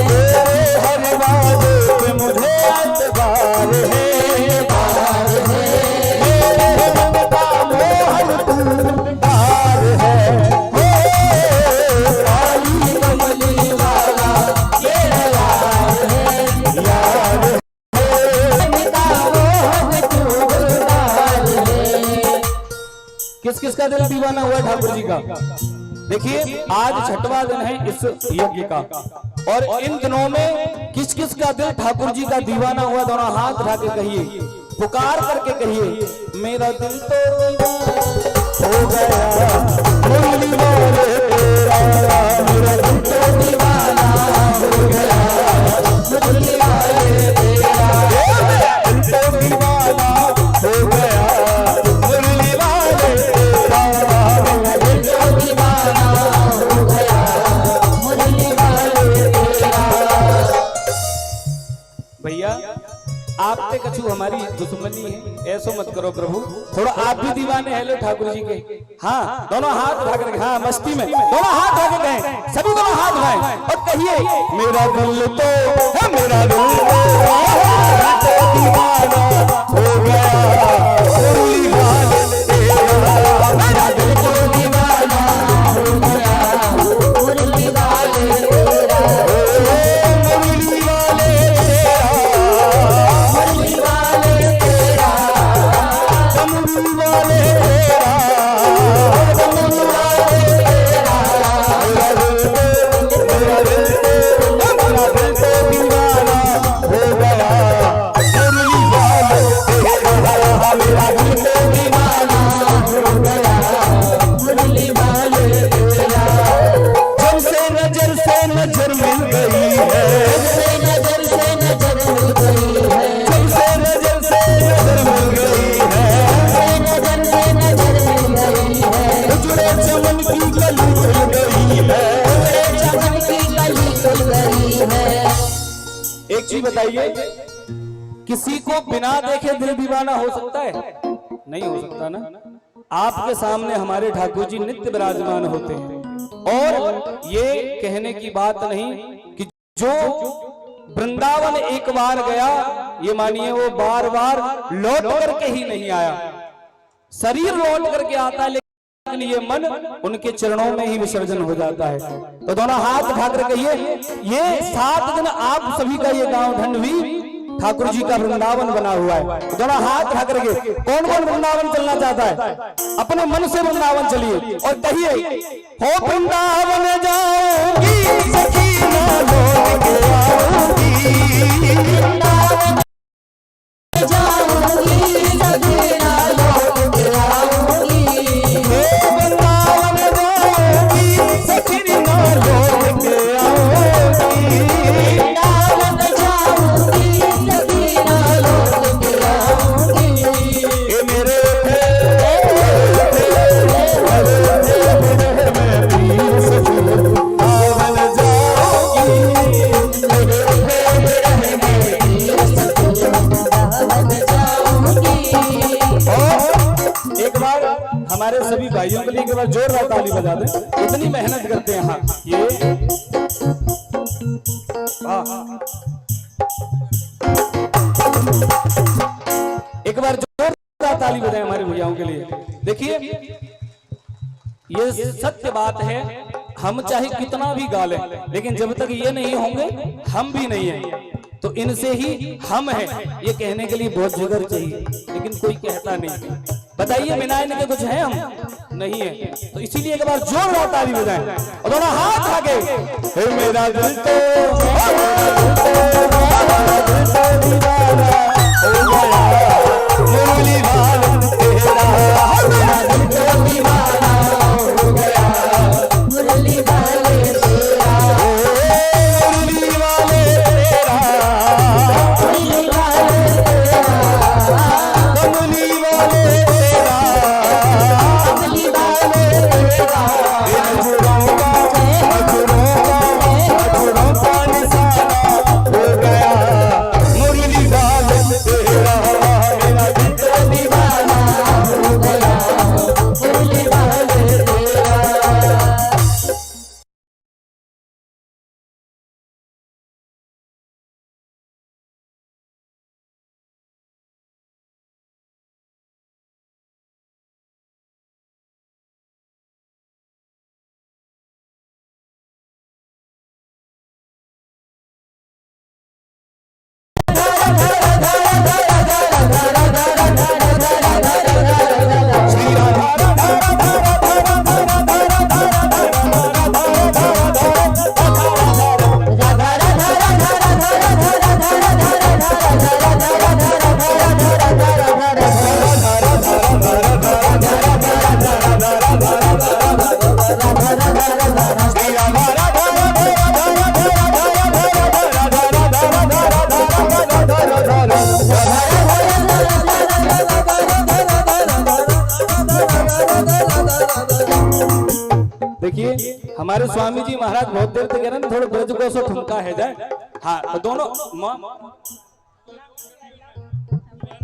तेरे हर वादे पे मुझे एतबार है, एतबार है, मेरे मन का मोहन तू दिलदार है। हो काली कमली वाला मेरा यार है, यार है, मन का मोहन तू दिलदार है। किस किस का दिल दीवाना हुआ ठाकुर जी का? देखिए आज छठवां दिन है इस यज्ञ का, और इन दिनों में किस किस का दिल ठाकुर जी का दीवाना हुआ, दोनों हाथ उठा के कहिए, पुकार करके कहिए, मेरा दिल तो हो गया मुरली वाले तेरा, मेरा दिल तो दीवाना हो गया मुरली वाले तेरा, मेरा दिल तो दीवाना हो गया मुरली वाले तेरा, मेरा दिल तो दीवाना हो गया मुरली वाले तेरा। भैया आपसे कछु हमारी दुश्मनी है, ऐसो मत करो प्रभु, थोड़ा आप भी दीवाने हैं लो ठाकुर जी के। हाँ दोनों हाथ उठा कर, हाँ मस्ती में दोनों हाथ उठा के कहें, सभी दोनों हाथ उठाएं और कहिए, मेरा दिल तो है, मेरा दिल तो दीवाना हो गया मुरली वाले तेरा, मेरा दिल तो दीवाना हो गया मुरली वाले तेरा, मुरली वाले तेरा, मुरली वाले तेरा, मुरली वाले तेरा, मुरली वाले तेरा, मेरा दिल तो दीवाना हो गया मुरली वाले तेरा, मेरा दिल तो दीवाना चमन की कली खुल गई है, चमन की कली खुल गई है। एक चीज बताइए, किसी को बिना देखे दिल दीवाना हो सकता है? नहीं हो सकता ना। आपके सामने हमारे ठाकुर जी नित्य विराजमान होते हैं और ये कहने की बात नहीं कि जो वृंदावन एक बार गया, ये मानिए वो बार बार लौट करके ही नहीं आया। शरीर लौट करके आता है लेकिन ये मन उनके चरणों में ही विसर्जन हो जाता है। तो दोनों हाथ उठा कर कहिए, ये 7 दिन आप सभी का ये गांव ढंढवी ठाकुर जी का वृंदावन बना हुआ है। दोनों हाथ उठा करके कौन कौन वृंदावन चलना चाहता है? अपने मन से वृंदावन चलिए और कहिए, हो वृंदावन जाऊंगी सखीना लौट के आऊंगी, वृंदावन जाऊंगी सखीना लौट के आऊंगी, वृंदावन जाऊंगी सखीना लौट के आऊंगी, वृंदावन जाऊंगी सखीना लौट के आऊंगी। ये मेरे एक बार हमारे सभी भाइयों के लिए एक बार जोरदार ताली बजा दें, इतनी मेहनत करते हैं। हाँ ये एक बार जोरदार ताली बजाएं हमारे भैयाओं के लिए। देखिए ये सत्य बात है, हम चाहे कितना भी गा लें लेकिन जब तक ये नहीं होंगे हम भी नहीं हैं। तो इनसे ही हम हैं ये कहने के लिए बहुत जिगर चाहिए, लेकिन कोई कहता नहीं। बताइए बिना इनके कुछ है हम नहीं है। तो इसीलिए एक बार जोरदार ताली बजाएं और दोनों हाथ आगे। हे मेरा दिल तो दीवाना हो गया, मुरली वाला तेरा, मेरा दिल तो दीवाना हो गया, मुरली वाले तेरा, मुरली वाले तेरा, मुरली वाले तेरा, कमली वाले तेरा, कमली वाले तेरा, मधुरों का निशाना हो गया, मुरली वाले तेरा, मेरा दिल तो दीवाना हो गया, मुरली वाले तेरा। देखिए हमारे स्वामी जी महाराज बहुत देर तक कह रहे हैं थोड़ा ब्रज को सो ठुमका है जाए। हाँ तो दोनों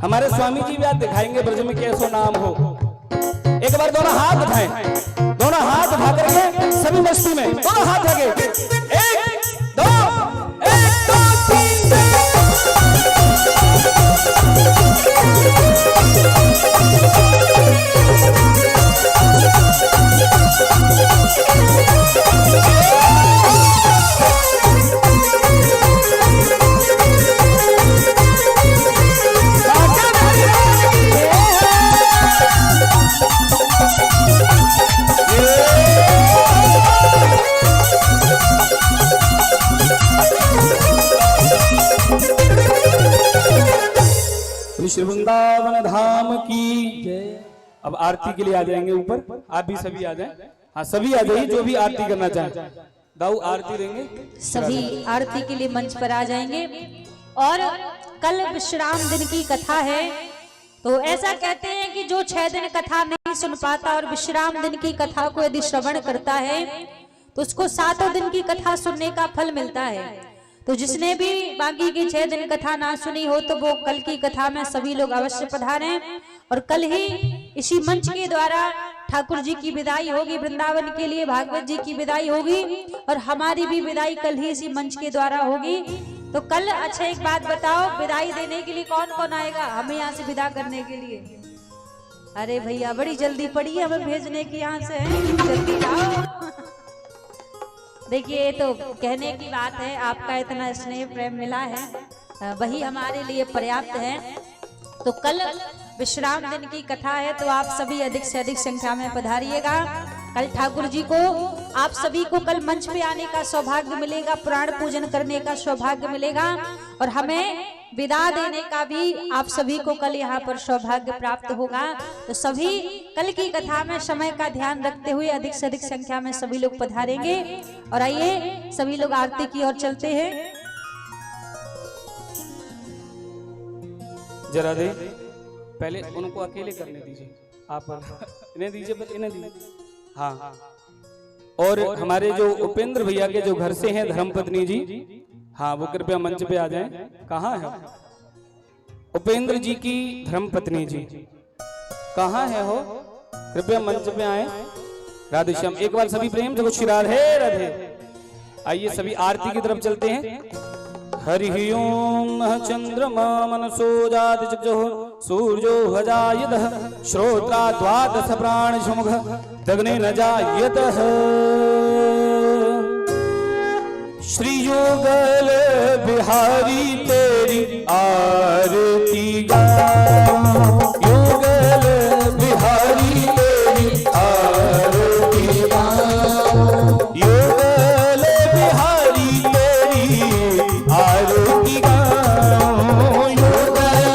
हमारे स्वामी जी भी आज दिखाएंगे ब्रज में कैसो नाम हो। एक बार दोनों हाथ उठाएं, दोनों हाथ उठा करके सभी मस्ती में दोनों हाथ आगे, 1 2 1 2 3 श्री वृंदावन धाम की जय। अब आरती के लिए आ जाएंगे ऊपर, आप भी सभी आ जाएं। हाँ सभी आ जाइए जो भी आरती करना चाहें। दाऊ आरती देंगे, सभी आरती के लिए मंच पर आ जाएंगे। और कल विश्राम दिन की कथा है, तो ऐसा कहते हैं कि जो 6 दिन कथा नहीं नहीं सुन पाता और विश्राम दिन की कथा को यदि श्रवण करता है तो उसको 7 दिन की कथा सुनने का फल मिलता है। तो जिसने भी बाकी की 6 दिन कथा ना सुनी हो तो वो कल की कथा में सभी लोग अवश्य पधारें। और कल ही इसी मंच के द्वारा ठाकुर जी की विदाई होगी, वृंदावन के लिए भागवत जी की विदाई होगी और हमारी भी विदाई कल ही इसी मंच के द्वारा होगी। तो कल अच्छा एक बात बताओ, विदाई देने के लिए कौन कौन आएगा हमें यहाँ से विदा करने के लिए? अरे भैया बड़ी जल्दी पड़ी है हमें भेजने की, यहाँ से जल्दी आओ। देखिए तो कहने की बात है, आपका इतना स्नेह प्रेम मिला है वही हमारे लिए पर्याप्त है। तो कल विश्राम दिन की कथा है तो आप सभी अधिक से अधिक संख्या में पधारिएगा। कल ठाकुर जी को आप सभी को कल मंच पे आने का सौभाग्य मिलेगा, पुराण पूजन करने का सौभाग्य मिलेगा और हमें विदा देने का भी आप सभी को कल यहाँ पर सौभाग्य प्राप्त होगा। तो सभी कल की कथा में समय का ध्यान रखते हुए अधिक से अधिक संख्या में सभी लोग पधारेंगे। और आइए सभी लोग आरती की ओर चलते हैं। जरा दे पहले उनको अकेले करने दीजिए, आप इन्हें दीजिए, बस इन्हें दीजिए। हाँ, और हमारे जो उपेंद्र भैया के जो घर से हैं धर्मपत्नी जी, हाँ वो कृपया मंच पे आ जाएं। कहाँ है उपेंद्र जी की धर्मपत्नी जी? कहाँ है हो? कृपया मंच पे आए। राधे श्याम, एक बार सभी प्रेम से श्री राधे राधे। आइए सभी आरती की तरफ चलते हैं। हरि ओम चंद्रमा मनसो जाति चक्षुः सूर्यो हजायतः श्रोत्रा द्वादश प्राण शुमुख दग्ने न जायतः। श्री युगल बिहारी तेरी आरती गाऊं, युगल बिहारी तेरी आरती गाऊं, युगल बिहारी तेरी आरती गाऊं, युगल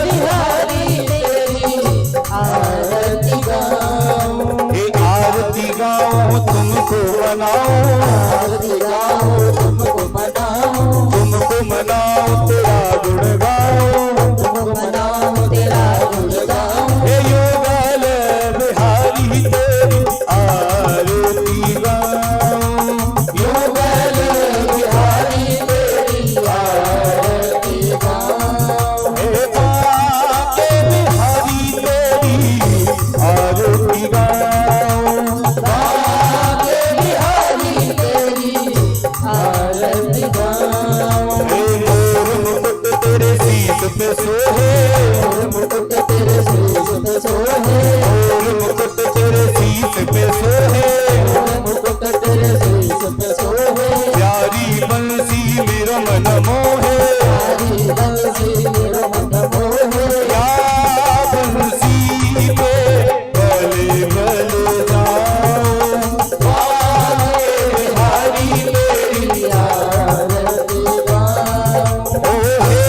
बिहारी तेरी आरती गाऊं। हे आरती गाऊं तुमको मनाऊं, आरती गाऊं तुमको मनाऊं, तुमको मनाऊं तेरा गुण गाऊं, तुमको मनाऊं तेरा गुण गाऊं। हे युगल बिहारी तेरी आरती गाऊं, युगल बिहारी तेरी आरती गाऊं। हे बाके बिहारी तेरी आरती गाऊं, बाके बिहारी तेरी आरती गाऊं। हे मोर मुकुट तेरे शीश पे सोहे, मोर मुकुट तेरे शीश पे सोहे, मोर मुकुट तेरे शीश पे सोहे, मोर मुकुट तेरे शीश पे सोहे। प्यारी बंसी मेरा मन मोहे, प्यारी बंसी मेरा मन मोहे। या बंसी पे बले बले जाऊं, बाके बिहारी तेरी आरती गाऊं। ओ हे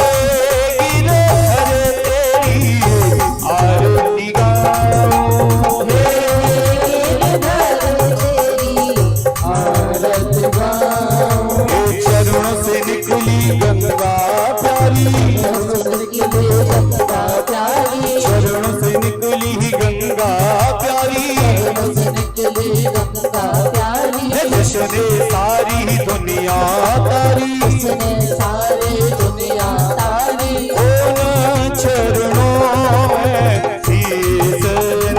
गिरधर तेरी आरती गाऊं, हे गिरधर तेरी आरती गाऊं। हे चरणों से निकली गंगा प्यारी, गंगा प्यारी, चरणों से निकली ही गंगा प्यारी, चरणों से निकली गंगा प्यारी। जिसने सारी दुनिया तारी, जिसने सारी दुनिया तारी। उन चरणों में शीश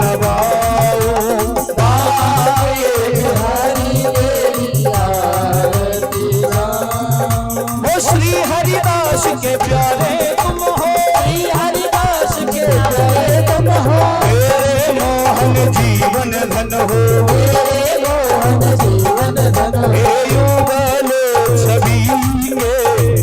नवाऊं, बाके बिहारी तेरी आरती गाऊं। ओ श्री हरिदास के प्यारे तुम हो, श्री हरिदास के प्यारे तुम हो। तेरे मोहन जीवन धन हो, तेरे मोहन जीवन धन हो। हे युगल छवि के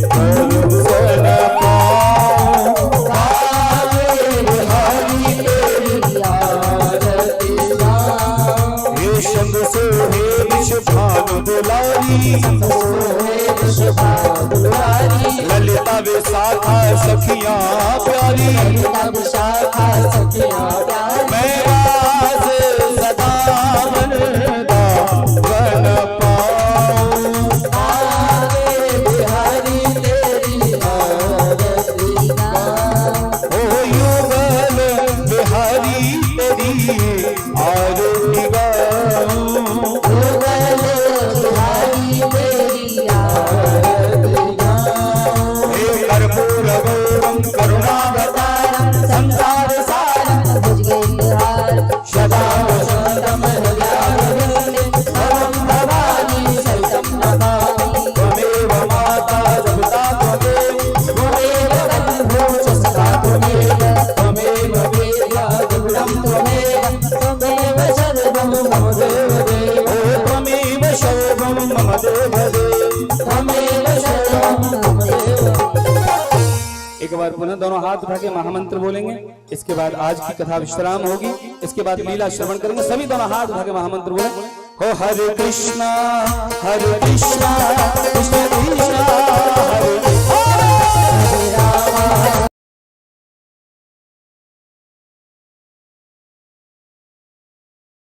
दर्शन पाऊं, बाके बिहारी तेरी आरती गाऊं। हे संग सोहे विषभानु दुलारी, सोहे विषभानु दुलारी। ललिता विशाखा सखियां प्यारी, ललिता विशाखा सखियां प्यारी। मैं वास सदा वरदा वन पाऊं, बाके बिहारी तेरी आरती गाऊं। ओ युगल बिहारी तेरी त्वमेव सर्वं मम देव त्वमेव सर्वं मम देव। एक बार पुनः दोनों हाथ उठा के महामंत्र बोलेंगे। इसके बाद आज की कथा विश्राम होगी। इसके बाद लीला श्रवण करेंगे। सभी दोनों हाथ उठा के महामंत्र बोले। हो हरे कृष्णा कृष्ण कृष्ण